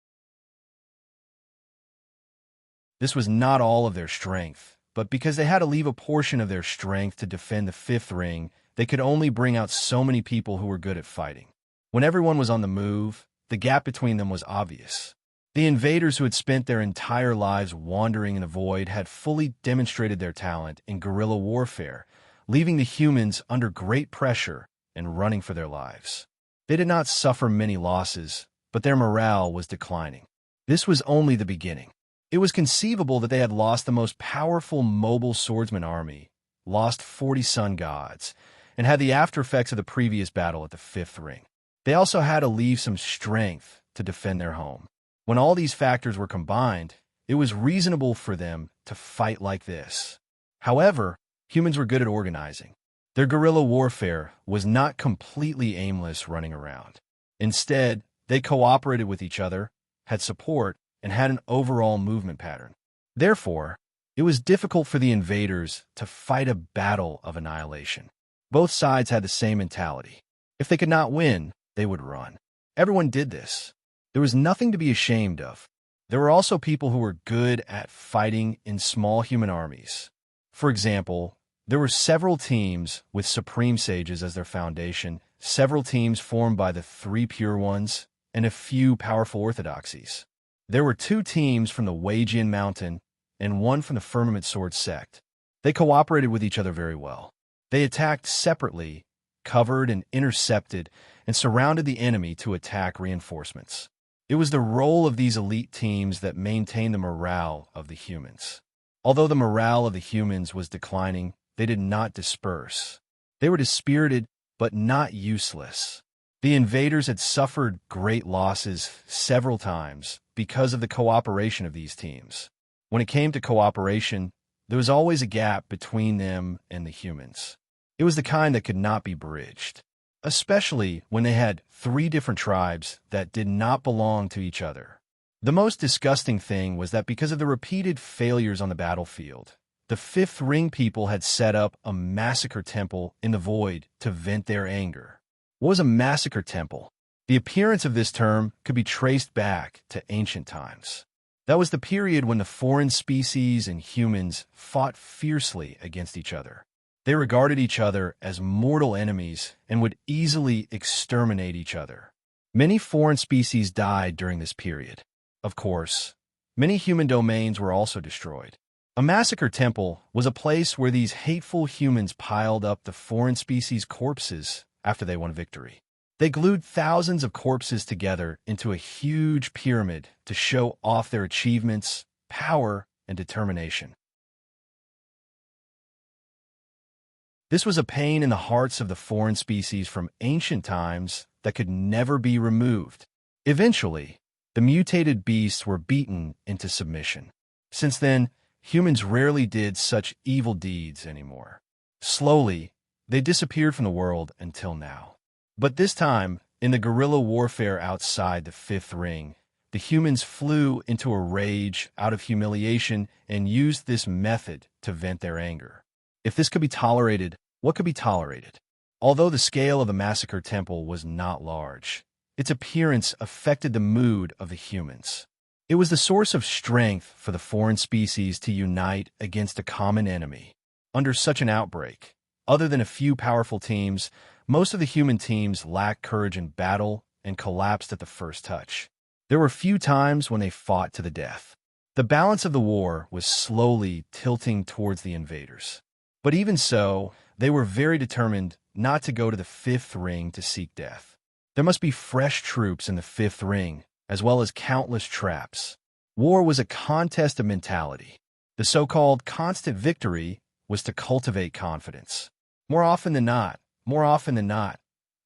This was not all of their strength, but because they had to leave a portion of their strength to defend the fifth ring, they could only bring out so many people who were good at fighting. When everyone was on the move, the gap between them was obvious. The invaders who had spent their entire lives wandering in the void had fully demonstrated their talent in guerrilla warfare, leaving the humans under great pressure and running for their lives. They did not suffer many losses, but their morale was declining. This was only the beginning. It was conceivable that they had lost the most powerful mobile swordsman army, lost 40 sun gods, and had the aftereffects of the previous battle at the Fifth Ring. They also had to leave some strength to defend their home. When all these factors were combined, it was reasonable for them to fight like this. However, humans were good at organizing. Their guerrilla warfare was not completely aimless running around. Instead, they cooperated with each other, had support, and had an overall movement pattern. Therefore, it was difficult for the invaders to fight a battle of annihilation. Both sides had the same mentality. If they could not win, they would run. Everyone did this. There was nothing to be ashamed of. There were also people who were good at fighting in small human armies. For example, there were several teams with Supreme Sages as their foundation, several teams formed by the Three Pure Ones, and a few powerful orthodoxies. There were 2 teams from the Wagian Mountain and 1 from the Firmament Sword sect. They cooperated with each other very well. They attacked separately, covered and intercepted, and surrounded the enemy to attack reinforcements. It was the role of these elite teams that maintained the morale of the humans. Although the morale of the humans was declining, they did not disperse. They were dispirited, but not useless. The invaders had suffered great losses several times because of the cooperation of these teams. When it came to cooperation, there was always a gap between them and the humans. It was the kind that could not be bridged, especially when they had 3 different tribes that did not belong to each other. The most disgusting thing was that because of the repeated failures on the battlefield, the Fifth Ring people had set up a massacre temple in the void to vent their anger. What was a massacre temple? The appearance of this term could be traced back to ancient times. That was the period when the foreign species and humans fought fiercely against each other. They regarded each other as mortal enemies and would easily exterminate each other. Many foreign species died during this period. Of course, many human domains were also destroyed. A massacre temple was a place where these hateful humans piled up the foreign species' corpses after they won victory. They glued thousands of corpses together into a huge pyramid to show off their achievements, power, and determination. This was a pain in the hearts of the foreign species from ancient times that could never be removed. Eventually, the mutated beasts were beaten into submission. Since then, humans rarely did such evil deeds anymore. Slowly, they disappeared from the world until now. But this time, in the guerrilla warfare outside the Fifth Ring, the humans flew into a rage out of humiliation and used this method to vent their anger. If this could be tolerated, what could be tolerated? Although the scale of the massacre temple was not large, its appearance affected the mood of the humans. It was the source of strength for the foreign species to unite against a common enemy. Under such an outbreak, other than a few powerful teams, most of the human teams lacked courage in battle and collapsed at the first touch. There were few times when they fought to the death. The balance of the war was slowly tilting towards the invaders. But even so, they were very determined not to go to the Fifth Ring to seek death. There must be fresh troops in the Fifth Ring, as well as countless traps. War was a contest of mentality. The so-called constant victory was to cultivate confidence. More often than not, more often than not,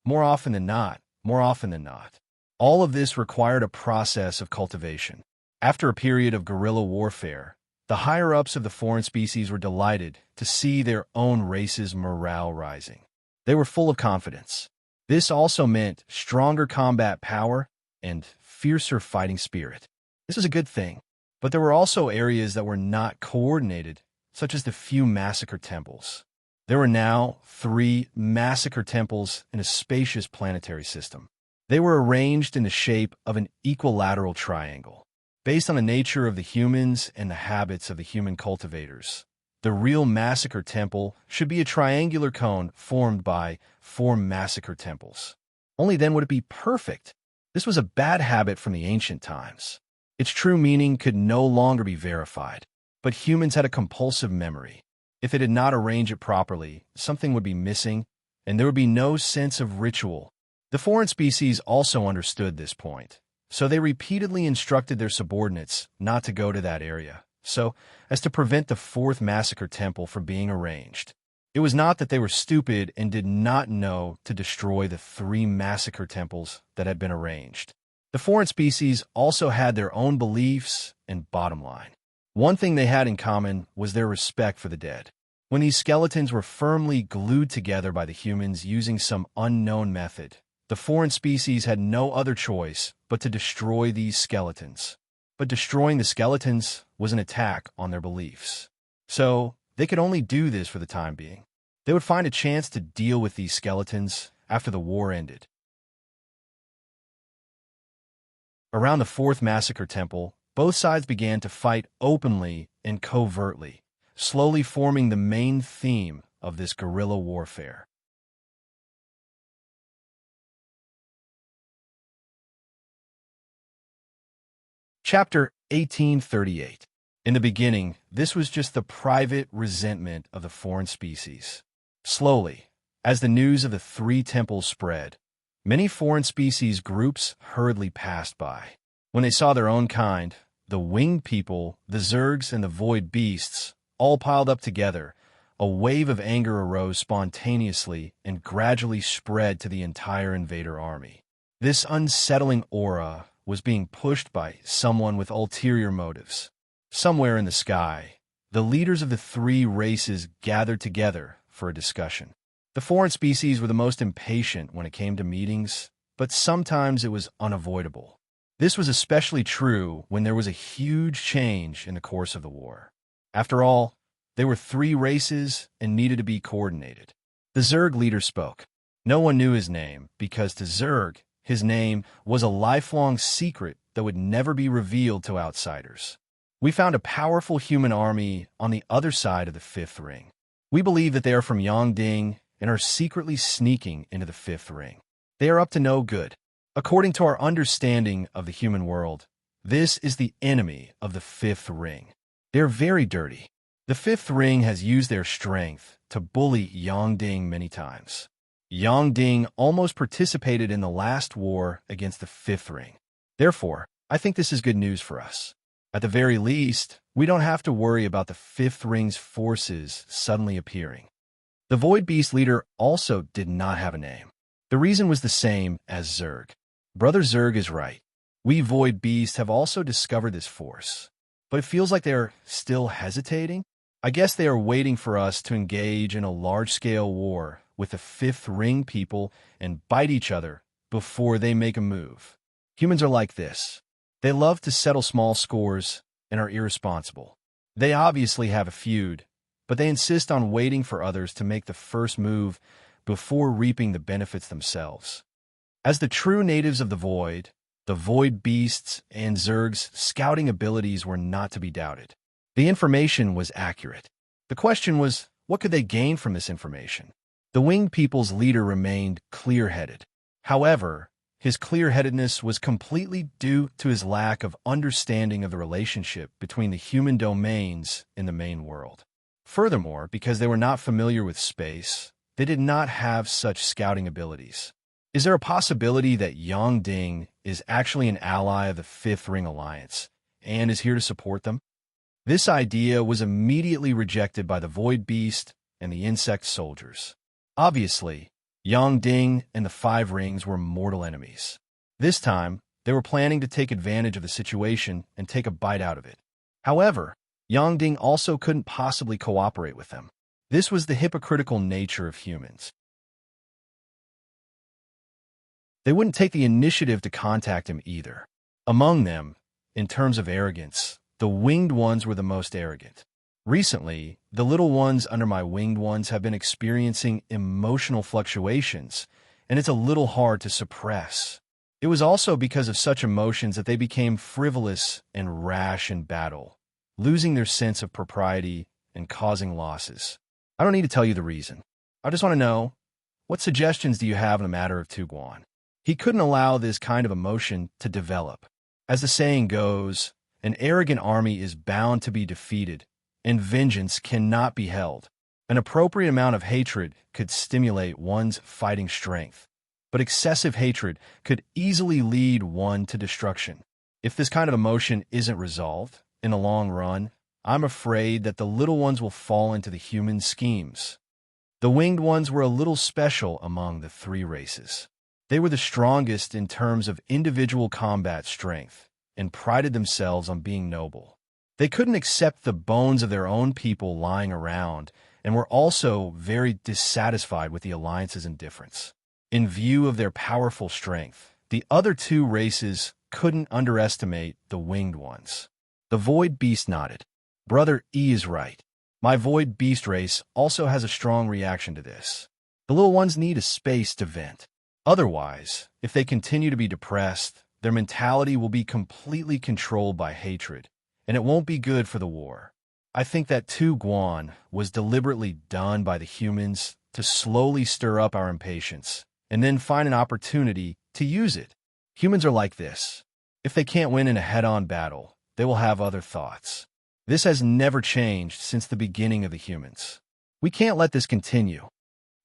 more often than not, more often than not. All of this required a process of cultivation. After a period of guerrilla warfare, the higher-ups of the foreign species were delighted to see their own race's morale rising. They were full of confidence. This also meant stronger combat power and fiercer fighting spirit. This was a good thing, but there were also areas that were not coordinated, such as the few massacre temples. There were now 3 massacre temples in a spacious planetary system. They were arranged in the shape of an equilateral triangle. Based on the nature of the humans and the habits of the human cultivators, the real massacre temple should be a triangular cone formed by 4 massacre temples. Only then would it be perfect. This was a bad habit from the ancient times. Its true meaning could no longer be verified, but humans had a compulsive memory. If they did not arrange it properly, something would be missing, and there would be no sense of ritual. The foreign species also understood this point. So they repeatedly instructed their subordinates not to go to that area, so as to prevent the fourth massacre temple from being arranged. It was not that they were stupid and did not know to destroy the 3 massacre temples that had been arranged. The foreign species also had their own beliefs and bottom line. One thing they had in common was their respect for the dead. When these skeletons were firmly glued together by the humans using some unknown method, the foreign species had no other choice but to destroy these skeletons. But destroying the skeletons was an attack on their beliefs. So they could only do this for the time being. They would find a chance to deal with these skeletons after the war ended. Around the 4th massacre temple, both sides began to fight openly and covertly, slowly forming the main theme of this guerrilla warfare. Chapter 1838. In the beginning, this was just the private resentment of the foreign species. Slowly, as the news of the 3 temples spread, many foreign species groups hurriedly passed by. When they saw their own kind, the winged people, the zergs, and the void beasts, all piled up together, a wave of anger arose spontaneously and gradually spread to the entire invader army. This unsettling aura was being pushed by someone with ulterior motives. Somewhere in the sky, the leaders of the 3 races gathered together for a discussion. The foreign species were the most impatient when it came to meetings, but sometimes it was unavoidable. This was especially true when there was a huge change in the course of the war. After all, they were 3 races and needed to be coordinated. The Zerg leader spoke. No one knew his name because to Zerg, his name was a lifelong secret that would never be revealed to outsiders. We found a powerful human army on the other side of the 5th ring. We believe that they are from Yongding and are secretly sneaking into the 5th ring. They are up to no good. According to our understanding of the human world, this is the enemy of the 5th ring. They're very dirty. The 5th ring has used their strength to bully Yongding many times. Yongding almost participated in the last war against the 5th ring. Therefore, I think this is good news for us. At the very least, we don't have to worry about the 5th ring's forces suddenly appearing. The Void Beast leader also did not have a name. The reason was the same as Zerg. Brother Zerg is right. We Void Beasts have also discovered this force. But it feels like they're still hesitating. I guess they are waiting for us to engage in a large-scale war with the 5th ring people and bite each other before they make a move. Humans are like this. They love to settle small scores and are irresponsible. They obviously have a feud, but they insist on waiting for others to make the first move before reaping the benefits themselves. As the true natives of the Void Beasts and Zerg's scouting abilities were not to be doubted. The information was accurate. The question was, what could they gain from this information? The Winged People's leader remained clear-headed. However, his clear-headedness was completely due to his lack of understanding of the relationship between the human domains in the main world. Furthermore, because they were not familiar with space, they did not have such scouting abilities. Is there a possibility that Yongding is actually an ally of the 5th Ring Alliance and is here to support them? This idea was immediately rejected by the Void Beast and the Insect Soldiers. Obviously, Yongding and the 5 Rings were mortal enemies. This time, they were planning to take advantage of the situation and take a bite out of it. However, Yongding also couldn't possibly cooperate with them. This was the hypocritical nature of humans. They wouldn't take the initiative to contact him either. Among them, in terms of arrogance, the winged ones were the most arrogant. Recently, the little ones under my winged ones have been experiencing emotional fluctuations, and it's a little hard to suppress. It was also because of such emotions that they became frivolous and rash in battle, losing their sense of propriety and causing losses. I don't need to tell you the reason. I just want to know, what suggestions do you have in the matter of Tuguan? He couldn't allow this kind of emotion to develop. As the saying goes, an arrogant army is bound to be defeated, and vengeance cannot be held. An appropriate amount of hatred could stimulate one's fighting strength. but excessive hatred could easily lead one to destruction. If this kind of emotion isn't resolved, in the long run, I'm afraid that the little ones will fall into the human schemes. The winged ones were a little special among the three races. They were the strongest in terms of individual combat strength and prided themselves on being noble. They couldn't accept the bones of their own people lying around and were also very dissatisfied with the Alliance's indifference. In view of their powerful strength, the other two races couldn't underestimate the winged ones. The Void Beast nodded. Brother E is right. My Void Beast race also has a strong reaction to this. The little ones need a space to vent. Otherwise, if they continue to be depressed, their mentality will be completely controlled by hatred, and it won't be good for the war. I think that Tu Guan was deliberately done by the humans to slowly stir up our impatience, and then find an opportunity to use it. Humans are like this. If they can't win in a head-on battle, they will have other thoughts. This has never changed since the beginning of the humans. We can't let this continue.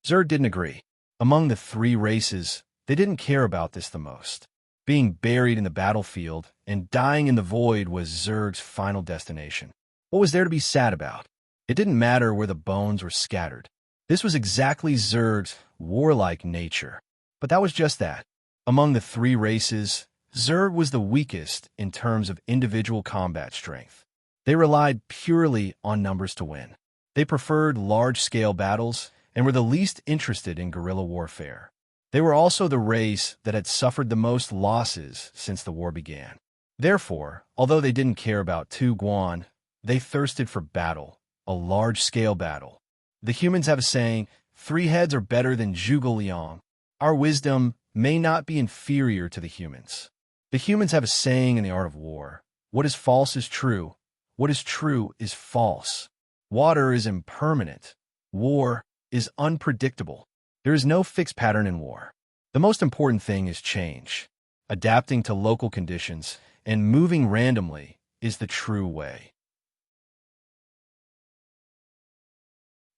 Zerg didn't agree. Among the three races, they didn't care about this the most. Being buried in the battlefield and dying in the void was Zerg's final destination. What was there to be sad about? It didn't matter where the bones were scattered. This was exactly Zerg's warlike nature. But that was just that. Among the three races, Zerg was the weakest in terms of individual combat strength. They relied purely on numbers to win. They preferred large-scale battles and were the least interested in guerrilla warfare. They were also the race that had suffered the most losses since the war began. Therefore, although they didn't care about Tu Guan, they thirsted for battle, a large-scale battle. The humans have a saying, 3 heads are better than Zhuge Liang. Our wisdom may not be inferior to the humans. The humans have a saying in the art of war, what is false is true, what is true is false. Water is impermanent. War is unpredictable. There is no fixed pattern in war. The most important thing is change. Adapting to local conditions and moving randomly is the true way.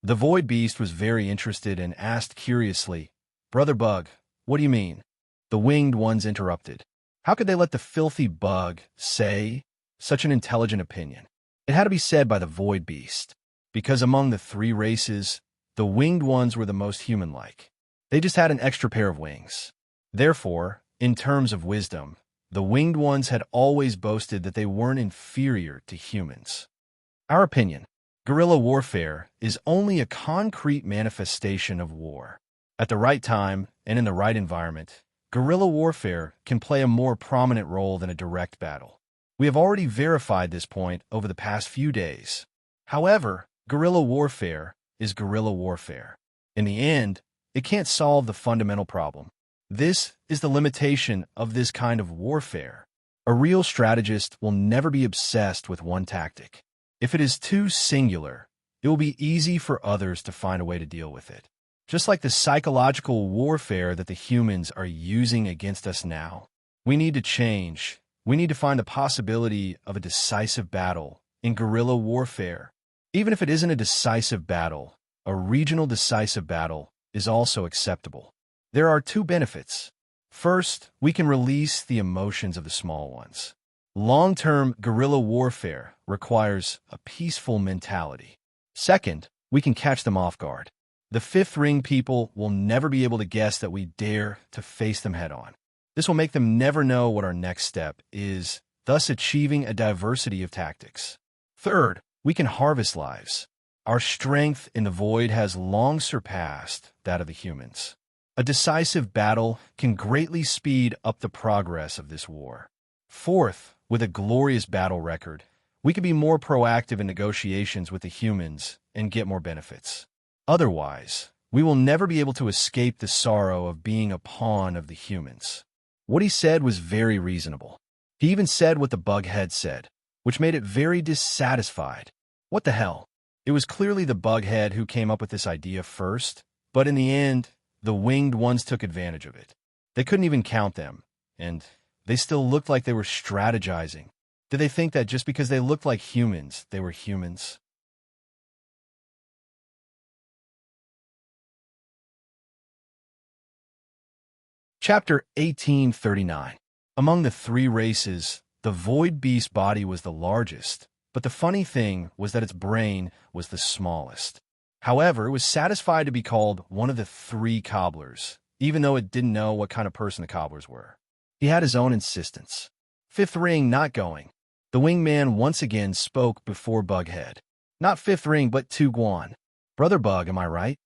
The Void Beast was very interested and asked curiously, Brother Bug, what do you mean? The winged ones interrupted. How could they let the filthy bug say such an intelligent opinion? It had to be said by the Void Beast, because among the three races, the winged ones were the most human-like. They just had an extra pair of wings. Therefore, in terms of wisdom, the winged ones had always boasted that they weren't inferior to humans. Our opinion, guerrilla warfare is only a concrete manifestation of war. At the right time and in the right environment, guerrilla warfare can play a more prominent role than a direct battle. We have already verified this point over the past few days. However, guerrilla warfare is guerrilla warfare. In the end, it can't solve the fundamental problem. This is the limitation of this kind of warfare. A real strategist will never be obsessed with one tactic. If it is too singular, it will be easy for others to find a way to deal with it. Just like the psychological warfare that the humans are using against us now. We need to change. We need to find the possibility of a decisive battle in guerrilla warfare. Even if it isn't a decisive battle, a regional decisive battle is also acceptable. There are 2 benefits. First, we can release the emotions of the small ones. Long-term guerrilla warfare requires a peaceful mentality. Second, we can catch them off guard. The Fifth Ring people will never be able to guess that we dare to face them head-on. This will make them never know what our next step is, thus achieving a diversity of tactics. Third, we can harvest lives. Our strength in the void has long surpassed that of the humans. A decisive battle can greatly speed up the progress of this war. Fourth, with a glorious battle record, we can be more proactive in negotiations with the humans and get more benefits. Otherwise, we will never be able to escape the sorrow of being a pawn of the humans. What he said was very reasonable. He even said what the bughead said, which made it very dissatisfied. What the hell? It was clearly the bughead who came up with this idea first, but in the end, the winged ones took advantage of it. They couldn't even count them, and they still looked like they were strategizing. Did they think that just because they looked like humans, they were humans? Chapter 1839. Among the three races, the void beast body was the largest, but the funny thing was that its brain was the smallest. However, it was satisfied to be called one of the three cobblers, even though it didn't know what kind of person the cobblers were. He had his own insistence. Fifth ring not going. The wingman once again spoke before Bughead. Not fifth ring, but two guan. Brother Bug, am I right?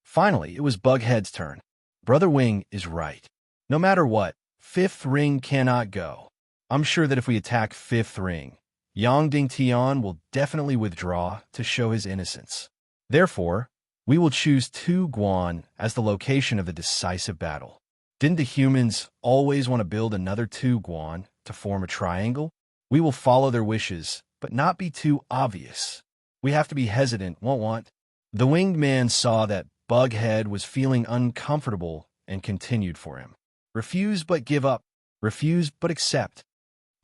Finally, it was Bughead's turn. Brother Wing is right. No matter what, fifth ring cannot go. I'm sure that if we attack fifth ring, Yang Ding Tian will definitely withdraw to show his innocence. Therefore, we will choose two guan as the location of the decisive battle. Didn't the humans always want to build another two guan to form a triangle? We will follow their wishes, but not be too obvious. We have to be hesitant, won't want. The winged man saw that Bughead was feeling uncomfortable and continued for him. Refuse but give up. Refuse but accept.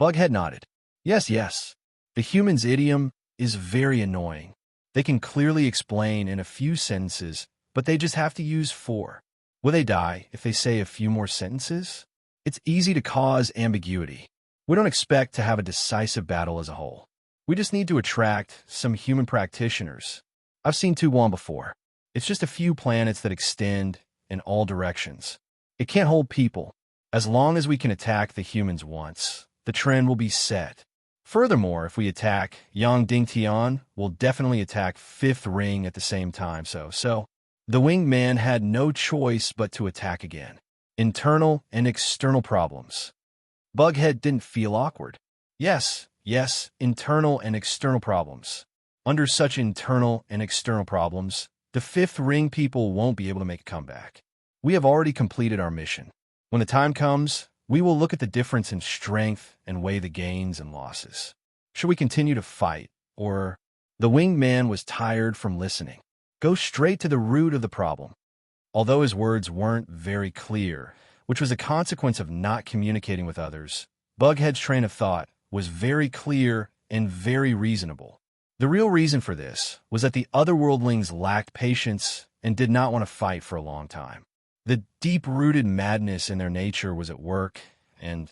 Bughead nodded. Yes, yes. The human's idiom is very annoying. They can clearly explain in a few sentences, but they just have to use four. Will they die if they say a few more sentences? It's easy to cause ambiguity. We don't expect to have a decisive battle as a whole. We just need to attract some human practitioners. I've seen Tuwan before. It's just a few planets that extend in all directions. It can't hold people. As long as we can attack the humans once, the trend will be set. Furthermore, if we attack Yang Ding Tian, we'll definitely attack fifth ring at the same time. So, the winged man had no choice but to attack again. Internal and external problems. Bughead didn't feel awkward. Yes, internal and external problems. Under such internal and external problems, the fifth ring people won't be able to make a comeback. We have already completed our mission. When the time comes, we will look at the difference in strength and weigh the gains and losses. Should we continue to fight, or... The winged man was tired from listening. Go straight to the root of the problem. Although his words weren't very clear, which was a consequence of not communicating with others, Bughead's train of thought was very clear and very reasonable. The real reason for this was that the otherworldlings lacked patience and did not want to fight for a long time. The deep-rooted madness in their nature was at work, and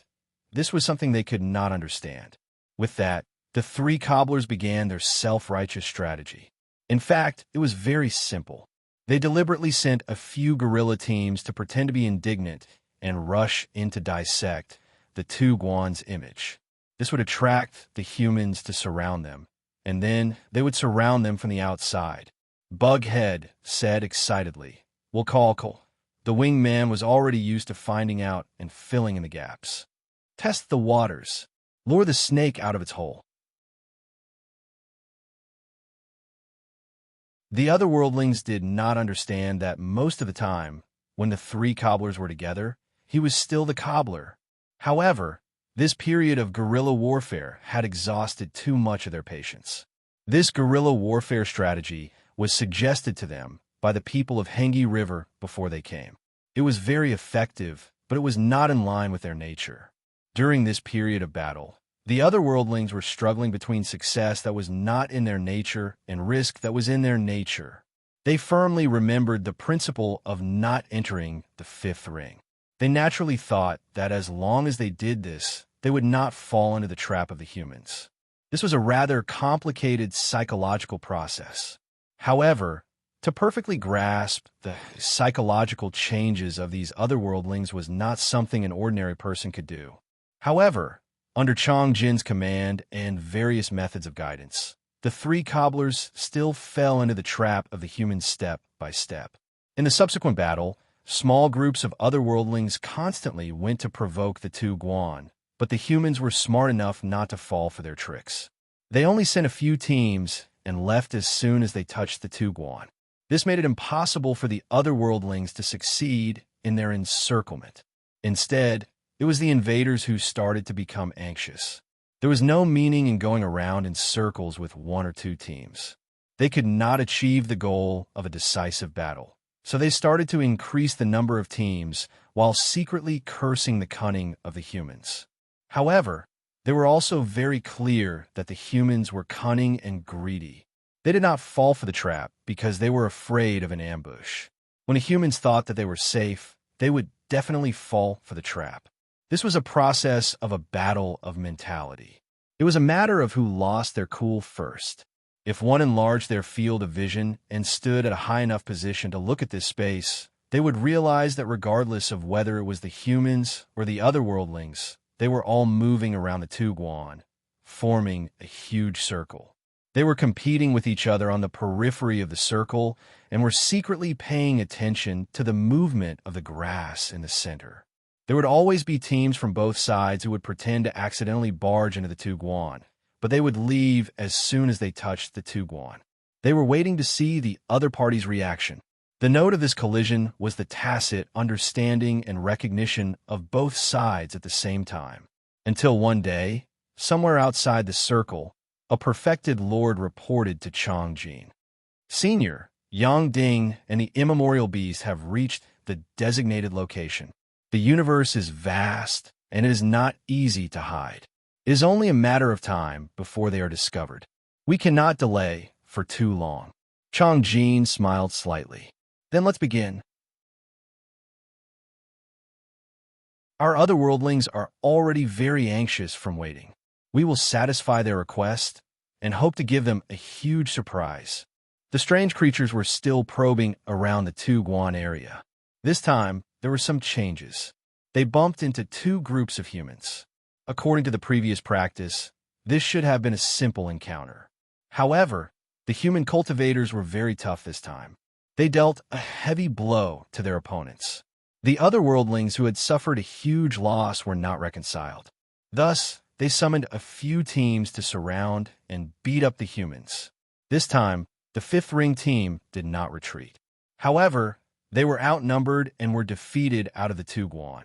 this was something they could not understand. With that, the three cobblers began their self-righteous strategy. In fact, it was very simple. They deliberately sent a few guerrilla teams to pretend to be indignant and rush in to dissect the two guan's image. This would attract the humans to surround them, and then they would surround them from the outside. Bughead said excitedly, "We'll call Cole." The winged man was already used to finding out and filling in the gaps. Test the waters. Lure the snake out of its hole. The otherworldlings did not understand that most of the time, when the three cobblers were together, he was still the cobbler. However, this period of guerrilla warfare had exhausted too much of their patience. This guerrilla warfare strategy was suggested to them by the people of Hengi River before they came. It was very effective, but it was not in line with their nature. During this period of battle, the otherworldlings were struggling between success that was not in their nature and risk that was in their nature. They firmly remembered the principle of not entering the fifth ring. They naturally thought that as long as they did this, they would not fall into the trap of the humans. This was a rather complicated psychological process. However, to perfectly grasp the psychological changes of these otherworldlings was not something an ordinary person could do. However, under Chong Jin's command and various methods of guidance, the three cobblers still fell into the trap of the humans step by step. In the subsequent battle, small groups of otherworldlings constantly went to provoke the two guan, but the humans were smart enough not to fall for their tricks. They only sent a few teams and left as soon as they touched the two guan. This made it impossible for the otherworldlings to succeed in their encirclement. Instead, it was the invaders who started to become anxious. There was no meaning in going around in circles with one or two teams. They could not achieve the goal of a decisive battle, so they started to increase the number of teams while secretly cursing the cunning of the humans. However, they were also very clear that the humans were cunning and greedy. They did not fall for the trap because they were afraid of an ambush. When the humans thought that they were safe, they would definitely fall for the trap. This was a process of a battle of mentality. It was a matter of who lost their cool first. If one enlarged their field of vision and stood at a high enough position to look at this space, they would realize that regardless of whether it was the humans or the other worldlings, they were all moving around the Tuguan, forming a huge circle. They were competing with each other on the periphery of the circle and were secretly paying attention to the movement of the grass in the center. There would always be teams from both sides who would pretend to accidentally barge into the Tuguan, but they would leave as soon as they touched the Tuguan. They were waiting to see the other party's reaction. The note of this collision was the tacit understanding and recognition of both sides at the same time. Until one day, somewhere outside the circle, a perfected lord reported to Chongjin. Senior, Yang Ding, and the immemorial beast have reached the designated location. The universe is vast, and it is not easy to hide. It is only a matter of time before they are discovered. We cannot delay for too long. Chongjin smiled slightly. Then let's begin. Our other worldlings are already very anxious from waiting. We will satisfy their request and hope to give them a huge surprise. The strange creatures were still probing around the Tuguan area. This time, there were some changes. They bumped into two groups of humans. According to the previous practice, this should have been a simple encounter. However, the human cultivators were very tough this time. They dealt a heavy blow to their opponents. The other worldlings who had suffered a huge loss were not reconciled. Thus, they summoned a few teams to surround and beat up the humans. This time, the fifth ring team did not retreat. However, they were outnumbered and were defeated out of the Tuguan,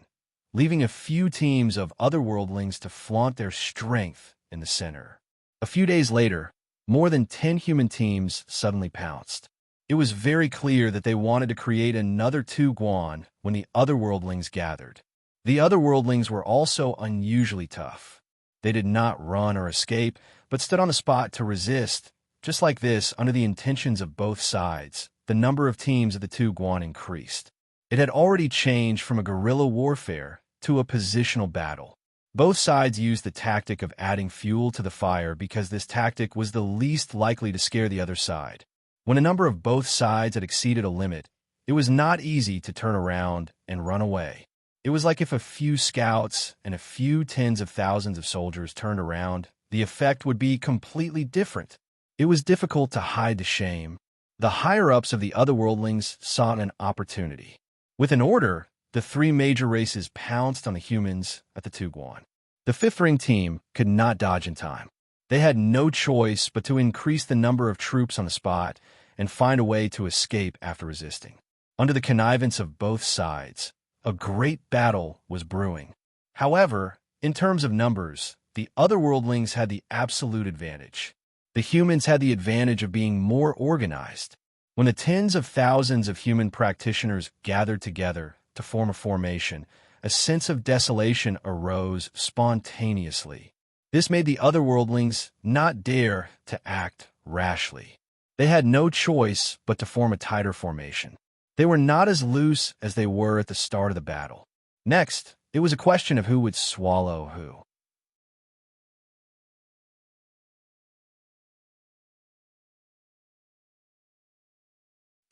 leaving a few teams of other worldlings to flaunt their strength in the center. A few days later, more than 10 human teams suddenly pounced. It was very clear that they wanted to create another Tuguan when the other worldlings gathered. The other worldlings were also unusually tough. They did not run or escape, but stood on the spot to resist. Just like this, under the intentions of both sides, the number of teams of the Tuguan increased. It had already changed from a guerrilla warfare to a positional battle. Both sides used the tactic of adding fuel to the fire because this tactic was the least likely to scare the other side. When a number of both sides had exceeded a limit, it was not easy to turn around and run away. It was like if a few scouts and a few tens of thousands of soldiers turned around, the effect would be completely different. It was difficult to hide the shame. The higher-ups of the other worldlings saw an opportunity. With an order, the three major races pounced on the humans at the Tuguan. The fifth ring team could not dodge in time. They had no choice but to increase the number of troops on the spot and find a way to escape after resisting. Under the connivance of both sides, a great battle was brewing. However, in terms of numbers, the other worldlings had the absolute advantage. The humans had the advantage of being more organized. When the tens of thousands of human practitioners gathered together to form a formation, a sense of desolation arose spontaneously. This made the other worldlings not dare to act rashly. They had no choice but to form a tighter formation. They were not as loose as they were at the start of the battle. Next, it was a question of who would swallow who.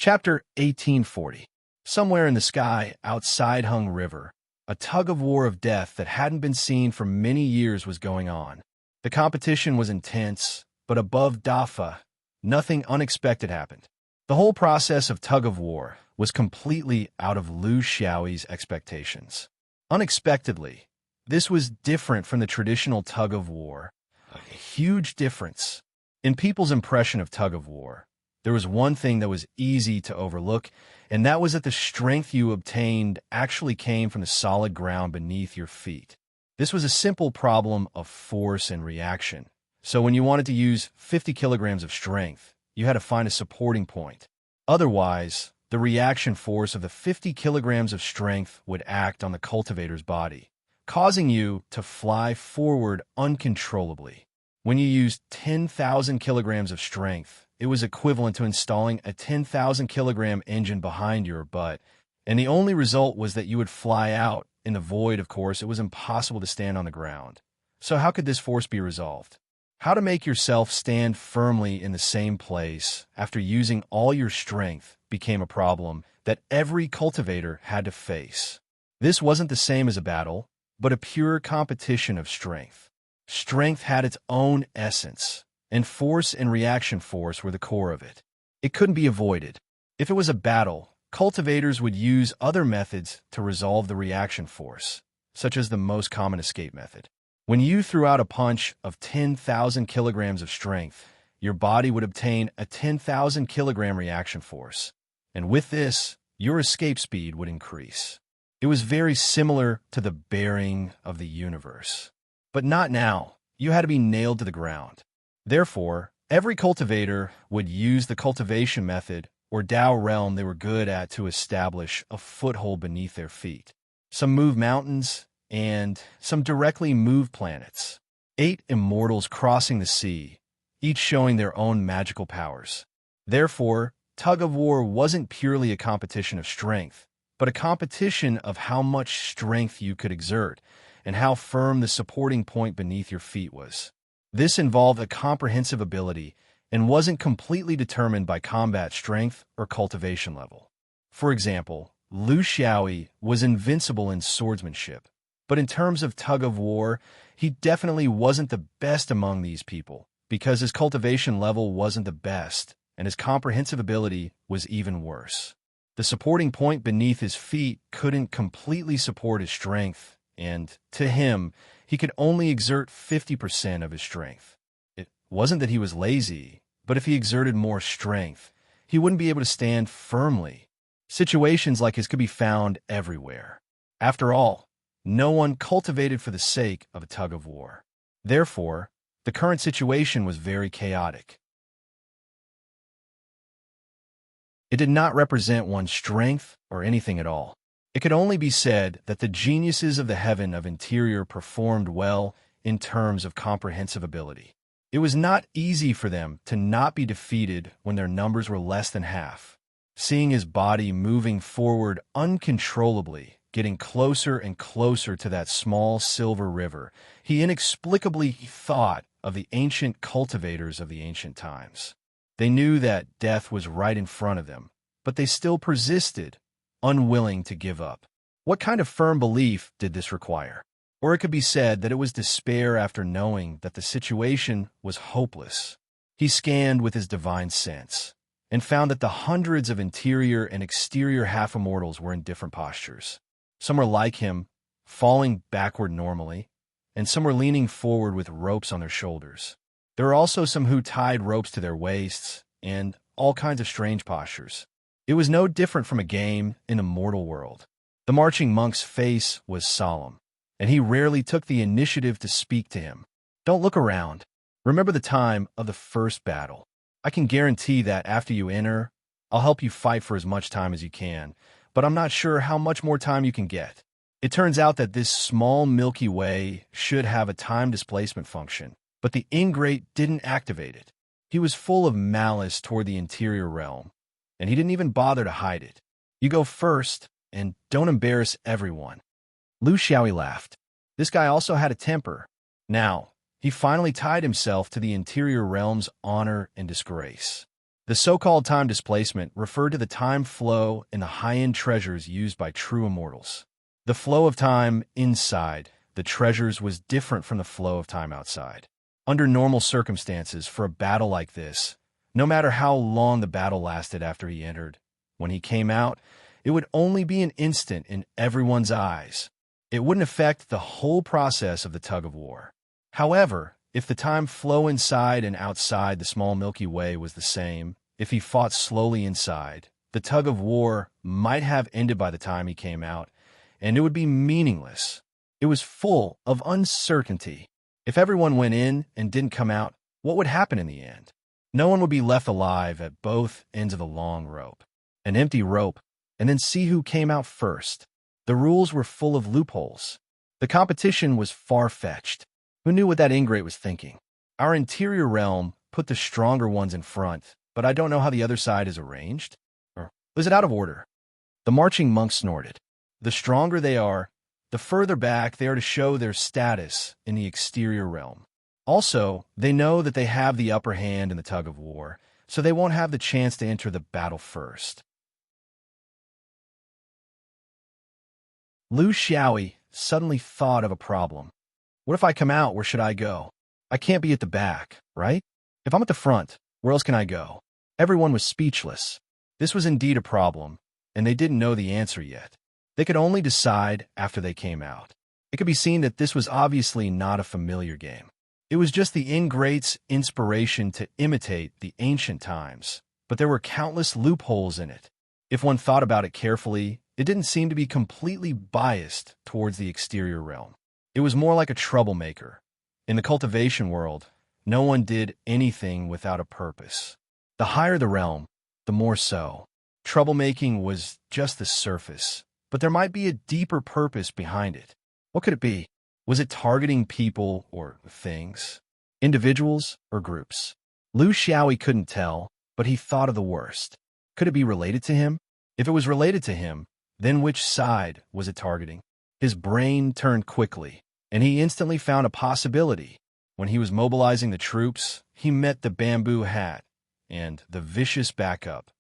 Chapter 1840. Somewhere in the sky, outside Hung River, a tug-of-war of death that hadn't been seen for many years was going on. The competition was intense, but above Dafa, nothing unexpected happened. The whole process of tug-of-war was completely out of Lu Xiaoyi's expectations. Unexpectedly, this was different from the traditional tug-of-war. A huge difference. In people's impression of tug-of-war, there was one thing that was easy to overlook, and that was that the strength you obtained actually came from the solid ground beneath your feet. This was a simple problem of force and reaction. So when you wanted to use 50 kilograms of strength, you had to find a supporting point. Otherwise, the reaction force of the 50 kilograms of strength would act on the cultivator's body, causing you to fly forward uncontrollably. When you used 10,000 kilograms of strength, it was equivalent to installing a 10,000 kilogram engine behind your butt And the only result was that you would fly out. In the void, of course, it was impossible to stand on the ground. So how could this force be resolved? How to make yourself stand firmly in the same place after using all your strength became a problem that every cultivator had to face. This wasn't the same as a battle, but a pure competition of strength. Strength had its own essence, and force and reaction force were the core of it. It couldn't be avoided. If it was a battle, cultivators would use other methods to resolve the reaction force, such as the most common escape method. When you threw out a punch of 10,000 kilograms of strength, your body would obtain a 10,000 kilogram reaction force, and with this, your escape speed would increase. It was very similar to the bearing of the universe. But not now. You had to be nailed to the ground. Therefore, every cultivator would use the cultivation method or Tao realm they were good at to establish a foothold beneath their feet. Some move mountains, and some directly move planets. 8 immortals crossing the sea, each showing their own magical powers. Therefore, tug-of-war wasn't purely a competition of strength, but a competition of how much strength you could exert and how firm the supporting point beneath your feet was. This involved a comprehensive ability and wasn't completely determined by combat strength or cultivation level. For example, Lu Xiaoyi was invincible in swordsmanship, but in terms of tug-of-war, he definitely wasn't the best among these people because his cultivation level wasn't the best and his comprehensive ability was even worse. The supporting point beneath his feet couldn't completely support his strength, and, to him, he could only exert 50% of his strength. It wasn't that he was lazy, but if he exerted more strength, he wouldn't be able to stand firmly. Situations like his could be found everywhere. After all, no one cultivated for the sake of a tug-of-war. Therefore, the current situation was very chaotic. It did not represent one's strength or anything at all. It could only be said that the geniuses of the heaven of interior performed well in terms of comprehensive ability. It was not easy for them to not be defeated when their numbers were less than half. Seeing his body moving forward uncontrollably, getting closer and closer to that small silver river, he inexplicably thought of the ancient cultivators of the ancient times. They knew that death was right in front of them, but they still persisted, unwilling to give up. What kind of firm belief did this require? Or it could be said that it was despair after knowing that the situation was hopeless. He scanned with his divine sense and found that the hundreds of interior and exterior half-immortals were in different postures. Some were like him, falling backward normally, and some were leaning forward with ropes on their shoulders. There were also some who tied ropes to their waists, and all kinds of strange postures. It was no different from a game in the mortal world. The marching monk's face was solemn, and he rarely took the initiative to speak to him. Don't look around. Remember the time of the first battle. I can guarantee that after you enter, I'll help you fight for as much time as you can, but I'm not sure how much more time you can get. It turns out that this small Milky Way should have a time displacement function, but the ingrate didn't activate it. He was full of malice toward the interior realm, and he didn't even bother to hide it. You go first, and don't embarrass everyone. Lu Xiaoyi laughed. This guy also had a temper. Now, he finally tied himself to the interior realm's honor and disgrace. The so-called time displacement referred to the time flow in the high-end treasures used by true immortals. The flow of time inside the treasures was different from the flow of time outside. Under normal circumstances for a battle like this, no matter how long the battle lasted after he entered, when he came out, it would only be an instant in everyone's eyes. It wouldn't affect the whole process of the tug-of-war. However, if the time flow inside and outside the small Milky Way was the same, if he fought slowly inside, the tug-of-war might have ended by the time he came out, and it would be meaningless. It was full of uncertainty. If everyone went in and didn't come out, what would happen in the end? No one would be left alive at both ends of the long rope. An empty rope, and then see who came out first. The rules were full of loopholes. The competition was far-fetched. Who knew what that ingrate was thinking? Our interior realm put the stronger ones in front, but I don't know how the other side is arranged. Or was it out of order? The marching monk snorted. The stronger they are, the further back they are to show their status in the exterior realm. Also, they know that they have the upper hand in the tug of war, so they won't have the chance to enter the battle first. Lu Xiaoyi suddenly thought of a problem. What if I come out, where should I go? I can't be at the back, right? If I'm at the front, where else can I go? Everyone was speechless. This was indeed a problem, and they didn't know the answer yet. They could only decide after they came out. It could be seen that this was obviously not a familiar game. It was just the ingrate's inspiration to imitate the ancient times, but there were countless loopholes in it. If one thought about it carefully, it didn't seem to be completely biased towards the exterior realm. It was more like a troublemaker. In the cultivation world, no one did anything without a purpose. The higher the realm, the more so. Troublemaking was just the surface, but there might be a deeper purpose behind it. What could it be? Was it targeting people or things? Individuals or groups? Lu Xiaoyi couldn't tell, but he thought of the worst. Could it be related to him? If it was related to him, then which side was it targeting? His brain turned quickly, and he instantly found a possibility. When he was mobilizing the troops, he met the bamboo hat and the vicious backup,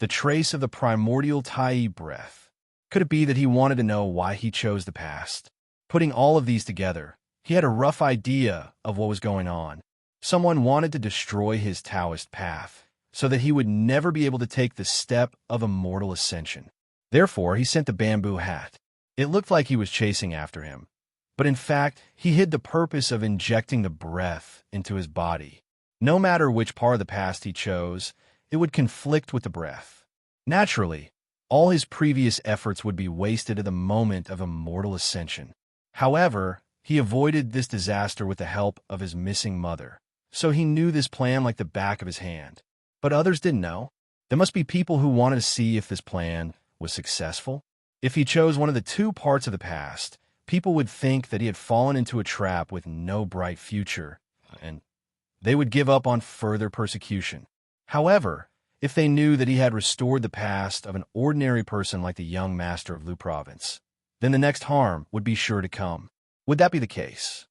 the trace of the primordial Tai breath. Could it be that he wanted to know why he chose the past? Putting all of these together, he had a rough idea of what was going on. Someone wanted to destroy his Taoist path, so that he would never be able to take the step of immortal ascension. Therefore, he sent the bamboo hat. It looked like he was chasing after him, but in fact, he hid the purpose of injecting the breath into his body. No matter which part of the past he chose, it would conflict with the breath. Naturally, all his previous efforts would be wasted at the moment of immortal ascension. However, he avoided this disaster with the help of his missing mother, so he knew this plan like the back of his hand. But others didn't know. There must be people who wanted to see if this plan was successful. If he chose one of the two parts of the past, people would think that he had fallen into a trap with no bright future, and they would give up on further persecution. However, if they knew that he had restored the past of an ordinary person like the young master of Lu Province, then the next harm would be sure to come. Would that be the case?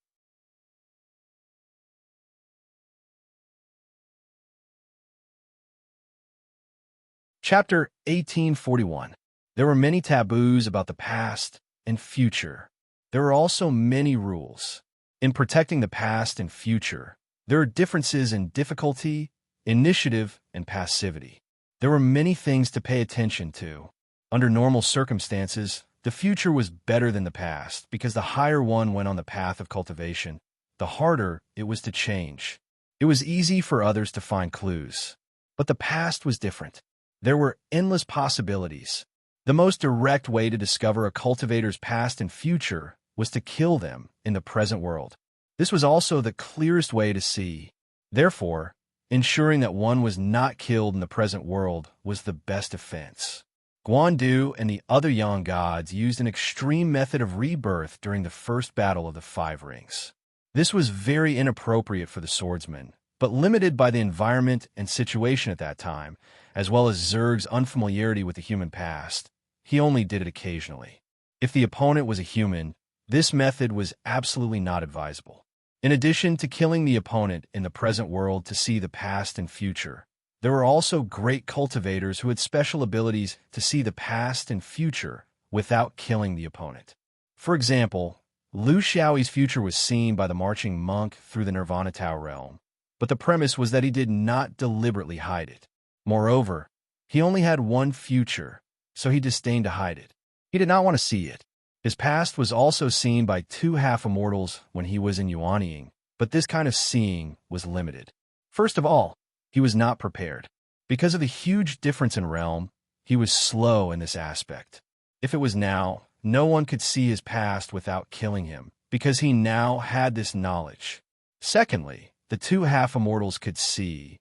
Chapter 1841. There were many taboos about the past and future. There were also many rules. In protecting the past and future, there are differences in difficulty, initiative, and passivity. There were many things to pay attention to. Under normal circumstances, the future was better than the past because the higher one went on the path of cultivation, the harder it was to change. It was easy for others to find clues. But the past was different. There were endless possibilities. The most direct way to discover a cultivator's past and future was to kill them in the present world. This was also the clearest way to see. Therefore, ensuring that one was not killed in the present world was the best defense. Guandu and the other young gods used an extreme method of rebirth during the first battle of the Five Rings. This was very inappropriate for the swordsman, but limited by the environment and situation at that time, as well as Zerg's unfamiliarity with the human past. He only did it occasionally. If the opponent was a human, this method was absolutely not advisable. In addition to killing the opponent in the present world to see the past and future, there were also great cultivators who had special abilities to see the past and future without killing the opponent. For example, Lu Xiaoyi's future was seen by the marching monk through the Nirvana Tao realm, but the premise was that he did not deliberately hide it. Moreover, he only had one future, so he disdained to hide it. He did not want to see it. His past was also seen by two half-immortals when he was in Yuanying, but this kind of seeing was limited. First of all, he was not prepared. Because of the huge difference in realm, he was slow in this aspect. If it was now, no one could see his past without killing him, because he now had this knowledge. Secondly, the two half-immortals could see,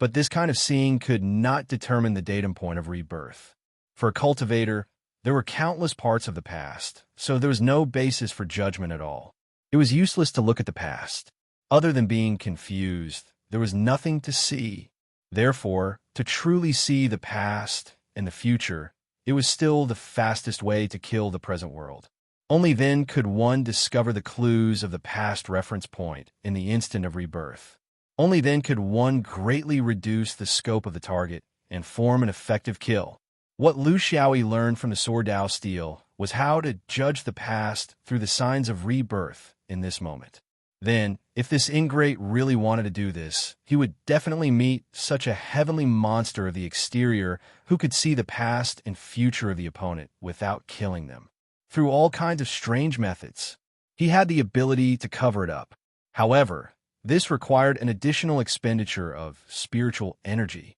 but this kind of seeing could not determine the datum point of rebirth. For a cultivator, there were countless parts of the past, so there was no basis for judgment at all. It was useless to look at the past. Other than being confused, there was nothing to see. Therefore, to truly see the past and the future, it was still the fastest way to kill the present world. Only then could one discover the clues of the past reference point in the instant of rebirth. Only then could one greatly reduce the scope of the target and form an effective kill. What Lu Xiaoyi learned from the sword Dao steel was how to judge the past through the signs of rebirth in this moment. Then, if this ingrate really wanted to do this, he would definitely meet such a heavenly monster of the exterior who could see the past and future of the opponent without killing them. Through all kinds of strange methods, he had the ability to cover it up. However, this required an additional expenditure of spiritual energy.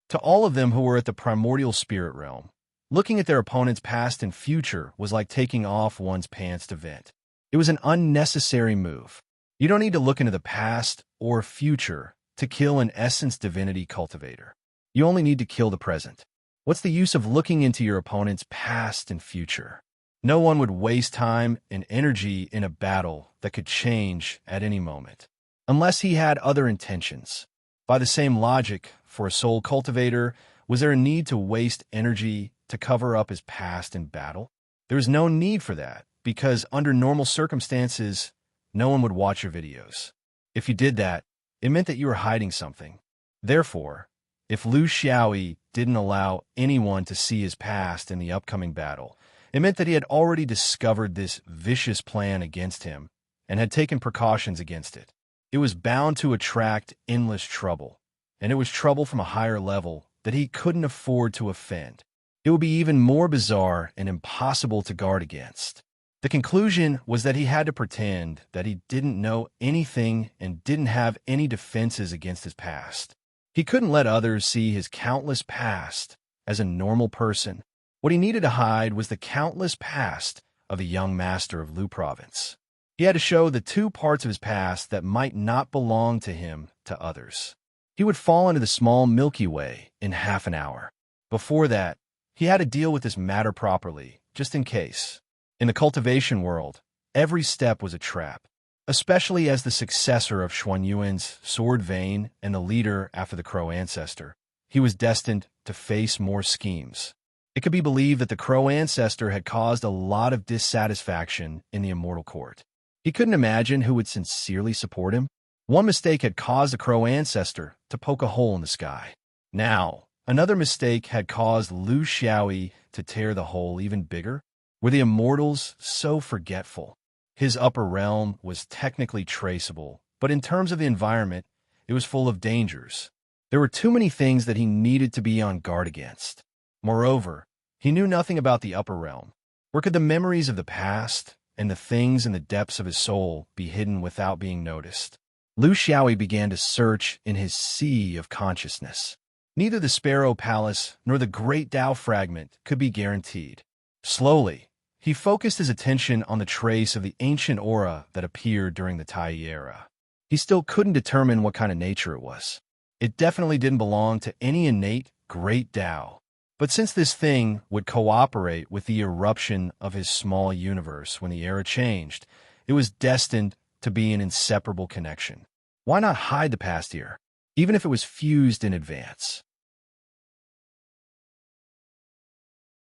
To all of them who were at the primordial spirit realm, looking at their opponent's past and future was like taking off one's pants to vent. It was an unnecessary move. You don't need to look into the past or future to kill an essence divinity cultivator. You only need to kill the present. What's the use of looking into your opponent's past and future? No one would waste time and energy in a battle that could change at any moment, unless he had other intentions. By the same logic, for a soul cultivator, was there a need to waste energy to cover up his past in battle? There was no need for that, because under normal circumstances, no one would watch your videos. If you did that, it meant that you were hiding something. Therefore, if Lu Xiaoyi didn't allow anyone to see his past in the upcoming battle, it meant that he had already discovered this vicious plan against him and had taken precautions against it. It was bound to attract endless trouble, and it was trouble from a higher level that he couldn't afford to offend. It would be even more bizarre and impossible to guard against. The conclusion was that he had to pretend that he didn't know anything and didn't have any defenses against his past. He couldn't let others see his countless past as a normal person. What he needed to hide was the countless past of the young master of Lu Province. He had to show the two parts of his past that might not belong to him to others. He would fall into the small Milky Way in half an hour. Before that, he had to deal with this matter properly, just in case. In the cultivation world, every step was a trap, especially as the successor of Xuanyuan's sword vein and the leader after the Crow ancestor. He was destined to face more schemes. It could be believed that the Crow ancestor had caused a lot of dissatisfaction in the immortal court. He couldn't imagine who would sincerely support him. One mistake had caused the Crow ancestor to poke a hole in the sky. Now, another mistake had caused Lu Xiaoyi to tear the hole even bigger. Were the immortals so forgetful? His upper realm was technically traceable, but in terms of the environment, it was full of dangers. There were too many things that he needed to be on guard against. Moreover, he knew nothing about the upper realm. Where could the memories of the past and the things in the depths of his soul be hidden without being noticed? Lu Xiaoyi began to search in his sea of consciousness. Neither the Sparrow Palace nor the Great Tao Fragment could be guaranteed. Slowly, he focused his attention on the trace of the ancient aura that appeared during the Tai era. He still couldn't determine what kind of nature it was. It definitely didn't belong to any innate Great Tao. But since this thing would cooperate with the eruption of his small universe when the era changed, it was destined to be an inseparable connection. Why not hide the past here, even if it was fused in advance?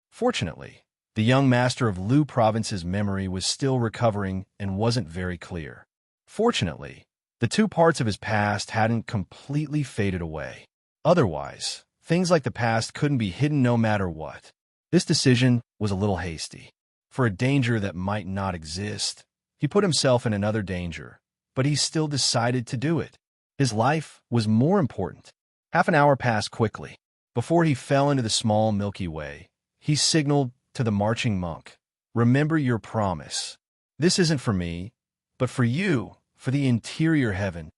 Fortunately, the young master of Lu Province's memory was still recovering and wasn't very clear. Fortunately, the two parts of his past hadn't completely faded away. Otherwise, things like the past couldn't be hidden no matter what. This decision was a little hasty. For a danger that might not exist, he put himself in another danger, but he still decided to do it. His life was more important. Half an hour passed quickly. Before he fell into the small Milky Way, he signaled to the marching monk, "Remember your promise. This isn't for me, but for you, for the interior heaven."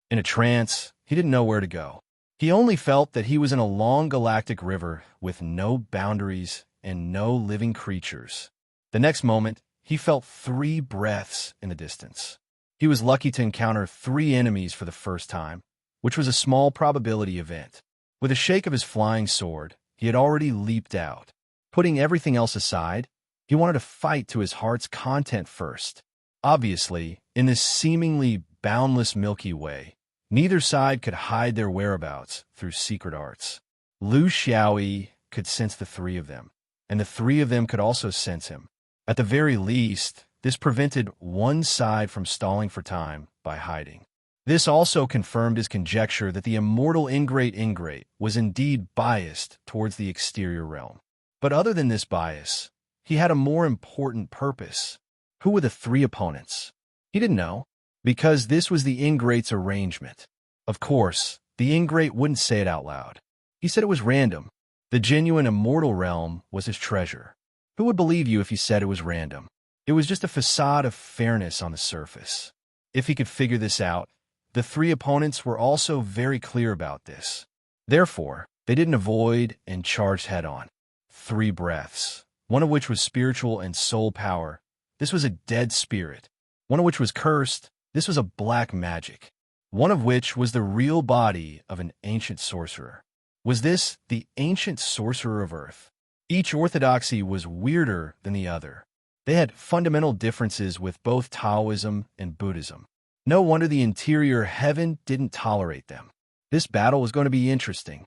In a trance, he didn't know where to go. He only felt that he was in a long galactic river with no boundaries and no living creatures. The next moment, he felt 3 breaths in the distance. He was lucky to encounter 3 enemies for the first time, which was a small probability event. With a shake of his flying sword, he had already leaped out. Putting everything else aside, he wanted to fight to his heart's content first. Obviously, in this seemingly boundless Milky Way, Neither side could hide their whereabouts through secret arts. Lu Xiaoyi could sense the three of them, and the three of them could also sense him. At the very least, this prevented one side from stalling for time by hiding. This also confirmed his conjecture that the immortal ingrate was indeed biased towards the exterior realm. But other than this bias, he had a more important purpose. Who were the three opponents? He didn't know, because this was the ingrate's arrangement. Of course, the ingrate wouldn't say it out loud. He said it was random. The genuine immortal realm was his treasure. Who would believe you if you said it was random? It was just a facade of fairness on the surface. If he could figure this out, the three opponents were also very clear about this. Therefore, they didn't avoid and charged head-on. 3 breaths, one of which was spiritual and soul power. This was a dead spirit. One of which was cursed. This was a black magic. One of which was the real body of an ancient sorcerer. Was this the ancient sorcerer of Earth? Each orthodoxy was weirder than the other. They had fundamental differences with both Taoism and Buddhism. No wonder the interior heaven didn't tolerate them. This battle was going to be interesting.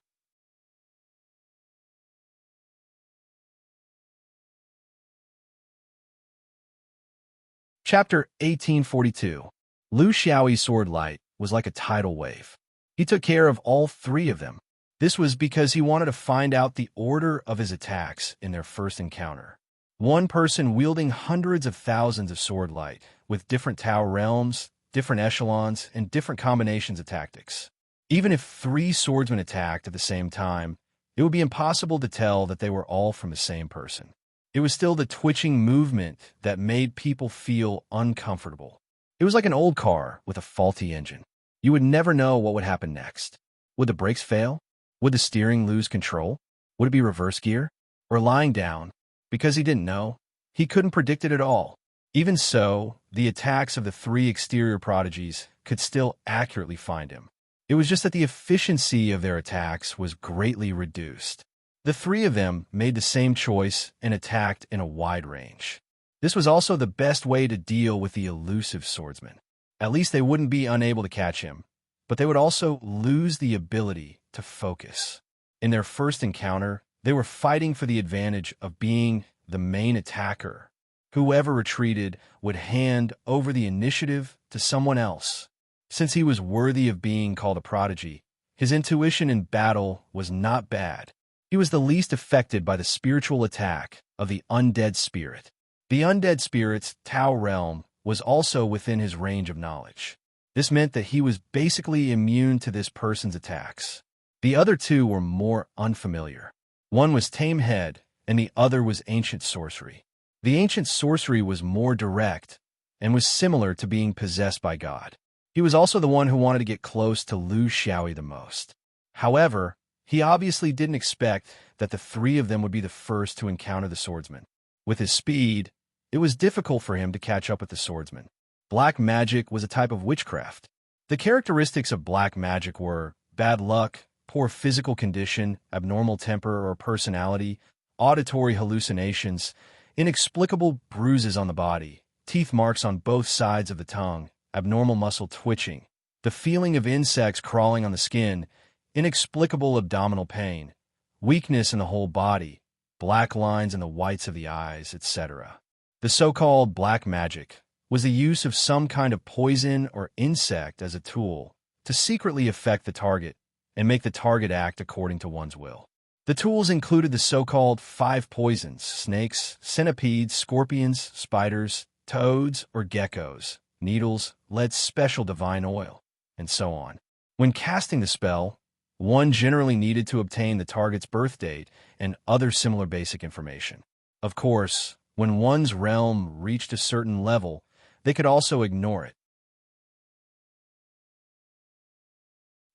Chapter 1842. Lu Xiaoyi's sword light was like a tidal wave. He took care of all 3 of them. This was because he wanted to find out the order of his attacks in their first encounter. One person wielding hundreds of thousands of sword light, with different Tao realms, different echelons, and different combinations of tactics. Even if 3 swordsmen attacked at the same time, it would be impossible to tell that they were all from the same person. It was still the twitching movement that made people feel uncomfortable. It was like an old car with a faulty engine. You would never know what would happen next. Would the brakes fail? Would the steering lose control? Would it be reverse gear? Or lying down? Because he didn't know. He couldn't predict it at all. Even so, the attacks of the 3 exterior prodigies could still accurately find him. It was just that the efficiency of their attacks was greatly reduced. The 3 of them made the same choice and attacked in a wide range. This was also the best way to deal with the elusive swordsman. At least they wouldn't be unable to catch him, but they would also lose the ability to focus. In their first encounter, they were fighting for the advantage of being the main attacker. Whoever retreated would hand over the initiative to someone else. Since he was worthy of being called a prodigy, his intuition in battle was not bad. He was the least affected by the spiritual attack of the undead spirit. The undead spirit's Tao realm was also within his range of knowledge. This meant that he was basically immune to this person's attacks. The other 2 were more unfamiliar. One was tame head, and the other was ancient sorcery. The ancient sorcery was more direct, and was similar to being possessed by God. He was also the one who wanted to get close to Lu Xiaoyi the most. However, he obviously didn't expect that the 3 of them would be the first to encounter the swordsman. With his speed, it was difficult for him to catch up with the swordsman. Black magic was a type of witchcraft. The characteristics of black magic were bad luck, poor physical condition, abnormal temper or personality, auditory hallucinations, inexplicable bruises on the body, teeth marks on both sides of the tongue, abnormal muscle twitching, the feeling of insects crawling on the skin, inexplicable abdominal pain, weakness in the whole body, black lines in the whites of the eyes, etc. The so-called black magic was the use of some kind of poison or insect as a tool to secretly affect the target and make the target act according to one's will. The tools included the so-called 5 poisons: snakes, centipedes, scorpions, spiders, toads or geckos, needles, lead, special divine oil, and so on. When casting the spell, one generally needed to obtain the target's birth date and other similar basic information. Of course, when one's realm reached a certain level, they could also ignore it.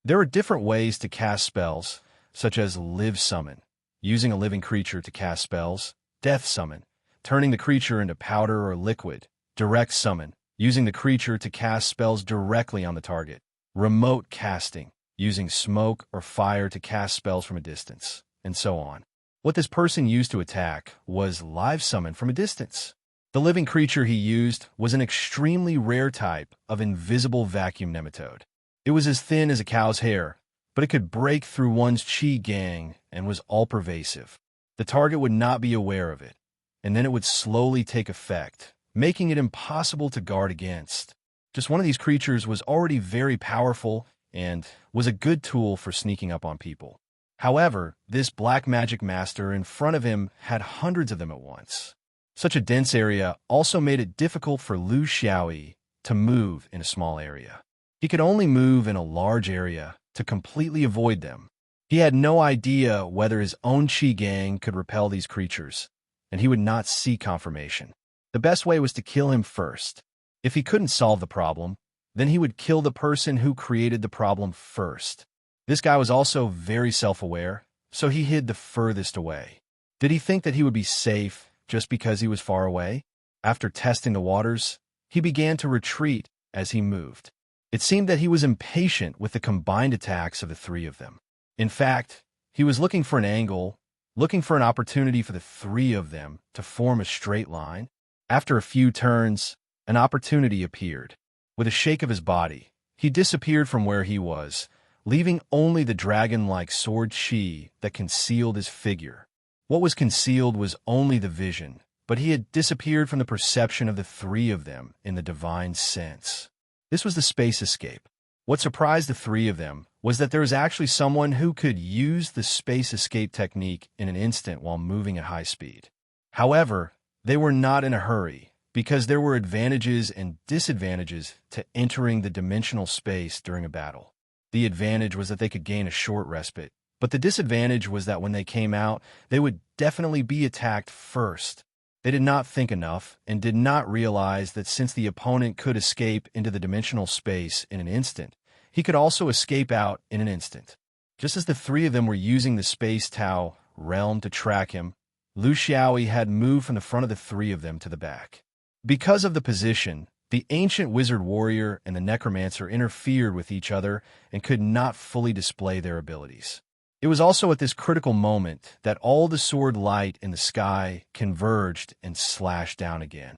There are different ways to cast spells, such as live summon, using a living creature to cast spells; death summon, turning the creature into powder or liquid; direct summon, using the creature to cast spells directly on the target; remote casting, using smoke or fire to cast spells from a distance, and so on. What this person used to attack was live summon from a distance. The living creature he used was an extremely rare type of invisible vacuum nematode. It was as thin as a cow's hair, but it could break through one's chi gang and was all-pervasive. The target would not be aware of it, and then it would slowly take effect, making it impossible to guard against. Just one of these creatures was already very powerful and was a good tool for sneaking up on people. However, this black magic master in front of him had hundreds of them at once. Such a dense area also made it difficult for Lu Xiaoyi to move in a small area. He could only move in a large area to completely avoid them. He had no idea whether his own Qi gang could repel these creatures, and he would not seek confirmation. The best way was to kill him first. If he couldn't solve the problem, then he would kill the person who created the problem first. This guy was also very self-aware, so he hid the furthest away. Did he think that he would be safe just because he was far away? After testing the waters, he began to retreat as he moved. It seemed that he was impatient with the combined attacks of the three of them. In fact, he was looking for an angle, looking for an opportunity for the three of them to form a straight line. After a few turns, an opportunity appeared. With a shake of his body, he disappeared from where he was, leaving only the dragon-like sword chi that concealed his figure. What was concealed was only the vision, but he had disappeared from the perception of the three of them in the divine sense. This was the space escape. What surprised the three of them was that there was actually someone who could use the space escape technique in an instant while moving at high speed. However, they were not in a hurry, because there were advantages and disadvantages to entering the dimensional space during a battle. The advantage was that they could gain a short respite, but the disadvantage was that when they came out, they would definitely be attacked first. They did not think enough and did not realize that since the opponent could escape into the dimensional space in an instant, he could also escape out in an instant. Just as the three of them were using the Space Tao realm to track him, Lu Xiaoyi had moved from the front of the three of them to the back. Because of the position, the ancient wizard warrior and the necromancer interfered with each other and could not fully display their abilities. It was also at this critical moment that all the sword light in the sky converged and slashed down again.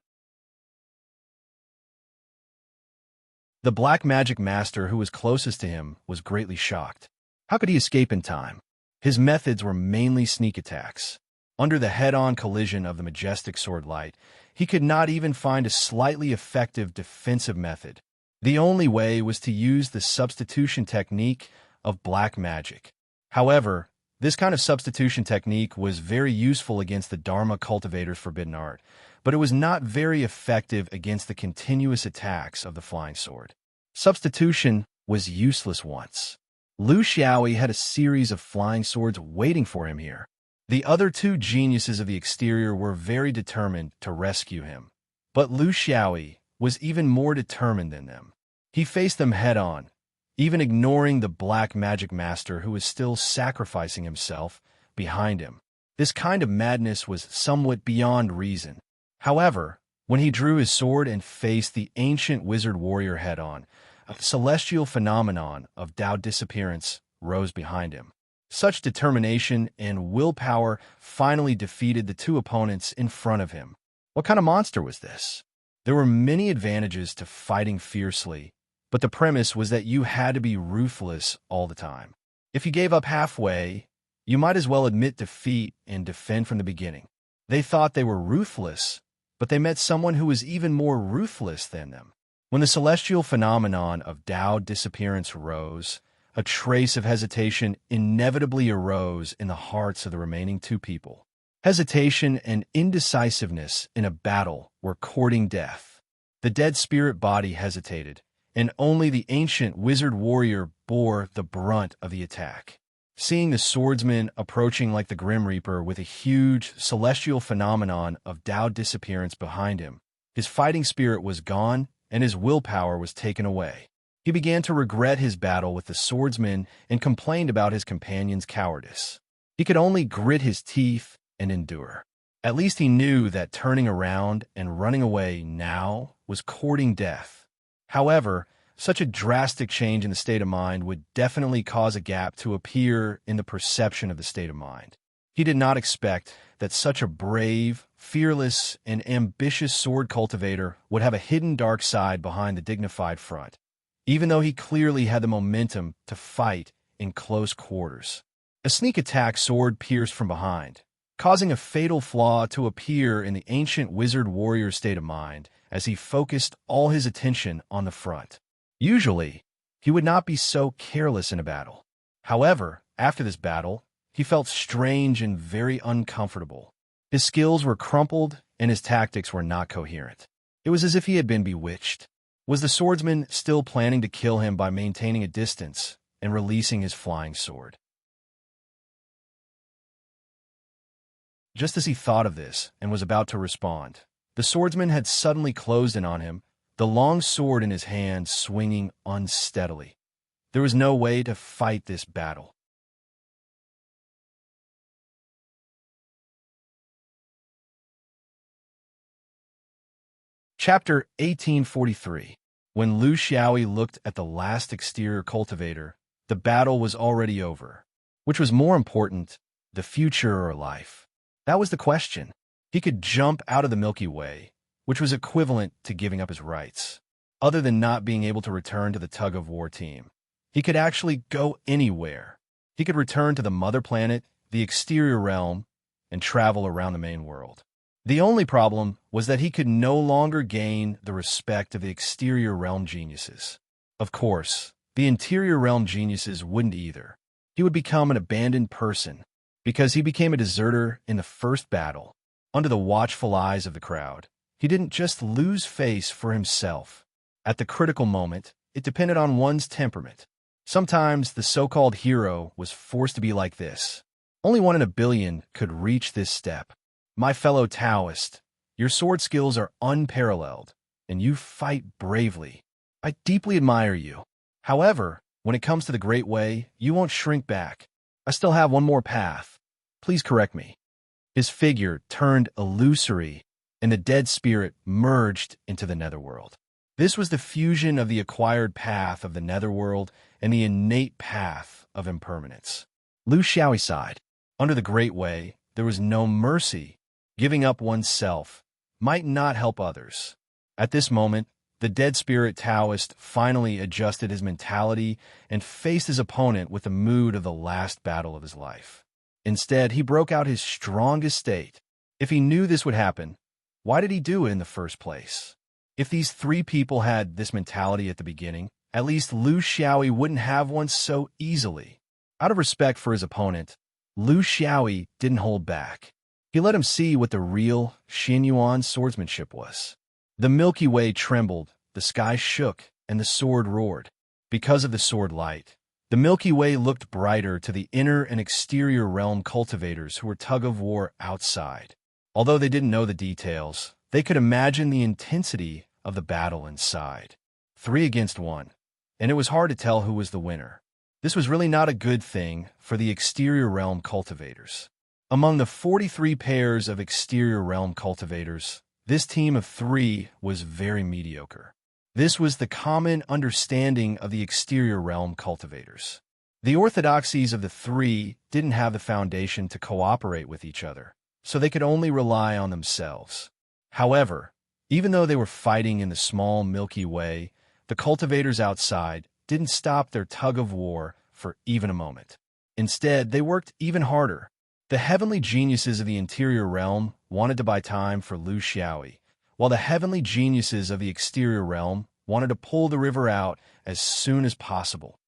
The black magic master who was closest to him was greatly shocked. How could he escape in time? His methods were mainly sneak attacks. Under the head-on collision of the majestic sword light, he could not even find a slightly effective defensive method. The only way was to use the substitution technique of black magic. However, this kind of substitution technique was very useful against the Dharma cultivator's forbidden art, but it was not very effective against the continuous attacks of the flying sword. Substitution was useless once. Lu Xiaoyi had a series of flying swords waiting for him here. The other two geniuses of the exterior were very determined to rescue him, but Lu Xiaoyi was even more determined than them. He faced them head-on, even ignoring the black magic master who was still sacrificing himself behind him. This kind of madness was somewhat beyond reason. However, when he drew his sword and faced the ancient wizard warrior head-on, a celestial phenomenon of Tao disappearance rose behind him. Such determination and willpower finally defeated the two opponents in front of him. What kind of monster was this? There were many advantages to fighting fiercely, but the premise was that you had to be ruthless all the time. If you gave up halfway, you might as well admit defeat and defend from the beginning. They thought they were ruthless, but they met someone who was even more ruthless than them. When the celestial phenomenon of Tao disappearance rose, a trace of hesitation inevitably arose in the hearts of the remaining two people. Hesitation and indecisiveness in a battle were courting death. The dead spirit body hesitated, and only the ancient wizard warrior bore the brunt of the attack. Seeing the swordsman approaching like the Grim Reaper with a huge celestial phenomenon of Tao disappearance behind him, his fighting spirit was gone and his willpower was taken away. He began to regret his battle with the swordsman and complained about his companion's cowardice. He could only grit his teeth and endure. At least he knew that turning around and running away now was courting death. However, such a drastic change in the state of mind would definitely cause a gap to appear in the perception of the state of mind. He did not expect that such a brave, fearless, and ambitious sword cultivator would have a hidden dark side behind the dignified front. even though he clearly had the momentum to fight in close quarters. A sneak attack sword pierced from behind, causing a fatal flaw to appear in the ancient wizard warrior's state of mind as he focused all his attention on the front. Usually, he would not be so careless in a battle. However, after this battle, he felt strange and very uncomfortable. His skills were crumpled and his tactics were not coherent. It was as if he had been bewitched. Was the swordsman still planning to kill him by maintaining a distance and releasing his flying sword? Just as he thought of this and was about to respond, the swordsman had suddenly closed in on him, the long sword in his hand swinging unsteadily. There was no way to fight this battle. Chapter 1843. When Lu Xiaoyi looked at the last exterior cultivator, the battle was already over. Which was more important, the future or life? That was the question. He could jump out of the Milky Way, which was equivalent to giving up his rights. Other than not being able to return to the tug-of-war team, he could actually go anywhere. He could return to the mother planet, the exterior realm, and travel around the main world. The only problem was that he could no longer gain the respect of the exterior realm geniuses. Of course, the interior realm geniuses wouldn't either. He would become an abandoned person, because he became a deserter in the first battle. Under the watchful eyes of the crowd, he didn't just lose face for himself. At the critical moment, it depended on one's temperament. Sometimes the so-called hero was forced to be like this. Only 1 in a billion could reach this step. My fellow Taoist, your sword skills are unparalleled, and you fight bravely. I deeply admire you. However, when it comes to the Great Way, you won't shrink back. I still have one more path. Please correct me. His figure turned illusory, and the dead spirit merged into the netherworld. This was the fusion of the acquired path of the netherworld and the innate path of impermanence. Lu Xiaoyi sighed. Under the Great Way, there was no mercy. Giving up oneself might not help others. At this moment, the dead spirit Taoist finally adjusted his mentality and faced his opponent with the mood of the last battle of his life. Instead, he broke out his strongest state. If he knew this would happen, why did he do it in the first place? If these 3 people had this mentality at the beginning, at least Lu Xiaoyi wouldn't have one so easily. Out of respect for his opponent, Lu Xiaoyi didn't hold back. He let him see what the real Xinyuan swordsmanship was. The Milky Way trembled, the sky shook, and the sword roared. Because of the sword light, the Milky Way looked brighter to the inner and exterior realm cultivators who were tug-of-war outside. Although they didn't know the details, they could imagine the intensity of the battle inside. 3 against 1, and it was hard to tell who was the winner. This was really not a good thing for the exterior realm cultivators. Among the 43 pairs of exterior realm cultivators, this team of 3 was very mediocre. This was the common understanding of the exterior realm cultivators. The orthodoxies of the 3 didn't have the foundation to cooperate with each other, so they could only rely on themselves. However, even though they were fighting in the small Milky Way, the cultivators outside didn't stop their tug-of-war for even a moment. Instead, they worked even harder. The heavenly geniuses of the interior realm wanted to buy time for Lu Xiaoyi, while the heavenly geniuses of the exterior realm wanted to pull the river out as soon as possible.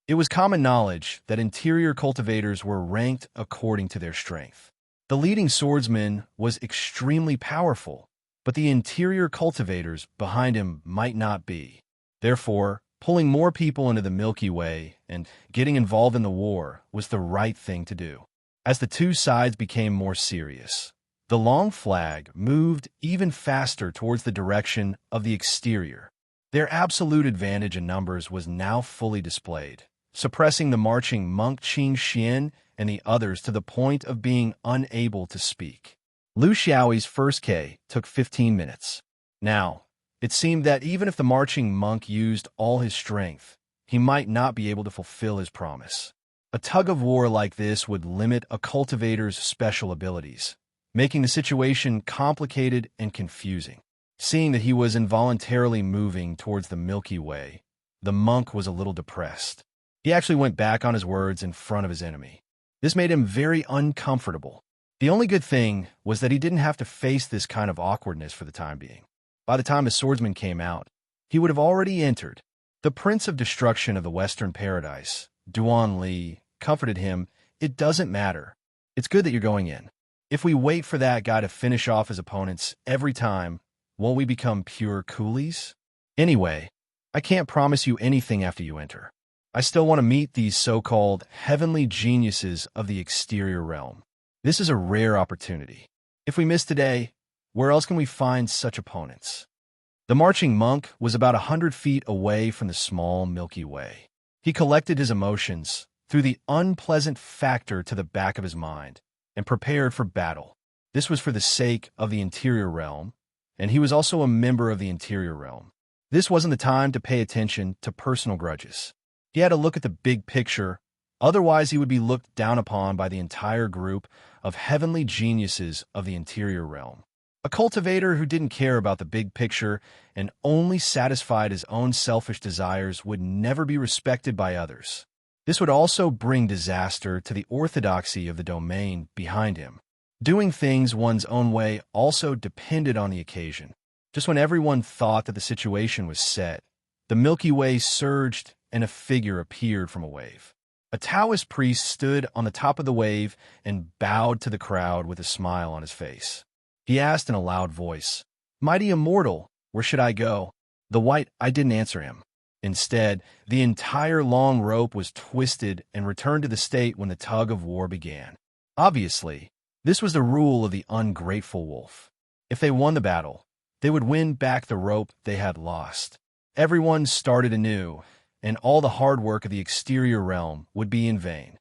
It was common knowledge that interior cultivators were ranked according to their strength. The leading swordsman was extremely powerful, but the interior cultivators behind him might not be. Therefore, pulling more people into the Milky Way and getting involved in the war was the right thing to do. As the 2 sides became more serious, the long flag moved even faster towards the direction of the exterior. Their absolute advantage in numbers was now fully displayed, suppressing the marching monk Qing Xian and the others to the point of being unable to speak. Lu Xiaoyi's first K took 15 minutes. Now, it seemed that even if the marching monk used all his strength, he might not be able to fulfill his promise. A tug-of-war like this would limit a cultivator's special abilities, making the situation complicated and confusing. Seeing that he was involuntarily moving towards the Milky Way, the monk was a little depressed. He actually went back on his words in front of his enemy. This made him very uncomfortable. The only good thing was that he didn't have to face this kind of awkwardness for the time being. By the time his swordsman came out, he would have already entered. The Prince of Destruction of the Western Paradise, Duan Li, comforted him. It doesn't matter. It's good that you're going in. If we wait for that guy to finish off his opponents every time, won't we become pure coolies? Anyway, I can't promise you anything after you enter. I still want to meet these so-called heavenly geniuses of the exterior realm. This is a rare opportunity. If we miss today, where else can we find such opponents? The marching monk was about 100 feet away from the small Milky Way. He collected his emotions, threw the unpleasant factor to the back of his mind, and prepared for battle. This was for the sake of the interior realm, and he was also a member of the interior realm. This wasn't the time to pay attention to personal grudges. He had to look at the big picture, otherwise he would be looked down upon by the entire group of heavenly geniuses of the interior realm. A cultivator who didn't care about the big picture and only satisfied his own selfish desires would never be respected by others. This would also bring disaster to the orthodoxy of the domain behind him. Doing things one's own way also depended on the occasion. Just when everyone thought that the situation was set, the Milky Way surged and a figure appeared from a wave. A Taoist priest stood on the top of the wave and bowed to the crowd with a smile on his face. He asked in a loud voice, "Mighty immortal, where should I go?" I didn't answer him. Instead, the entire long rope was twisted and returned to the state when the tug of war began. Obviously, this was the rule of the ungrateful wolf. If they won the battle, they would win back the rope they had lost. Everyone started anew, and all the hard work of the exterior realm would be in vain.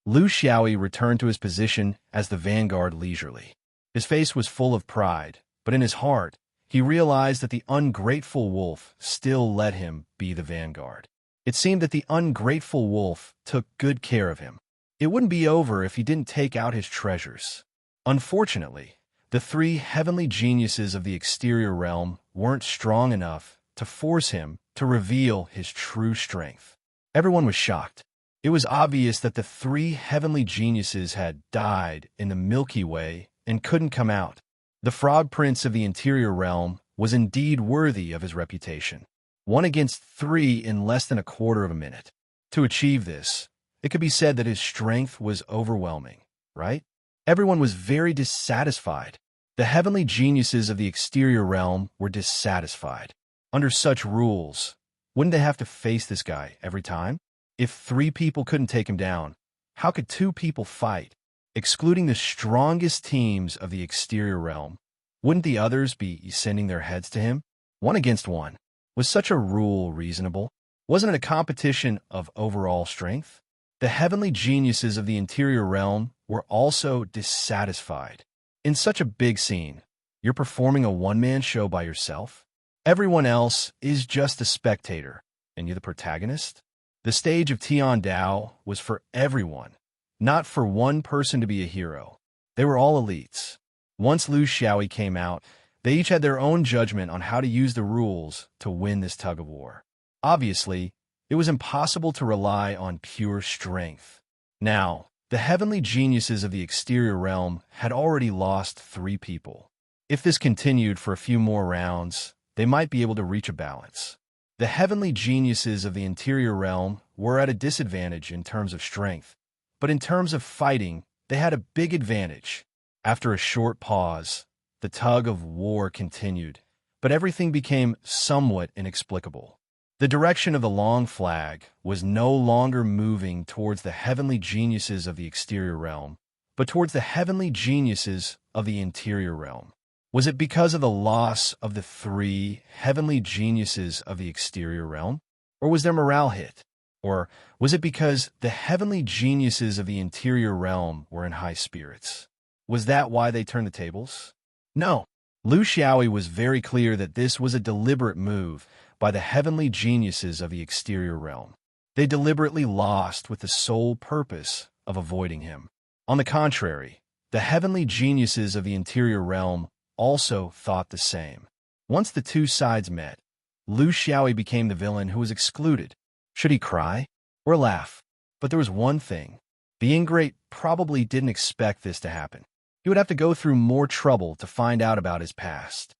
Lu Xiaoyi returned to his position as the vanguard leisurely. His face was full of pride, but in his heart, he realized that the ungrateful wolf still let him be the vanguard. It seemed that the ungrateful wolf took good care of him. It wouldn't be over if he didn't take out his treasures. Unfortunately, the three heavenly geniuses of the exterior realm weren't strong enough to force him to reveal his true strength. Everyone was shocked. It was obvious that the three heavenly geniuses had died in the Milky Way and couldn't come out. The Frog Prince of the interior realm was indeed worthy of his reputation. 1 against 3 in less than a quarter of a minute. To achieve this, it could be said that his strength was overwhelming, right? Everyone was very dissatisfied. The heavenly geniuses of the exterior realm were dissatisfied. Under such rules, wouldn't they have to face this guy every time? If 3 people couldn't take him down, how could 2 people fight? Excluding the strongest teams of the exterior realm, wouldn't the others be sending their heads to him? 1 against 1. Was such a rule reasonable? Wasn't it a competition of overall strength? The heavenly geniuses of the interior realm were also dissatisfied. In such a big scene, you're performing a one-man show by yourself? Everyone else is just a spectator, and you're the protagonist? The stage of Tiandao was for everyone, not for one person to be a hero. They were all elites. Once Lu Xiaoyi came out, they each had their own judgment on how to use the rules to win this tug of war. Obviously, it was impossible to rely on pure strength. Now, the heavenly geniuses of the exterior realm had already lost 3 people. If this continued for a few more rounds, they might be able to reach a balance. The heavenly geniuses of the interior realm were at a disadvantage in terms of strength, but in terms of fighting, they had a big advantage. After a short pause, the tug of war continued, but everything became somewhat inexplicable. The direction of the long flag was no longer moving towards the heavenly geniuses of the exterior realm, but towards the heavenly geniuses of the interior realm. Was it because of the loss of the 3 heavenly geniuses of the exterior realm? Or was their morale hit? Or was it because the heavenly geniuses of the interior realm were in high spirits? Was that why they turned the tables? No. Lu Xiaoyi was very clear that this was a deliberate move by the heavenly geniuses of the exterior realm. They deliberately lost with the sole purpose of avoiding him. On the contrary, The heavenly geniuses of the interior realm also thought the same. Once the two sides met, Lu Xiaoyi became the villain who was excluded. Should he cry or laugh? But there was one thing. The ingrate probably didn't expect this to happen. He would have to go through more trouble to find out about his past.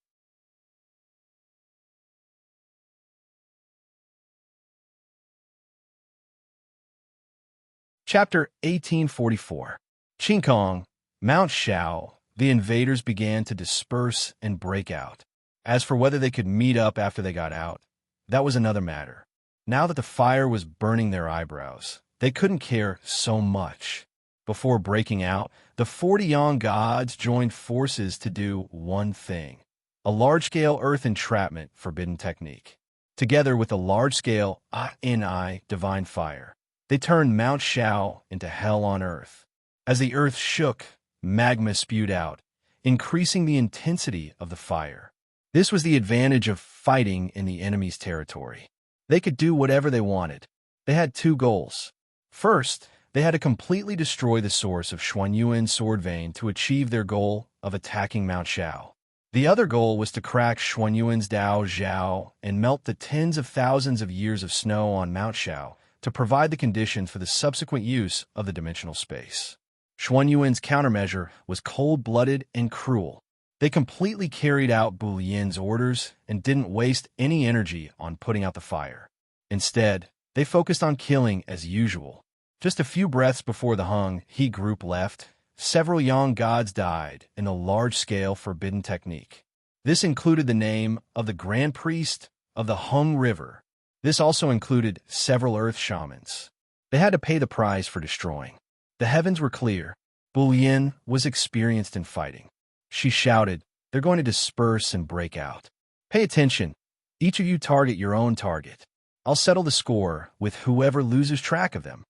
Chapter 1844. Qingkong, Mount Shao, the invaders began to disperse and break out. As for whether they could meet up after they got out, that was another matter. Now that the fire was burning their eyebrows, they couldn't care so much. Before breaking out, the 40 Yang gods joined forces to do one thing: a large-scale earth entrapment forbidden technique. Together with a large-scale Ni divine fire, they turned Mount Shao into hell on earth. As the earth shook, magma spewed out, increasing the intensity of the fire. This was the advantage of fighting in the enemy's territory. They could do whatever they wanted. They had two goals. First, they had to completely destroy the source of Xuanyuan's sword vein to achieve their goal of attacking Mount Shao. The other goal was to crack Xuanyuan's Dao Zhao and melt the tens of thousands of years of snow on Mount Shao to provide the conditions for the subsequent use of the dimensional space. Xuanyuan's countermeasure was cold-blooded and cruel. They completely carried out Bulian's orders and didn't waste any energy on putting out the fire. Instead, they focused on killing as usual. Just a few breaths before the Hung He group left, several Yang gods died in the large-scale forbidden technique. This included the name of the Grand Priest of the Hung River. This also included several Earth Shamans. They had to pay the price for destroying. The heavens were clear. Bulian was experienced in fighting. She shouted, "They're going to disperse and break out. Pay attention. Each of you target your own target. I'll settle the score with whoever loses track of them."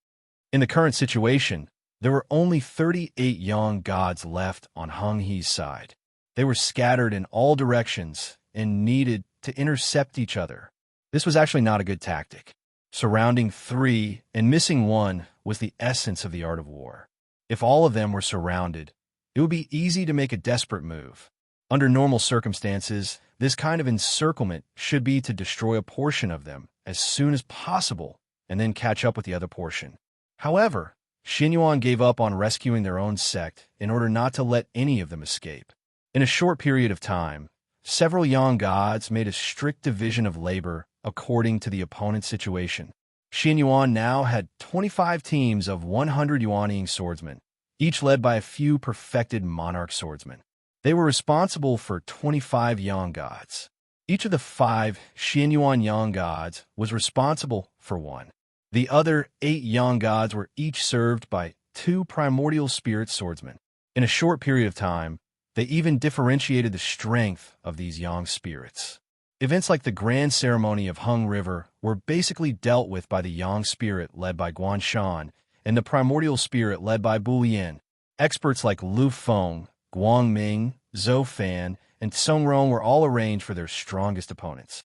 In the current situation, there were only 38 Yang gods left on Hung He's side. They were scattered in all directions and needed to intercept each other. This was actually not a good tactic. Surrounding 3 and missing 1 was the essence of the art of war. If all of them were surrounded, it would be easy to make a desperate move. Under normal circumstances, this kind of encirclement should be to destroy a portion of them as soon as possible and then catch up with the other portion. However, Xinyuan gave up on rescuing their own sect in order not to let any of them escape. In a short period of time, several Yang gods made a strict division of labor according to the opponent's situation. Xinyuan now had 25 teams of 100 Yuanying swordsmen, each led by a few perfected monarch swordsmen. They were responsible for 25 Yang gods. Each of the 5 Xinyuan Yang gods was responsible for 1. The other 8 Yang gods were each served by 2 primordial spirit swordsmen. In a short period of time, they even differentiated the strength of these Yang spirits. Events like the grand ceremony of Hung River were basically dealt with by the Yang spirit led by Guanshan and the primordial spirit led by Bulian. Experts like Lu Feng, Guangming, Zhou Fan, and Song Rong were all arranged for their strongest opponents.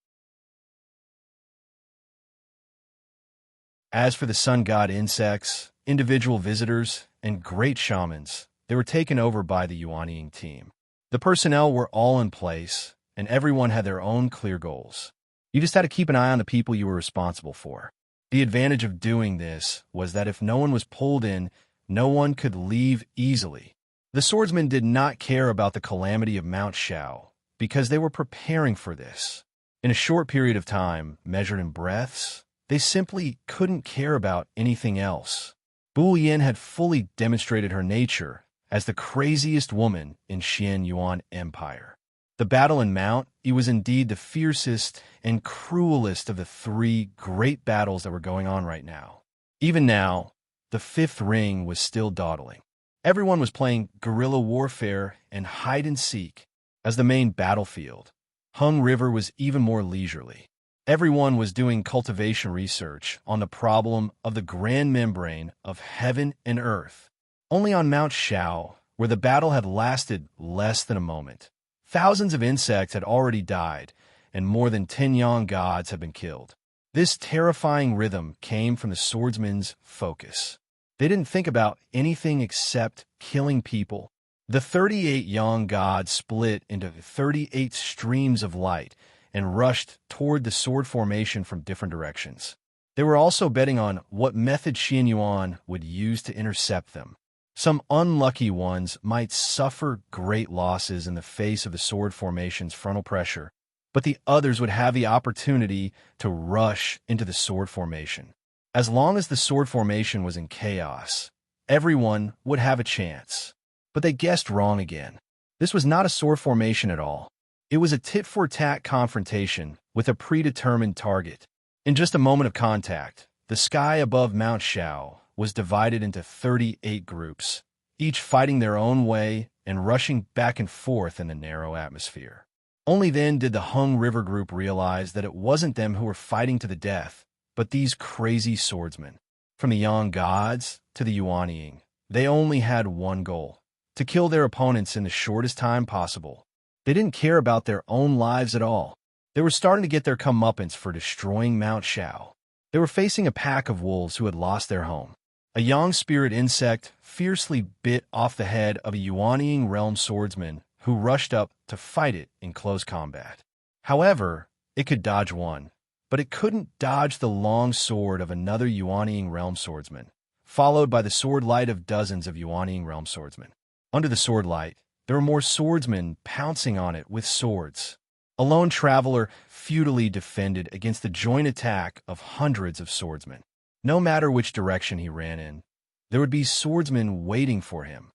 As for the sun god insects, individual visitors, and great shamans, they were taken over by the Yuanying team. The personnel were all in place, and everyone had their own clear goals. You just had to keep an eye on the people you were responsible for. The advantage of doing this was that if no one was pulled in, no one could leave easily. The swordsmen did not care about the calamity of Mount Shao, because they were preparing for this. In a short period of time, measured in breaths, they simply couldn't care about anything else. Bulian had fully demonstrated her nature as the craziest woman in Xian Yuan Empire. The battle in Mount Yi was indeed the fiercest and cruelest of the 3 great battles that were going on right now. Even now, the 5th ring was still dawdling. Everyone was playing guerrilla warfare and hide-and-seek as the main battlefield. Hung River was even more leisurely. Everyone was doing cultivation research on the problem of the grand membrane of heaven and earth. Only on Mount Shao, where the battle had lasted less than a moment, thousands of insects had already died, and more than 10 Yang gods had been killed. This terrifying rhythm came from the swordsmen's focus. They didn't think about anything except killing people The 38 young gods split into 38 streams of light and rushed toward the sword formation from different directions. They were also betting on what method Xian Yuan would use to intercept them. Some unlucky ones might suffer great losses in the face of the sword formation's frontal pressure, but the others would have the opportunity to rush into the sword formation. As long as the sword formation was in chaos, everyone would have a chance. But they guessed wrong again. This was not a sword formation at all. It was a tit-for-tat confrontation with a predetermined target. In just a moment of contact, the sky above Mount Shao was divided into 38 groups, each fighting their own way and rushing back and forth in the narrow atmosphere. Only then did the Hung River group realize that it wasn't them who were fighting to the death, but these crazy swordsmen. From the Yang gods to the Yuanying, they only had one goal: to kill their opponents in the shortest time possible. They didn't care about their own lives at all. They were starting to get their comeuppance for destroying Mount Shao. They were facing a pack of wolves who had lost their home. A Yang spirit insect fiercely bit off the head of a Yuanying realm swordsman who rushed up to fight it in close combat. However, it could dodge one, but it couldn't dodge the long sword of another Yuanying realm swordsman, followed by the sword light of dozens of Yuanying realm swordsmen. Under the sword light, there were more swordsmen pouncing on it with swords. A lone traveler futilely defended against the joint attack of hundreds of swordsmen. No matter which direction he ran in, there would be swordsmen waiting for him.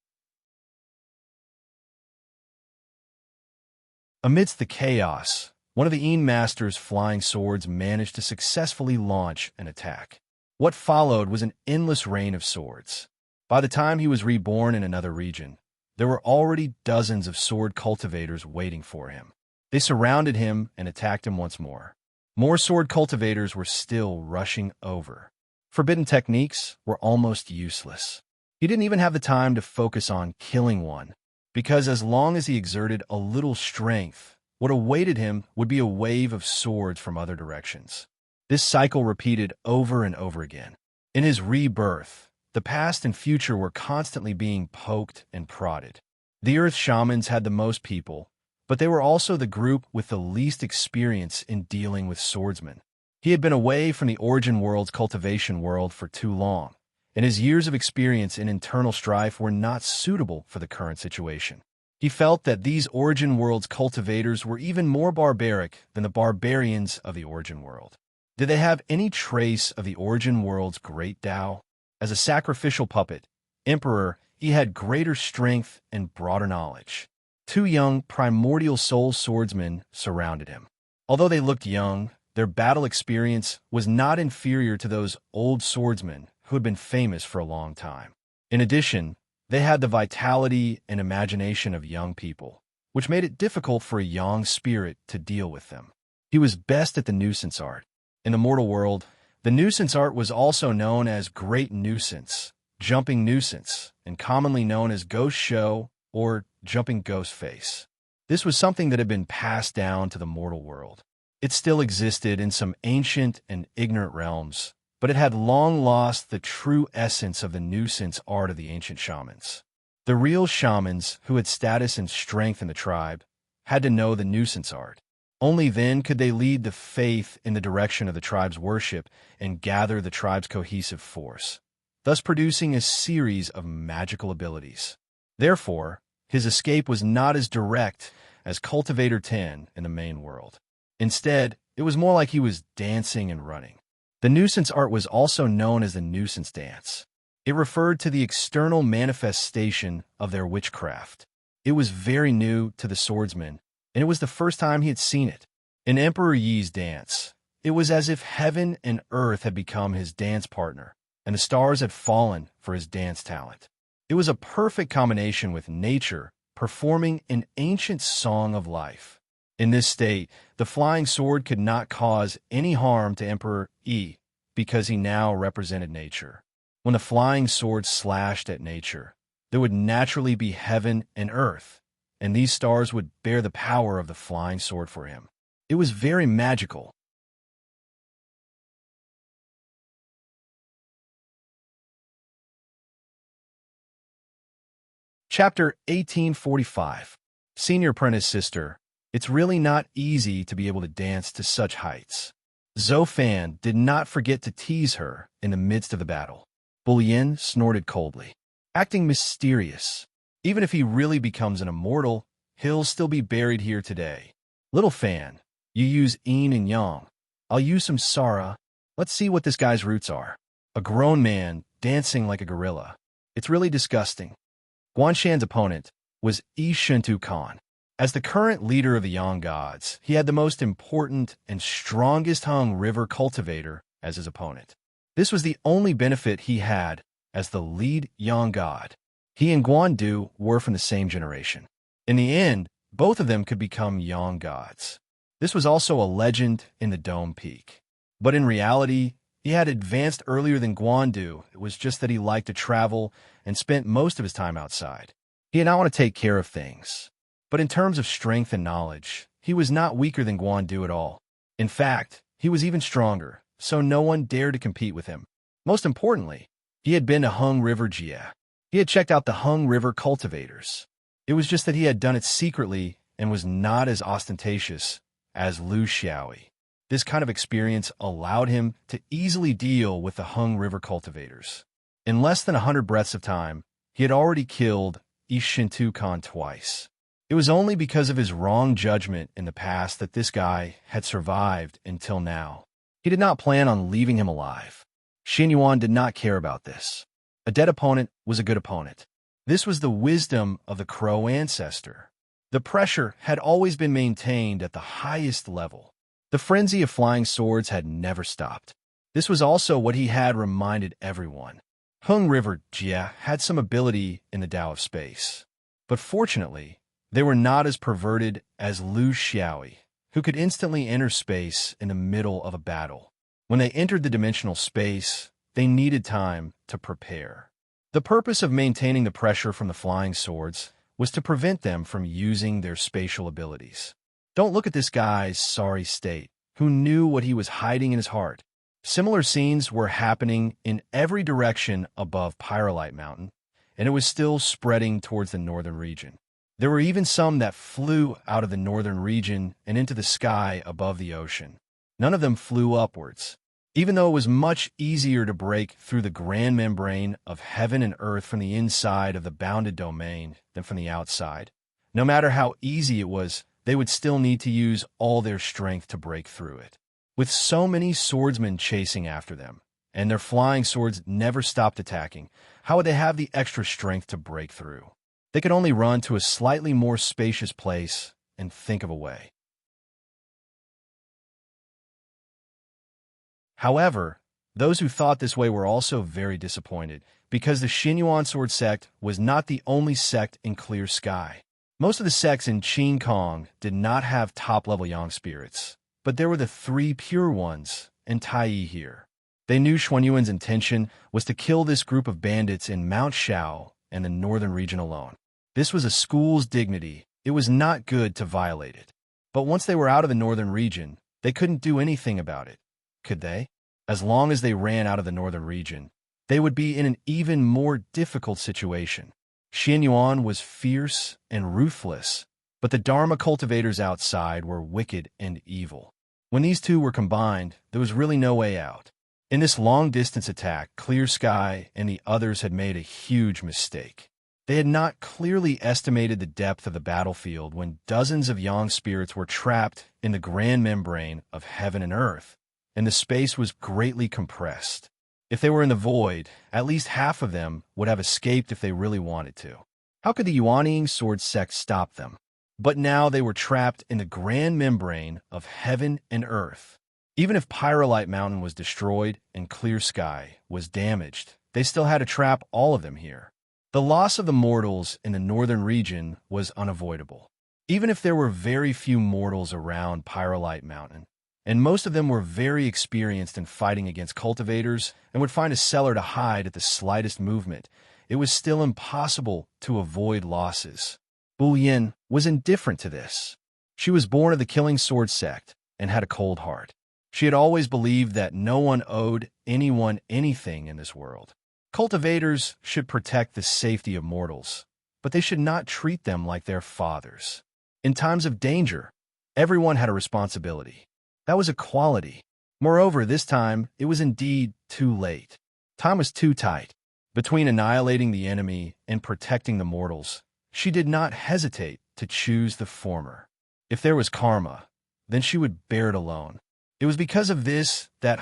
Amidst the chaos, one of the Yin Master's flying swords managed to successfully launch an attack. What followed was an endless rain of swords. By the time he was reborn in another region, there were already dozens of sword cultivators waiting for him. They surrounded him and attacked him once more. More sword cultivators were still rushing over. Forbidden techniques were almost useless. He didn't even have the time to focus on killing one, because as long as he exerted a little strength, what awaited him would be a wave of swords from other directions. This cycle repeated over and over again. In his rebirth, the past and future were constantly being poked and prodded. The Earth Shamans had the most people, but they were also the group with the least experience in dealing with swordsmen. He had been away from the Origin World's cultivation world for too long, and his years of experience in internal strife were not suitable for the current situation. He felt that these Origin World's cultivators were even more barbaric than the barbarians of the Origin World. Did they have any trace of the Origin World's great Tao? As a sacrificial puppet, Emperor, he had greater strength and broader knowledge. Two young, primordial soul swordsmen surrounded him. Although they looked young, their battle experience was not inferior to those old swordsmen who had been famous for a long time. In addition, they had the vitality and imagination of young people, which made it difficult for a young spirit to deal with them. He was best at the nuisance art. In the mortal world, the nuisance art was also known as Great Nuisance, Jumping Nuisance, and commonly known as Ghost Show or Jumping Ghost Face. This was something that had been passed down to the mortal world. It still existed in some ancient and ignorant realms, but it had long lost the true essence of the nuisance art of the ancient shamans. The real shamans, who had status and strength in the tribe, had to know the nuisance art. Only then could they lead the faith in the direction of the tribe's worship and gather the tribe's cohesive force, thus producing a series of magical abilities. Therefore, his escape was not as direct as Cultivator 10 in the main world. Instead, it was more like he was dancing and running. The nuisance art was also known as the nuisance dance. It referred to the external manifestation of their witchcraft. It was very new to the swordsman, and it was the first time he had seen it. In Emperor Yi's dance, it was as if heaven and earth had become his dance partner, and the stars had fallen for his dance talent. It was a perfect combination with nature performing an ancient song of life. In this state, the flying sword could not cause any harm to Emperor Yi, because he now represented nature. When the flying sword slashed at nature, there would naturally be heaven and earth, and these stars would bear the power of the flying sword for him. It was very magical. Chapter 1845. Senior Apprentice Sister. It's really not easy to be able to dance to such heights. Zofan did not forget to tease her in the midst of the battle. Bulyin snorted coldly, acting mysterious. Even if he really becomes an immortal, he'll still be buried here today. Little Fan, you use yin and yang. I'll use some Sara. Let's see what this guy's roots are. A grown man dancing like a gorilla. It's really disgusting. Guanshan's opponent was Ishintu Khan. As the current leader of the Yang gods, he had the most important and strongest Hung River cultivator as his opponent. This was the only benefit he had as the lead Yang god. He and Guandu were from the same generation. In the end, both of them could become Yang gods. This was also a legend in the Dome Peak. But in reality, he had advanced earlier than Guandu. It was just that he liked to travel and spent most of his time outside. He did not want to take care of things. But in terms of strength and knowledge, he was not weaker than Guandu at all. In fact, he was even stronger, so no one dared to compete with him. Most importantly, he had been to Hung River Jia. He had checked out the Hung River cultivators. It was just that he had done it secretly and was not as ostentatious as Lu Xiaoyi. This kind of experience allowed him to easily deal with the Hung River cultivators. In less than 100 breaths of time, he had already killed Ishintu Khan twice. It was only because of his wrong judgment in the past that this guy had survived until now. He did not plan on leaving him alive. Xin Yuan did not care about this. A dead opponent was a good opponent. This was the wisdom of the Crow ancestor. The pressure had always been maintained at the highest level. The frenzy of flying swords had never stopped. This was also what he had reminded everyone. Hung River Jia had some ability in the Tao of space. But fortunately, they were not as perverted as Lu Xiaoyi, who could instantly enter space in the middle of a battle. When they entered the dimensional space, they needed time to prepare. The purpose of maintaining the pressure from the flying swords was to prevent them from using their spatial abilities. Don't look at this guy's sorry state, who knew what he was hiding in his heart. Similar scenes were happening in every direction above Pyrolite Mountain, and it was still spreading towards the northern region. There were even some that flew out of the northern region and into the sky above the ocean. None of them flew upwards. Even though it was much easier to break through the grand membrane of heaven and earth from the inside of the bounded domain than from the outside, no matter how easy it was, they would still need to use all their strength to break through it. With so many swordsmen chasing after them, and their flying swords never stopped attacking, how would they have the extra strength to break through? They could only run to a slightly more spacious place and think of a way. However, those who thought this way were also very disappointed, because the Xinyuan sword sect was not the only sect in Clear Sky. Most of the sects in Qin Kong did not have top-level Yang spirits, but there were the 3 pure ones and Taiyi here. They knew Xuanyuan's intention was to kill this group of bandits in Mount Shao and the northern region alone. This was a school's dignity. It was not good to violate it. But once they were out of the northern region, they couldn't do anything about it. Could they? As long as they ran out of the northern region, they would be in an even more difficult situation. Xianyuan was fierce and ruthless, but the Dharma cultivators outside were wicked and evil. When these two were combined, there was really no way out. In this long-distance attack, Clear Sky and the others had made a huge mistake. They had not clearly estimated the depth of the battlefield when dozens of Yang spirits were trapped in the grand membrane of heaven and earth, and the space was greatly compressed. If they were in the void, at least half of them would have escaped if they really wanted to. How could the Yuanying sword sect stop them? But now they were trapped in the grand membrane of heaven and earth. Even if Pyrolite Mountain was destroyed and Clear Sky was damaged, they still had to trap all of them here. The loss of the mortals in the northern region was unavoidable. Even if there were very few mortals around Pyrolite Mountain, and most of them were very experienced in fighting against cultivators and would find a cellar to hide at the slightest movement, it was still impossible to avoid losses. Bulyin was indifferent to this. She was born of the Killing Sword sect and had a cold heart. She had always believed that no one owed anyone anything in this world. Cultivators should protect the safety of mortals, but they should not treat them like their fathers. In times of danger, everyone had a responsibility. That was equality. Moreover, this time, it was indeed too late. Time was too tight. Between annihilating the enemy and protecting the mortals, she did not hesitate to choose the former. If there was karma, then she would bear it alone. It was because of this that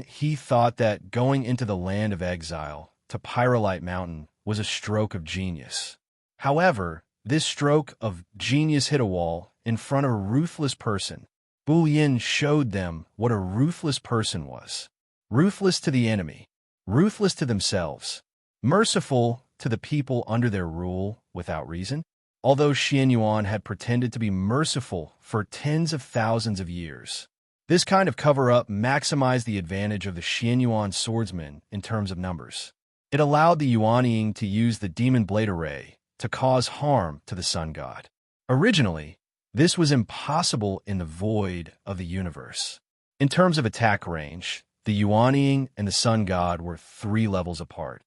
he thought that going into the land of exile, to Pyrolite Mountain, was a stroke of genius. However, this stroke of genius hit a wall in front of a ruthless person. Bu Yin showed them what a ruthless person was. Ruthless to the enemy, ruthless to themselves, merciful to the people under their rule without reason. Although Xian Yuan had pretended to be merciful for tens of thousands of years, this kind of cover-up maximized the advantage of the Xian Yuan swordsmen in terms of numbers. It allowed the Yuanying to use the demon blade array to cause harm to the sun god. Originally, this was impossible in the void of the universe. In terms of attack range, the Yuanying and the sun god were 3 levels apart.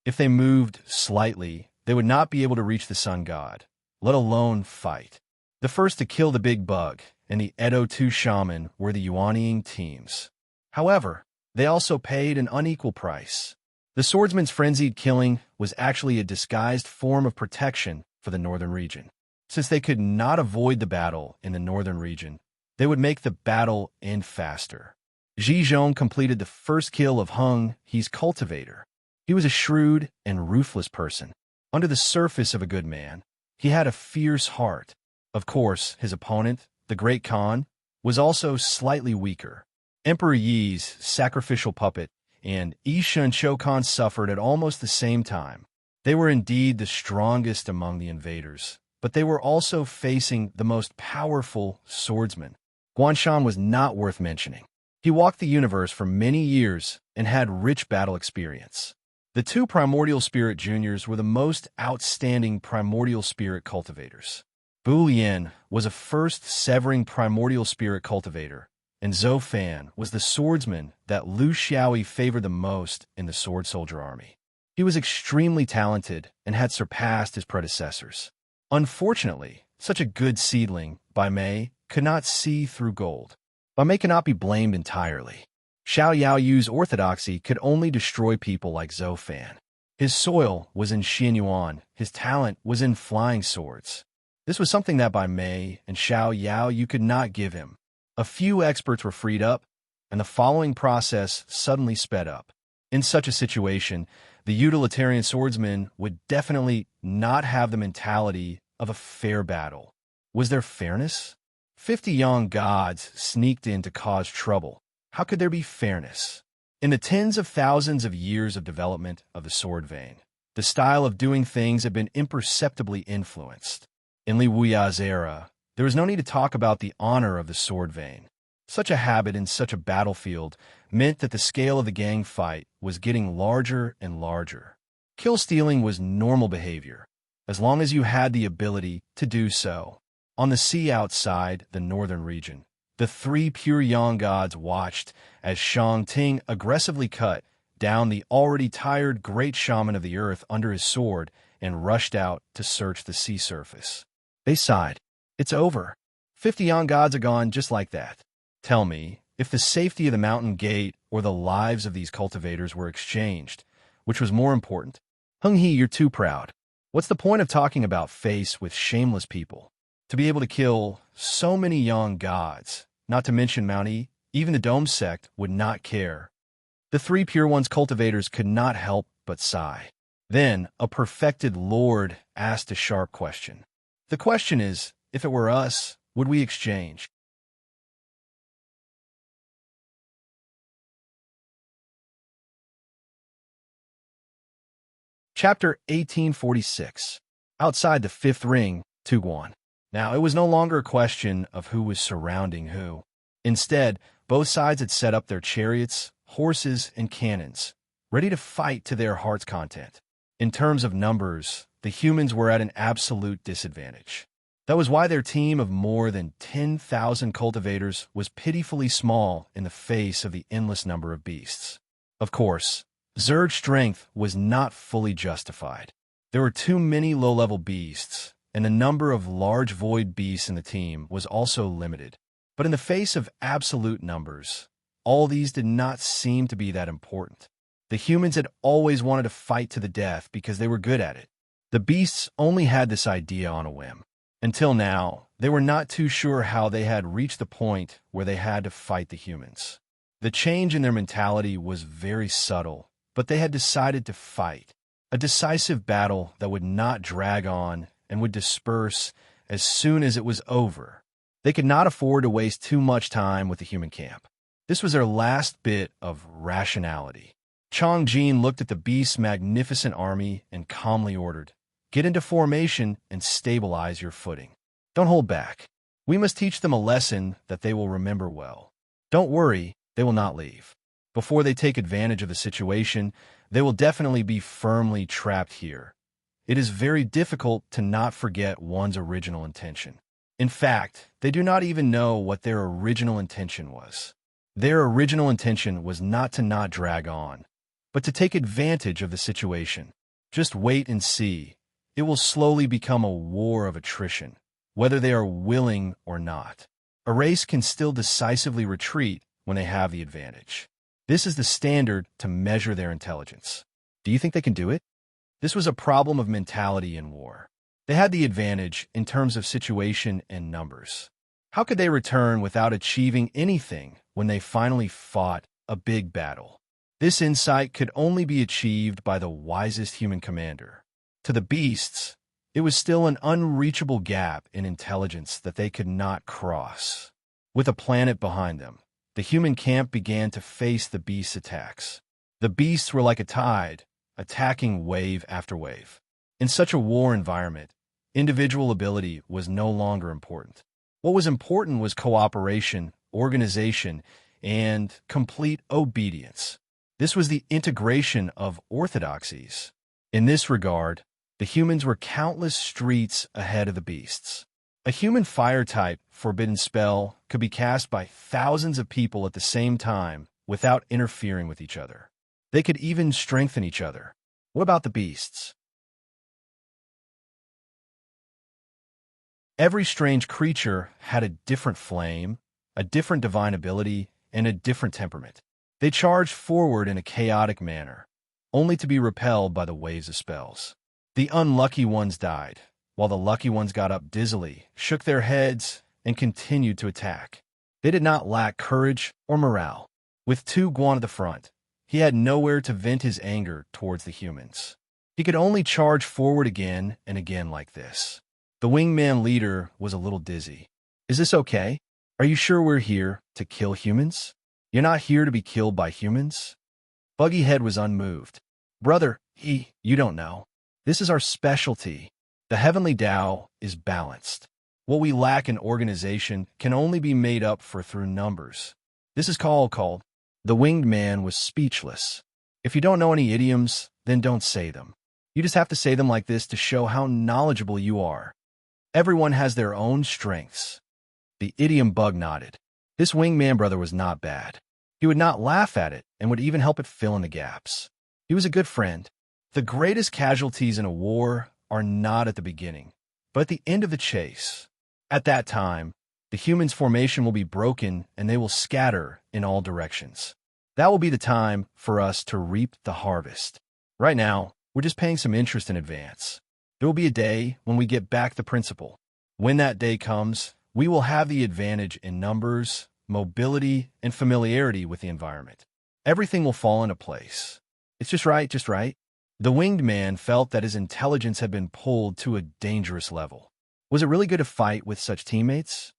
If they moved slightly, they would not be able to reach the sun god, let alone fight. The first to kill the big bug and the Edo 2 shaman were the Yuanying teams. However, they also paid an unequal price. The swordsman's frenzied killing was actually a disguised form of protection for the northern region. Since they could not avoid the battle in the northern region, they would make the battle end faster. Ji Zhong completed the first kill of he's cultivator. He was a shrewd and ruthless person. Under the surface of a good man, he had a fierce heart. Of course, his opponent, the Great Khan, was also slightly weaker. Emperor Yi's sacrificial puppet and Yishun Shokan suffered at almost the same time. They were indeed the strongest among the invaders, but they were also facing the most powerful swordsman. Guanshan was not worth mentioning. He walked the universe for many years and had rich battle experience. The 2 Primordial Spirit Juniors were the most outstanding Primordial Spirit cultivators. Bu Yin was a first severing Primordial Spirit cultivator, and Zhou Fan was the swordsman that Lu Xiaoyi favored the most in the Sword Soldier army. He was extremely talented and had surpassed his predecessors. Unfortunately, such a good seedling, Bai Mei, could not see through gold. Bai Mei cannot be blamed entirely. Xiao Yaoyu's orthodoxy could only destroy people like Zhou Fan. His soil was in Xian Yuan, his talent was in flying swords. This was something that Bai Mei and Xiao Yaoyu could not give him. A few experts were freed up, and the following process suddenly sped up. In such a situation, the utilitarian swordsman would definitely not have the mentality of a fair battle. Was there fairness? 50 young gods sneaked in to cause trouble. How could there be fairness? In the tens of thousands of years of development of the sword vein, the style of doing things had been imperceptibly influenced. In Li Wuya's era, there was no need to talk about the honor of the sword vein. Such a habit in such a battlefield meant that the scale of the gang fight was getting larger and larger. Kill stealing was normal behavior, as long as you had the ability to do so. On the sea outside the northern region, the 3 pure young gods watched as Shang Ting aggressively cut down the already tired great shaman of the earth under his sword and rushed out to search the sea surface. They sighed. It's over. 50 young gods are gone just like that. Tell me, if the safety of the mountain gate or the lives of these cultivators were exchanged, which was more important? He, you're too proud. What's the point of talking about face with shameless people? To be able to kill so many young gods, not to mention Mount E, even the Dome sect would not care. The 3 Pure Ones cultivators could not help but sigh. Then a perfected lord asked a sharp question. The question is, if it were us, would we exchange? Chapter 1846. Outside the 5th ring, Tuguan. Now, it was no longer a question of who was surrounding who. Instead, both sides had set up their chariots, horses, and cannons, ready to fight to their heart's content. In terms of numbers, the humans were at an absolute disadvantage. That was why their team of more than 10,000 cultivators was pitifully small in the face of the endless number of beasts. Of course, Zerg's strength was not fully justified. There were too many low-level beasts, and the number of large void beasts in the team was also limited. But in the face of absolute numbers, all these did not seem to be that important. The humans had always wanted to fight to the death because they were good at it. The beasts only had this idea on a whim. Until now, they were not too sure how they had reached the point where they had to fight the humans. The change in their mentality was very subtle, but they had decided to fight. A decisive battle that would not drag on and would disperse as soon as it was over. They could not afford to waste too much time with the human camp. This was their last bit of rationality. Chong-Jin looked at the beast's magnificent army and calmly ordered, "Get into formation and stabilize your footing. Don't hold back. We must teach them a lesson that they will remember well. Don't worry, they will not leave. Before they take advantage of the situation, they will definitely be firmly trapped here. It is very difficult to not forget one's original intention. In fact, they do not even know what their original intention was. Their original intention was not to not drag on, but to take advantage of the situation. Just wait and see. It will slowly become a war of attrition, whether they are willing or not. A race can still decisively retreat when they have the advantage. This is the standard to measure their intelligence. Do you think they can do it?" This was a problem of mentality in war. They had the advantage in terms of situation and numbers. How could they return without achieving anything when they finally fought a big battle? This insight could only be achieved by the wisest human commander. To the beasts, it was still an unreachable gap in intelligence that they could not cross. With a planet behind them, the human camp began to face the beasts' attacks. The beasts were like a tide, attacking wave after wave. In such a war environment, individual ability was no longer important. What was important was cooperation, organization, and complete obedience. This was the integration of orthodoxies. In this regard, the humans were countless streets ahead of the beasts. A human fire-type forbidden spell could be cast by thousands of people at the same time without interfering with each other. They could even strengthen each other. What about the beasts? Every strange creature had a different flame, a different divine ability, and a different temperament. They charged forward in a chaotic manner, only to be repelled by the waves of spells. The unlucky ones died, while the lucky ones got up dizzily, shook their heads, and continued to attack. They did not lack courage or morale. With Tu Guan at the front, he had nowhere to vent his anger towards the humans. He could only charge forward again and again like this. The wingman leader was a little dizzy. "Is this okay? Are you sure we're here to kill humans? You're not here to be killed by humans?" Buggyhead was unmoved. "Brother, you don't know. This is our specialty. The heavenly Tao is balanced. What we lack in organization can only be made up for through numbers. This is called." The winged man was speechless. If you don't know any idioms, then don't say them. You just have to say them like this to show how knowledgeable you are. Everyone has their own strengths. The idiom bug nodded. This wingman brother was not bad. He would not laugh at it and would even help it fill in the gaps. He was a good friend. The greatest casualties in a war are not at the beginning, but at the end of the chase. At that time, the humans' formation will be broken and they will scatter in all directions. That will be the time for us to reap the harvest. Right now, we're just paying some interest in advance. There will be a day when we get back the principal. When that day comes, we will have the advantage in numbers, mobility, and familiarity with the environment. Everything will fall into place. It's just right, just right. The winged man felt that his intelligence had been pulled to a dangerous level. Was it really good to fight with such teammates?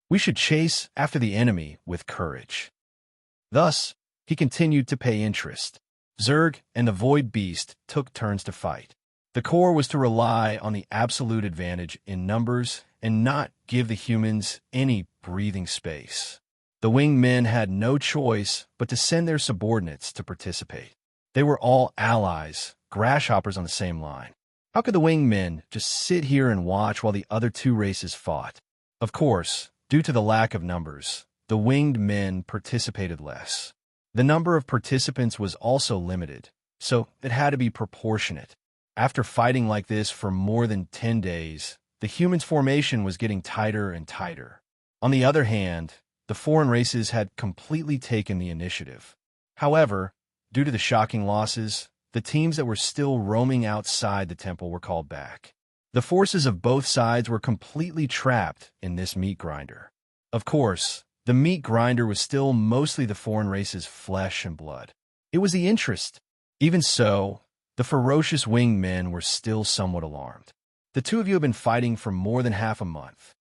We should chase after the enemy with courage. Thus, he continued to pay interest. Zerg and the Void Beast took turns to fight. The core was to rely on the absolute advantage in numbers and not give the humans any breathing space. The winged men had no choice but to send their subordinates to participate. They were all allies, grasshoppers on the same line. How could the winged men just sit here and watch while the other two races fought? Of course, due to the lack of numbers, the winged men participated less. The number of participants was also limited, so it had to be proportionate. After fighting like this for more than 10 days, the humans' formation was getting tighter and tighter. On the other hand, the foreign races had completely taken the initiative. However, due to the shocking losses, the teams that were still roaming outside the temple were called back. The forces of both sides were completely trapped in this meat grinder. Of course, the meat grinder was still mostly the foreign race's flesh and blood. It was the interest. Even so, the ferocious winged men were still somewhat alarmed. The two of you have been fighting for more than half a month.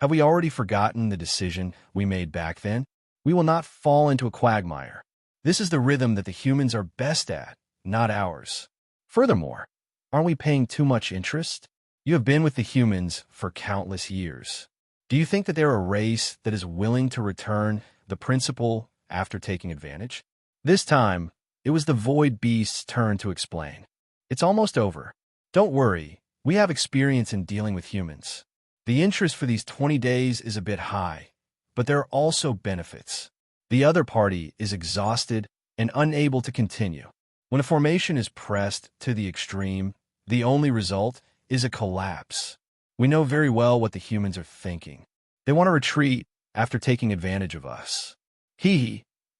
Have we already forgotten the decision we made back then? We will not fall into a quagmire. This is the rhythm that the humans are best at, not ours. Furthermore, aren't we paying too much interest? You have been with the humans for countless years. Do you think that they're a race that is willing to return the principle after taking advantage? This time, it was the Void Beast's turn to explain. It's almost over. Don't worry, we have experience in dealing with humans. The interest for these 20 days is a bit high, but there are also benefits. The other party is exhausted and unable to continue. When a formation is pressed to the extreme, the only result is a collapse. We know very well what the humans are thinking. They want to retreat after taking advantage of us.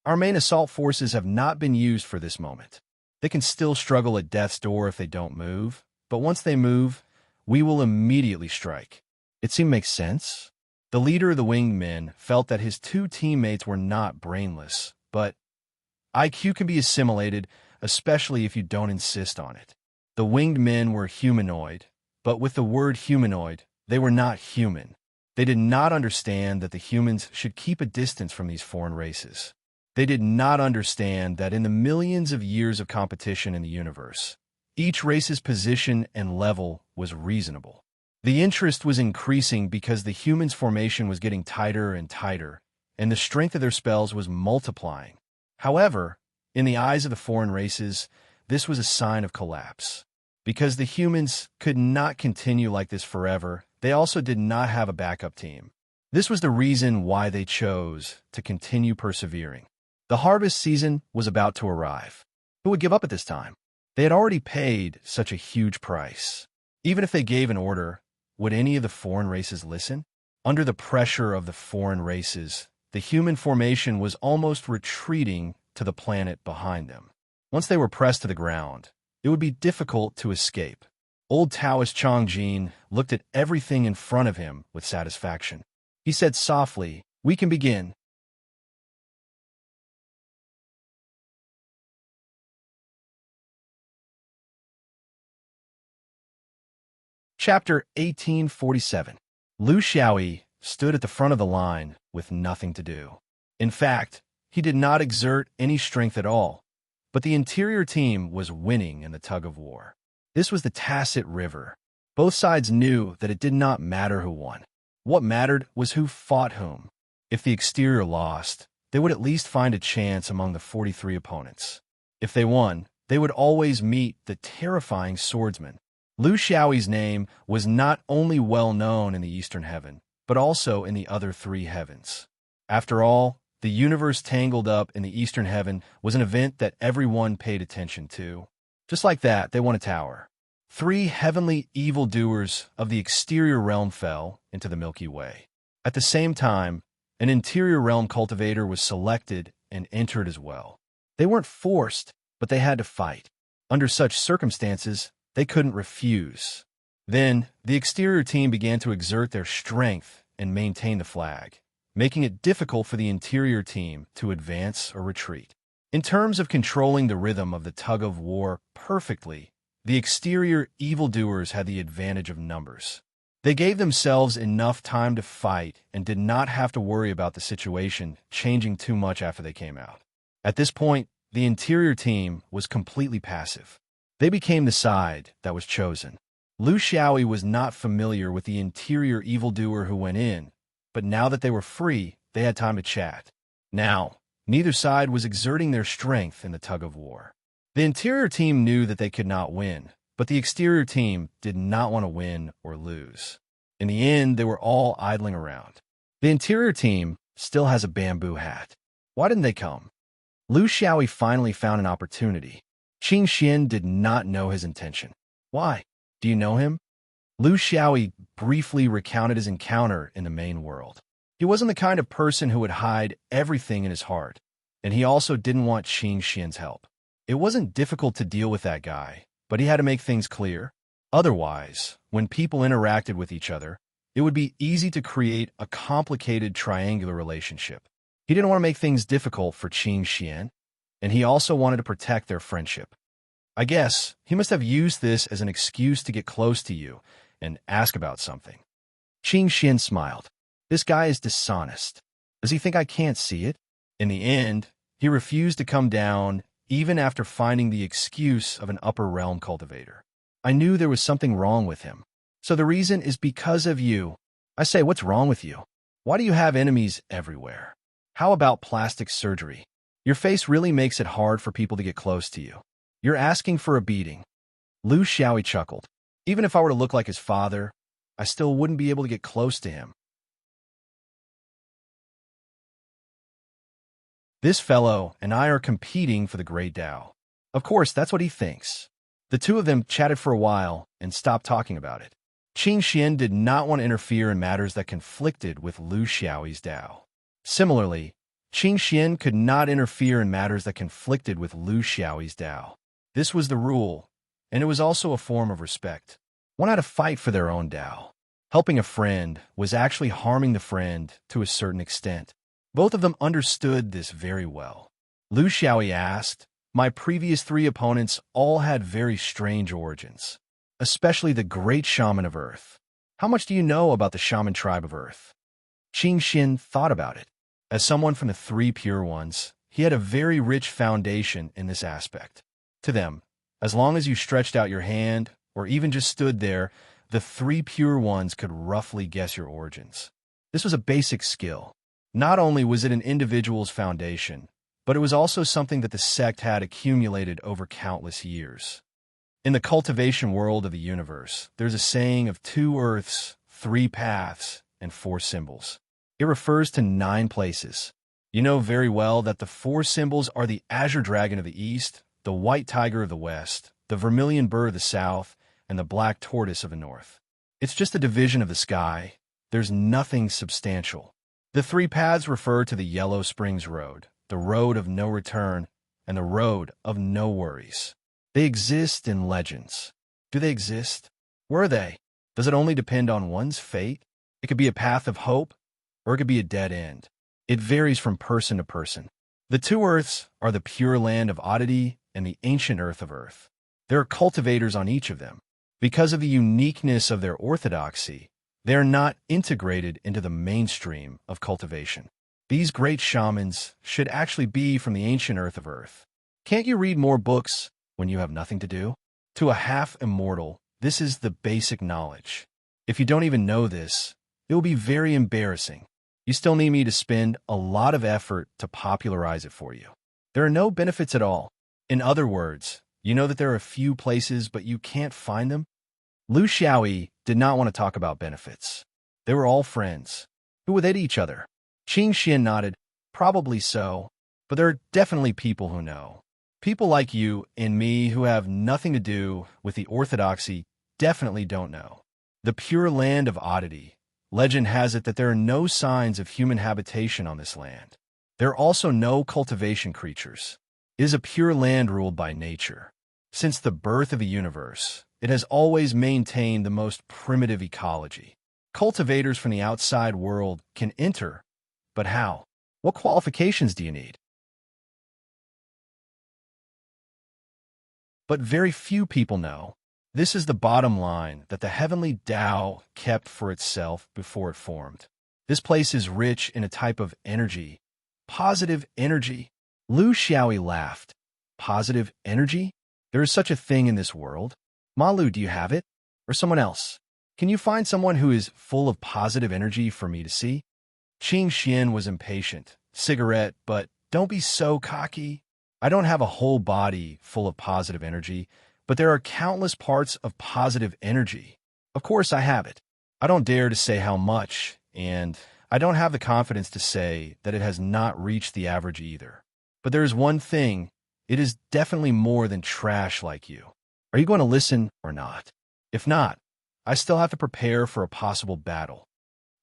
Our main assault forces have not been used for this moment. They can still struggle at death's door if they don't move, but once they move, we will immediately strike. It seemed to make sense. The leader of the winged men felt that his two teammates were not brainless, but IQ can be assimilated, especially if you don't insist on it. The winged men were humanoid, but with the word humanoid, they were not human. They did not understand that the humans should keep a distance from these foreign races. They did not understand that in the millions of years of competition in the universe, each race's position and level was reasonable. The interest was increasing because the humans' formation was getting tighter and tighter, and the strength of their spells was multiplying. However, in the eyes of the foreign races, this was a sign of collapse. Because the humans could not continue like this forever, they also did not have a backup team. This was the reason why they chose to continue persevering. The harvest season was about to arrive. Who would give up at this time? They had already paid such a huge price. Even if they gave an order, would any of the foreign races listen? Under the pressure of the foreign races, the human formation was almost retreating to the planet behind them. Once they were pressed to the ground, it would be difficult to escape. Old Taoist Chongjin looked at everything in front of him with satisfaction. He said softly, "We can begin." Chapter 1847. Lu Xiaoyi stood at the front of the line with nothing to do. In fact, he did not exert any strength at all, but the interior team was winning in the tug-of-war. This was the tacit river. Both sides knew that it did not matter who won. What mattered was who fought whom. If the exterior lost, they would at least find a chance among the 43 opponents. If they won, they would always meet the terrifying swordsman. Lu Xiaoyi's name was not only well known in the Eastern Heaven, but also in the other three heavens. After all, the universe tangled up in the Eastern Heaven was an event that everyone paid attention to. Just like that, they won a tower. 3 heavenly evildoers of the exterior realm fell into the Milky Way. At the same time, an interior realm cultivator was selected and entered as well. They weren't forced, but they had to fight. Under such circumstances, they couldn't refuse. Then, the exterior team began to exert their strength and maintain the flag, making it difficult for the interior team to advance or retreat. In terms of controlling the rhythm of the tug-of-war perfectly, the exterior evildoers had the advantage of numbers. They gave themselves enough time to fight and did not have to worry about the situation changing too much after they came out. At this point, the interior team was completely passive. They became the side that was chosen. Lu Xiaoyi was not familiar with the interior evildoer who went in, but now that they were free, they had time to chat. Now, neither side was exerting their strength in the tug-of-war. The interior team knew that they could not win, but the exterior team did not want to win or lose. In the end, they were all idling around. The interior team still has a bamboo hat. Why didn't they come? Lu Xiaoyi finally found an opportunity. Qing Xian did not know his intention. Why? Do you know him? Lu Xiaoyi briefly recounted his encounter in the main world. He wasn't the kind of person who would hide everything in his heart, and he also didn't want Qing Xian's help. It wasn't difficult to deal with that guy, but he had to make things clear. Otherwise, when people interacted with each other, it would be easy to create a complicated triangular relationship. He didn't want to make things difficult for Qing Xian, and he also wanted to protect their friendship. I guess he must have used this as an excuse to get close to you and ask about something. Qing Xian smiled. This guy is dishonest. Does he think I can't see it? In the end, he refused to come down even after finding the excuse of an upper realm cultivator. I knew there was something wrong with him. So the reason is because of you. I say, what's wrong with you? Why do you have enemies everywhere? How about plastic surgery? Your face really makes it hard for people to get close to you. You're asking for a beating. Lu Xiaoyi chuckled. Even if I were to look like his father, I still wouldn't be able to get close to him. This fellow and I are competing for the great Tao. Of course, that's what he thinks. The two of them chatted for a while and stopped talking about it. Qing Xian did not want to interfere in matters that conflicted with Lu Xiaoyi's Tao. Similarly, Qing Xian could not interfere in matters that conflicted with Lu Xiaoyi's Tao. This was the rule, and it was also a form of respect. One had to fight for their own Tao. Helping a friend was actually harming the friend to a certain extent. Both of them understood this very well. Lu Xiaoyi asked, my previous three opponents all had very strange origins, especially the great shaman of Earth. How much do you know about the shaman tribe of Earth? Qing Xian thought about it. As someone from the three pure ones, he had a very rich foundation in this aspect. To them, as long as you stretched out your hand or even just stood there, the three pure ones could roughly guess your origins. This was a basic skill. Not only was it an individual's foundation, but it was also something that the sect had accumulated over countless years. In the cultivation world of the universe, there's a saying of 2 earths, 3 paths, and 4 symbols. It refers to 9 places. You know very well that the 4 symbols are the azure dragon of the east, the white tiger of the west, the vermilion bird of the south, and the black tortoise of the north. It's just a division of the sky. There's nothing substantial. The 3 paths refer to the Yellow Springs Road, the road of no return, and the road of no worries. They exist in legends. Do they exist? Where are they? Does it only depend on one's fate? It could be a path of hope, or it could be a dead end. It varies from person to person. The 2 earths are the pure land of oddity and the ancient earth of earth. There are cultivators on each of them. Because of the uniqueness of their orthodoxy, they are not integrated into the mainstream of cultivation. These great shamans should actually be from the ancient earth of earth. Can't you read more books when you have nothing to do? To a half-immortal, this is the basic knowledge. If you don't even know this, it will be very embarrassing. You still need me to spend a lot of effort to popularize it for you. There are no benefits at all. In other words, you know that there are a few places, but you can't find them? Lu Xiaoyi did not want to talk about benefits. They were all friends. Who were they to each other? Qing Xian nodded. Probably so, but there are definitely people who know. People like you and me who have nothing to do with the orthodoxy definitely don't know. The pure land of oddity. Legend has it that there are no signs of human habitation on this land. There are also no cultivation creatures. It is a pure land ruled by nature. Since the birth of the universe, it has always maintained the most primitive ecology. Cultivators from the outside world can enter, but how? What qualifications do you need? But very few people know. This is the bottom line that the heavenly Tao kept for itself before it formed. This place is rich in a type of energy, positive energy. Lu Xiaoyi laughed. Positive energy? There is such a thing in this world. Malu, do you have it? Or someone else? Can you find someone who is full of positive energy for me to see? Qing Xian was impatient. Cigarette, but don't be so cocky. I don't have a whole body full of positive energy, but there are countless parts of positive energy. Of course I have it. I don't dare to say how much, and I don't have the confidence to say that it has not reached the average either. But there is one thing, it is definitely more than trash like you. Are you going to listen or not? If not, I still have to prepare for a possible battle.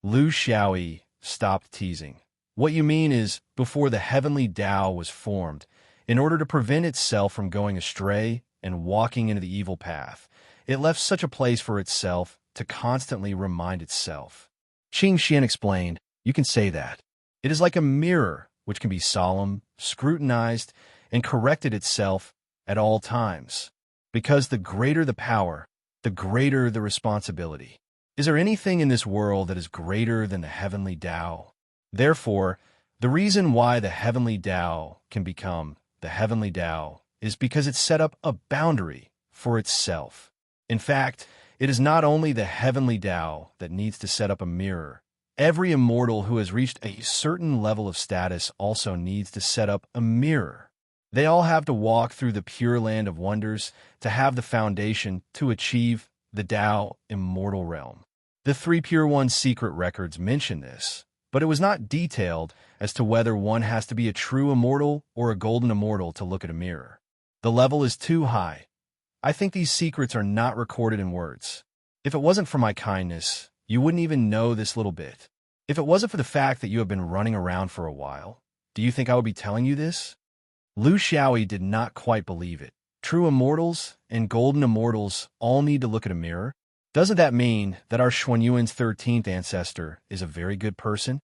Lu Xiaoyi stopped teasing. What you mean is, before the heavenly Tao was formed, in order to prevent itself from going astray and walking into the evil path, it left such a place for itself to constantly remind itself. Qing Xian explained, you can say that. It is like a mirror which can be solemn, scrutinized, and corrected itself at all times. Because the greater the power, the greater the responsibility. Is there anything in this world that is greater than the heavenly Tao? Therefore, the reason why the heavenly Tao can become the heavenly Tao is because it set up a boundary for itself. In fact, it is not only the heavenly Tao that needs to set up a mirror. Every immortal who has reached a certain level of status also needs to set up a mirror. They all have to walk through the pure land of wonders to have the foundation to achieve the Tao immortal realm. The three Pure One secret records mention this, but it was not detailed as to whether one has to be a true immortal or a golden immortal to look at a mirror. The level is too high. I think these secrets are not recorded in words. If it wasn't for my kindness, you wouldn't even know this little bit. If it wasn't for the fact that you have been running around for a while, do you think I would be telling you this? Lu Xiaoyi did not quite believe it. True immortals and golden immortals all need to look at a mirror. Doesn't that mean that our Xuanyuan's 13th ancestor is a very good person?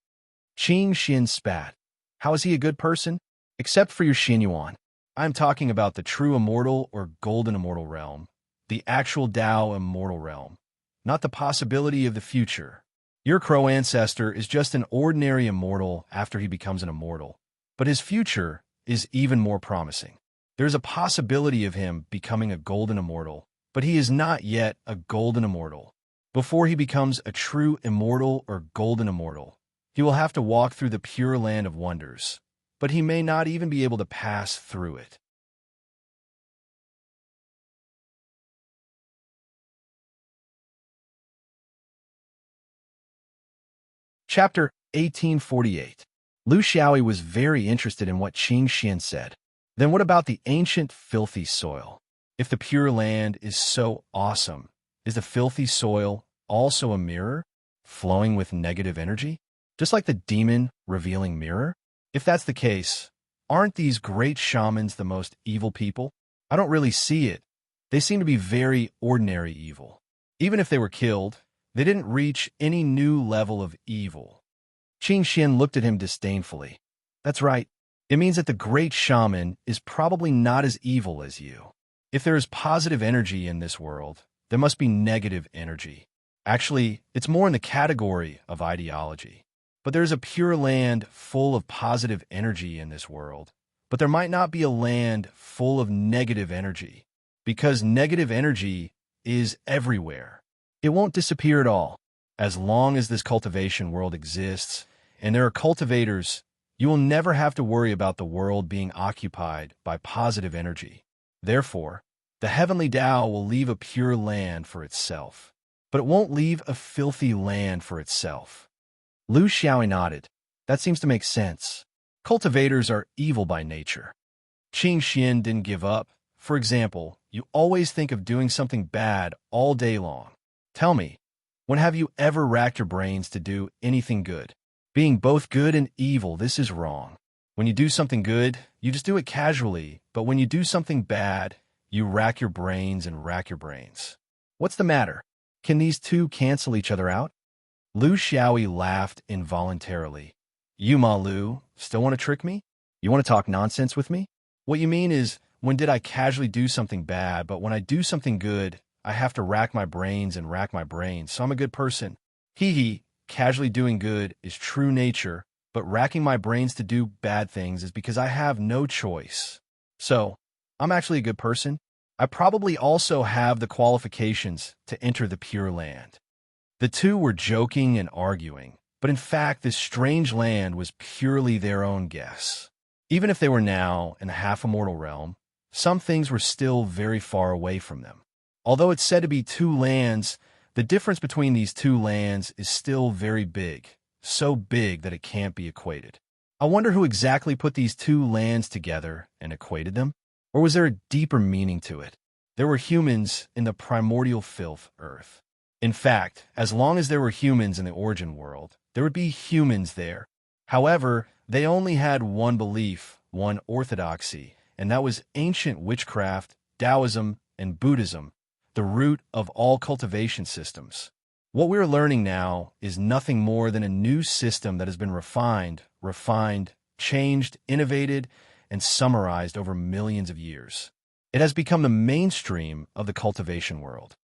Qing Xin spat. How is he a good person? Except for your Xianyuan. I'm talking about the true immortal or golden immortal realm, the actual Tao immortal realm, not the possibility of the future. Your crow ancestor is just an ordinary immortal after he becomes an immortal, but his future is even more promising. There's a possibility of him becoming a golden immortal, but he is not yet a golden immortal. Before he becomes a true immortal or golden immortal, he will have to walk through the pure land of wonders, but he may not even be able to pass through it. Chapter 1848. Lu Xiaoyi was very interested in what Qing Xian said. Then what about the ancient filthy soil? If the pure land is so awesome, is the filthy soil also a mirror, flowing with negative energy? Just like the demon revealing mirror? If that's the case, aren't these great shamans the most evil people? I don't really see it. They seem to be very ordinary evil. Even if they were killed, they didn't reach any new level of evil. Qing Xian looked at him disdainfully. That's right. It means that the great shaman is probably not as evil as you. If there is positive energy in this world, there must be negative energy. Actually, it's more in the category of ideology. But there's a pure land full of positive energy in this world. But there might not be a land full of negative energy, because negative energy is everywhere. It won't disappear at all. As long as this cultivation world exists, and there are cultivators, you will never have to worry about the world being occupied by positive energy. Therefore, the heavenly Tao will leave a pure land for itself, but it won't leave a filthy land for itself. Lu Xiaoyi nodded. That seems to make sense. Cultivators are evil by nature. Qing Xian didn't give up. For example, you always think of doing something bad all day long. Tell me, when have you ever racked your brains to do anything good? Being both good and evil, this is wrong. When you do something good, you just do it casually, but when you do something bad, you rack your brains and rack your brains. What's the matter? Can these two cancel each other out? Lu Xiaoyi laughed involuntarily. You, Ma Lu, still want to trick me? You want to talk nonsense with me? What you mean is, when did I casually do something bad, but when I do something good, I have to rack my brains and rack my brains, so I'm a good person. Hee. Casually doing good is true nature, but racking my brains to do bad things is because I have no choice. So, I'm actually a good person. I probably also have the qualifications to enter the Pure Land. The two were joking and arguing, but in fact this strange land was purely their own guess. Even if they were now in the half-immortal realm, some things were still very far away from them. Although it's said to be two lands, the difference between these two lands is still very big, so big that it can't be equated. I wonder who exactly put these two lands together and equated them? Or was there a deeper meaning to it? There were humans in the primordial filth Earth. In fact, as long as there were humans in the origin world, there would be humans there. However, they only had one belief, one orthodoxy, and that was ancient witchcraft, Taoism, and Buddhism, the root of all cultivation systems. What we're learning now is nothing more than a new system that has been refined, changed, innovated, and summarized over millions of years. It has become the mainstream of the cultivation world.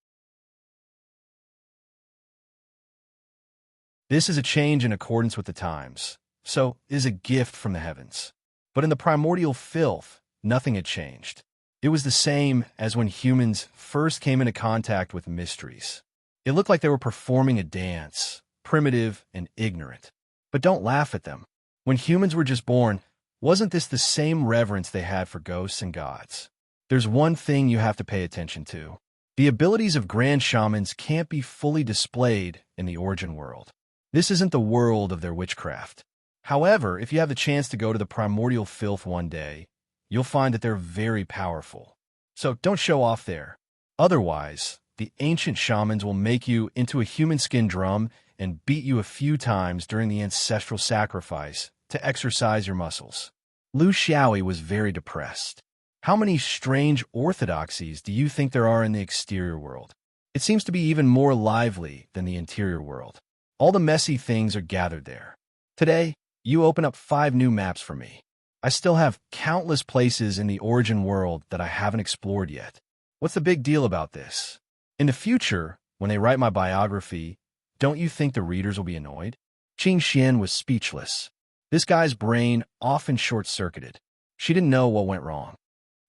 This is a change in accordance with the times, so it is a gift from the heavens. But in the primordial filth, nothing had changed. It was the same as when humans first came into contact with mysteries. It looked like they were performing a dance, primitive and ignorant. But don't laugh at them. When humans were just born, wasn't this the same reverence they had for ghosts and gods? There's one thing you have to pay attention to. The abilities of grand shamans can't be fully displayed in the origin world. This isn't the world of their witchcraft. However, if you have the chance to go to the primordial filth one day, you'll find that they're very powerful. So don't show off there. Otherwise, the ancient shamans will make you into a human skin drum and beat you a few times during the ancestral sacrifice to exercise your muscles. Lu Xiaoyi was very depressed. How many strange orthodoxies do you think there are in the exterior world? It seems to be even more lively than the interior world. All the messy things are gathered there. Today, you open up 5 new maps for me. I still have countless places in the origin world that I haven't explored yet. What's the big deal about this? In the future, when they write my biography, don't you think the readers will be annoyed? Qing Xian was speechless. This guy's brain often short-circuited. She didn't know what went wrong.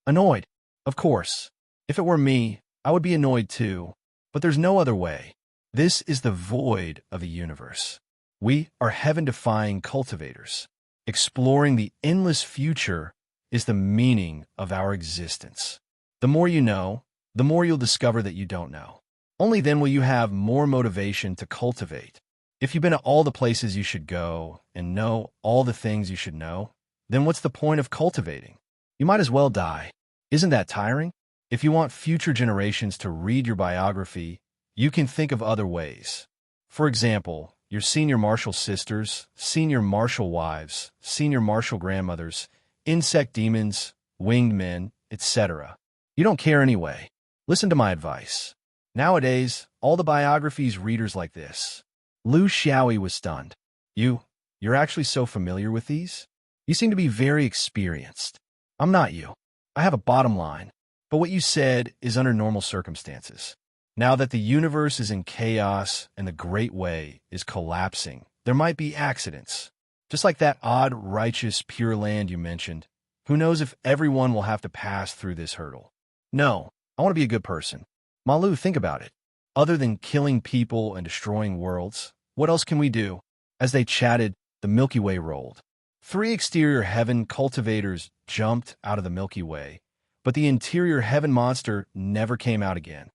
Annoyed? Of course. If it were me, I would be annoyed too. But there's no other way. This is the void of the universe. We are heaven-defying cultivators. Exploring the endless future is the meaning of our existence. The more you know, the more you'll discover that you don't know. Only then will you have more motivation to cultivate. If you've been to all the places you should go and know all the things you should know, then what's the point of cultivating? You might as well die. Isn't that tiring? If you want future generations to read your biography, you can think of other ways. For example, your senior marshal sisters, senior marshal wives, senior marshal grandmothers, insect demons, winged men, etc. You don't care anyway. Listen to my advice. Nowadays, all the biographies readers like this. Lu Xiaoyi was stunned. You're actually so familiar with these? You seem to be very experienced. I'm not you. I have a bottom line. But what you said is under normal circumstances. Now that the universe is in chaos and the Great Way is collapsing, there might be accidents. Just like that odd, righteous, pure land you mentioned. Who knows if everyone will have to pass through this hurdle? No, I want to be a good person. Malu, think about it. Other than killing people and destroying worlds, what else can we do? As they chatted, the Milky Way rolled. 3 exterior heaven cultivators jumped out of the Milky Way, but the interior heaven monster never came out again.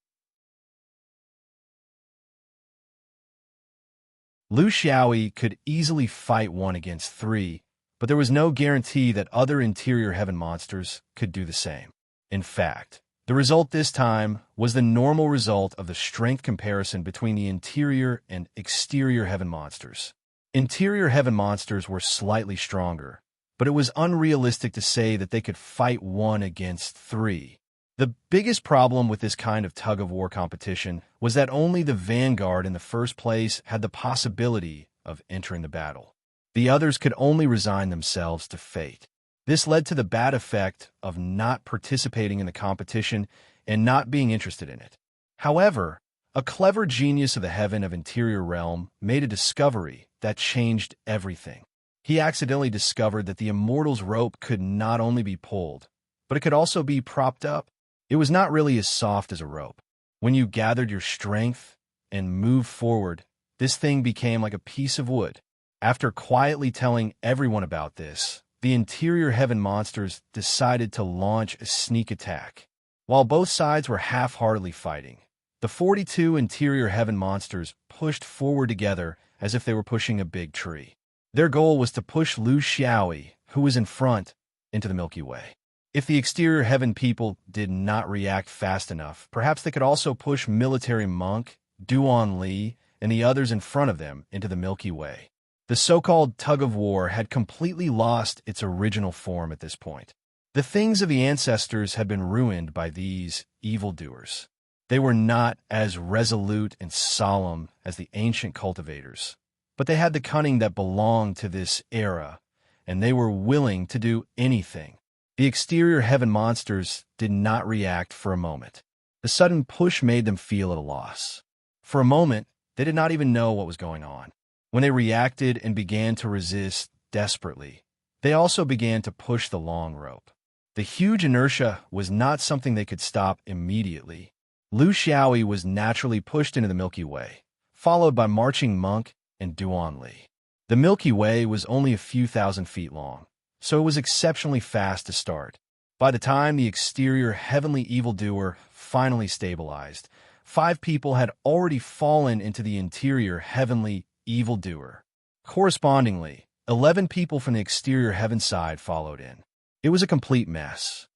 Lu Xiaoyi could easily fight 1 against 3, but there was no guarantee that other interior heaven monsters could do the same. In fact, the result this time was the normal result of the strength comparison between the interior and exterior heaven monsters. Interior heaven monsters were slightly stronger, but it was unrealistic to say that they could fight 1 against 3. The biggest problem with this kind of tug-of-war competition was that only the vanguard in the first place had the possibility of entering the battle. The others could only resign themselves to fate. This led to the bad effect of not participating in the competition and not being interested in it. However, a clever genius of the heaven of interior realm made a discovery that changed everything. He accidentally discovered that the immortal's rope could not only be pulled, but it could also be propped up. It was not really as soft as a rope. When you gathered your strength and moved forward, this thing became like a piece of wood. After quietly telling everyone about this, the interior heaven monsters decided to launch a sneak attack. While both sides were half-heartedly fighting, the 42 interior heaven monsters pushed forward together as if they were pushing a big tree. Their goal was to push Lu Xiaoyi, who was in front, into the Milky Way. If the exterior heaven people did not react fast enough, perhaps they could also push military monk, Duan Li, and the others in front of them into the Milky Way. The so-called tug-of-war had completely lost its original form at this point. The things of the ancestors had been ruined by these evildoers. They were not as resolute and solemn as the ancient cultivators, but they had the cunning that belonged to this era, and they were willing to do anything. The exterior heaven monsters did not react for a moment. The sudden push made them feel at a loss. For a moment, they did not even know what was going on. When they reacted and began to resist desperately, they also began to push the long rope. The huge inertia was not something they could stop immediately. Lu Xiaoyi was naturally pushed into the Milky Way, followed by marching monk and Duan Li. The Milky Way was only a few thousand feet long, so it was exceptionally fast to start. By the time the exterior heavenly evildoer finally stabilized, 5 people had already fallen into the interior heavenly evildoer. Correspondingly, 11 people from the exterior heaven side followed in. It was a complete mess.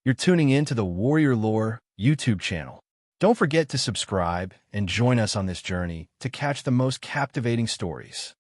You're tuning in to the Warrior Lore YouTube channel. Don't forget to subscribe and join us on this journey to catch the most captivating stories.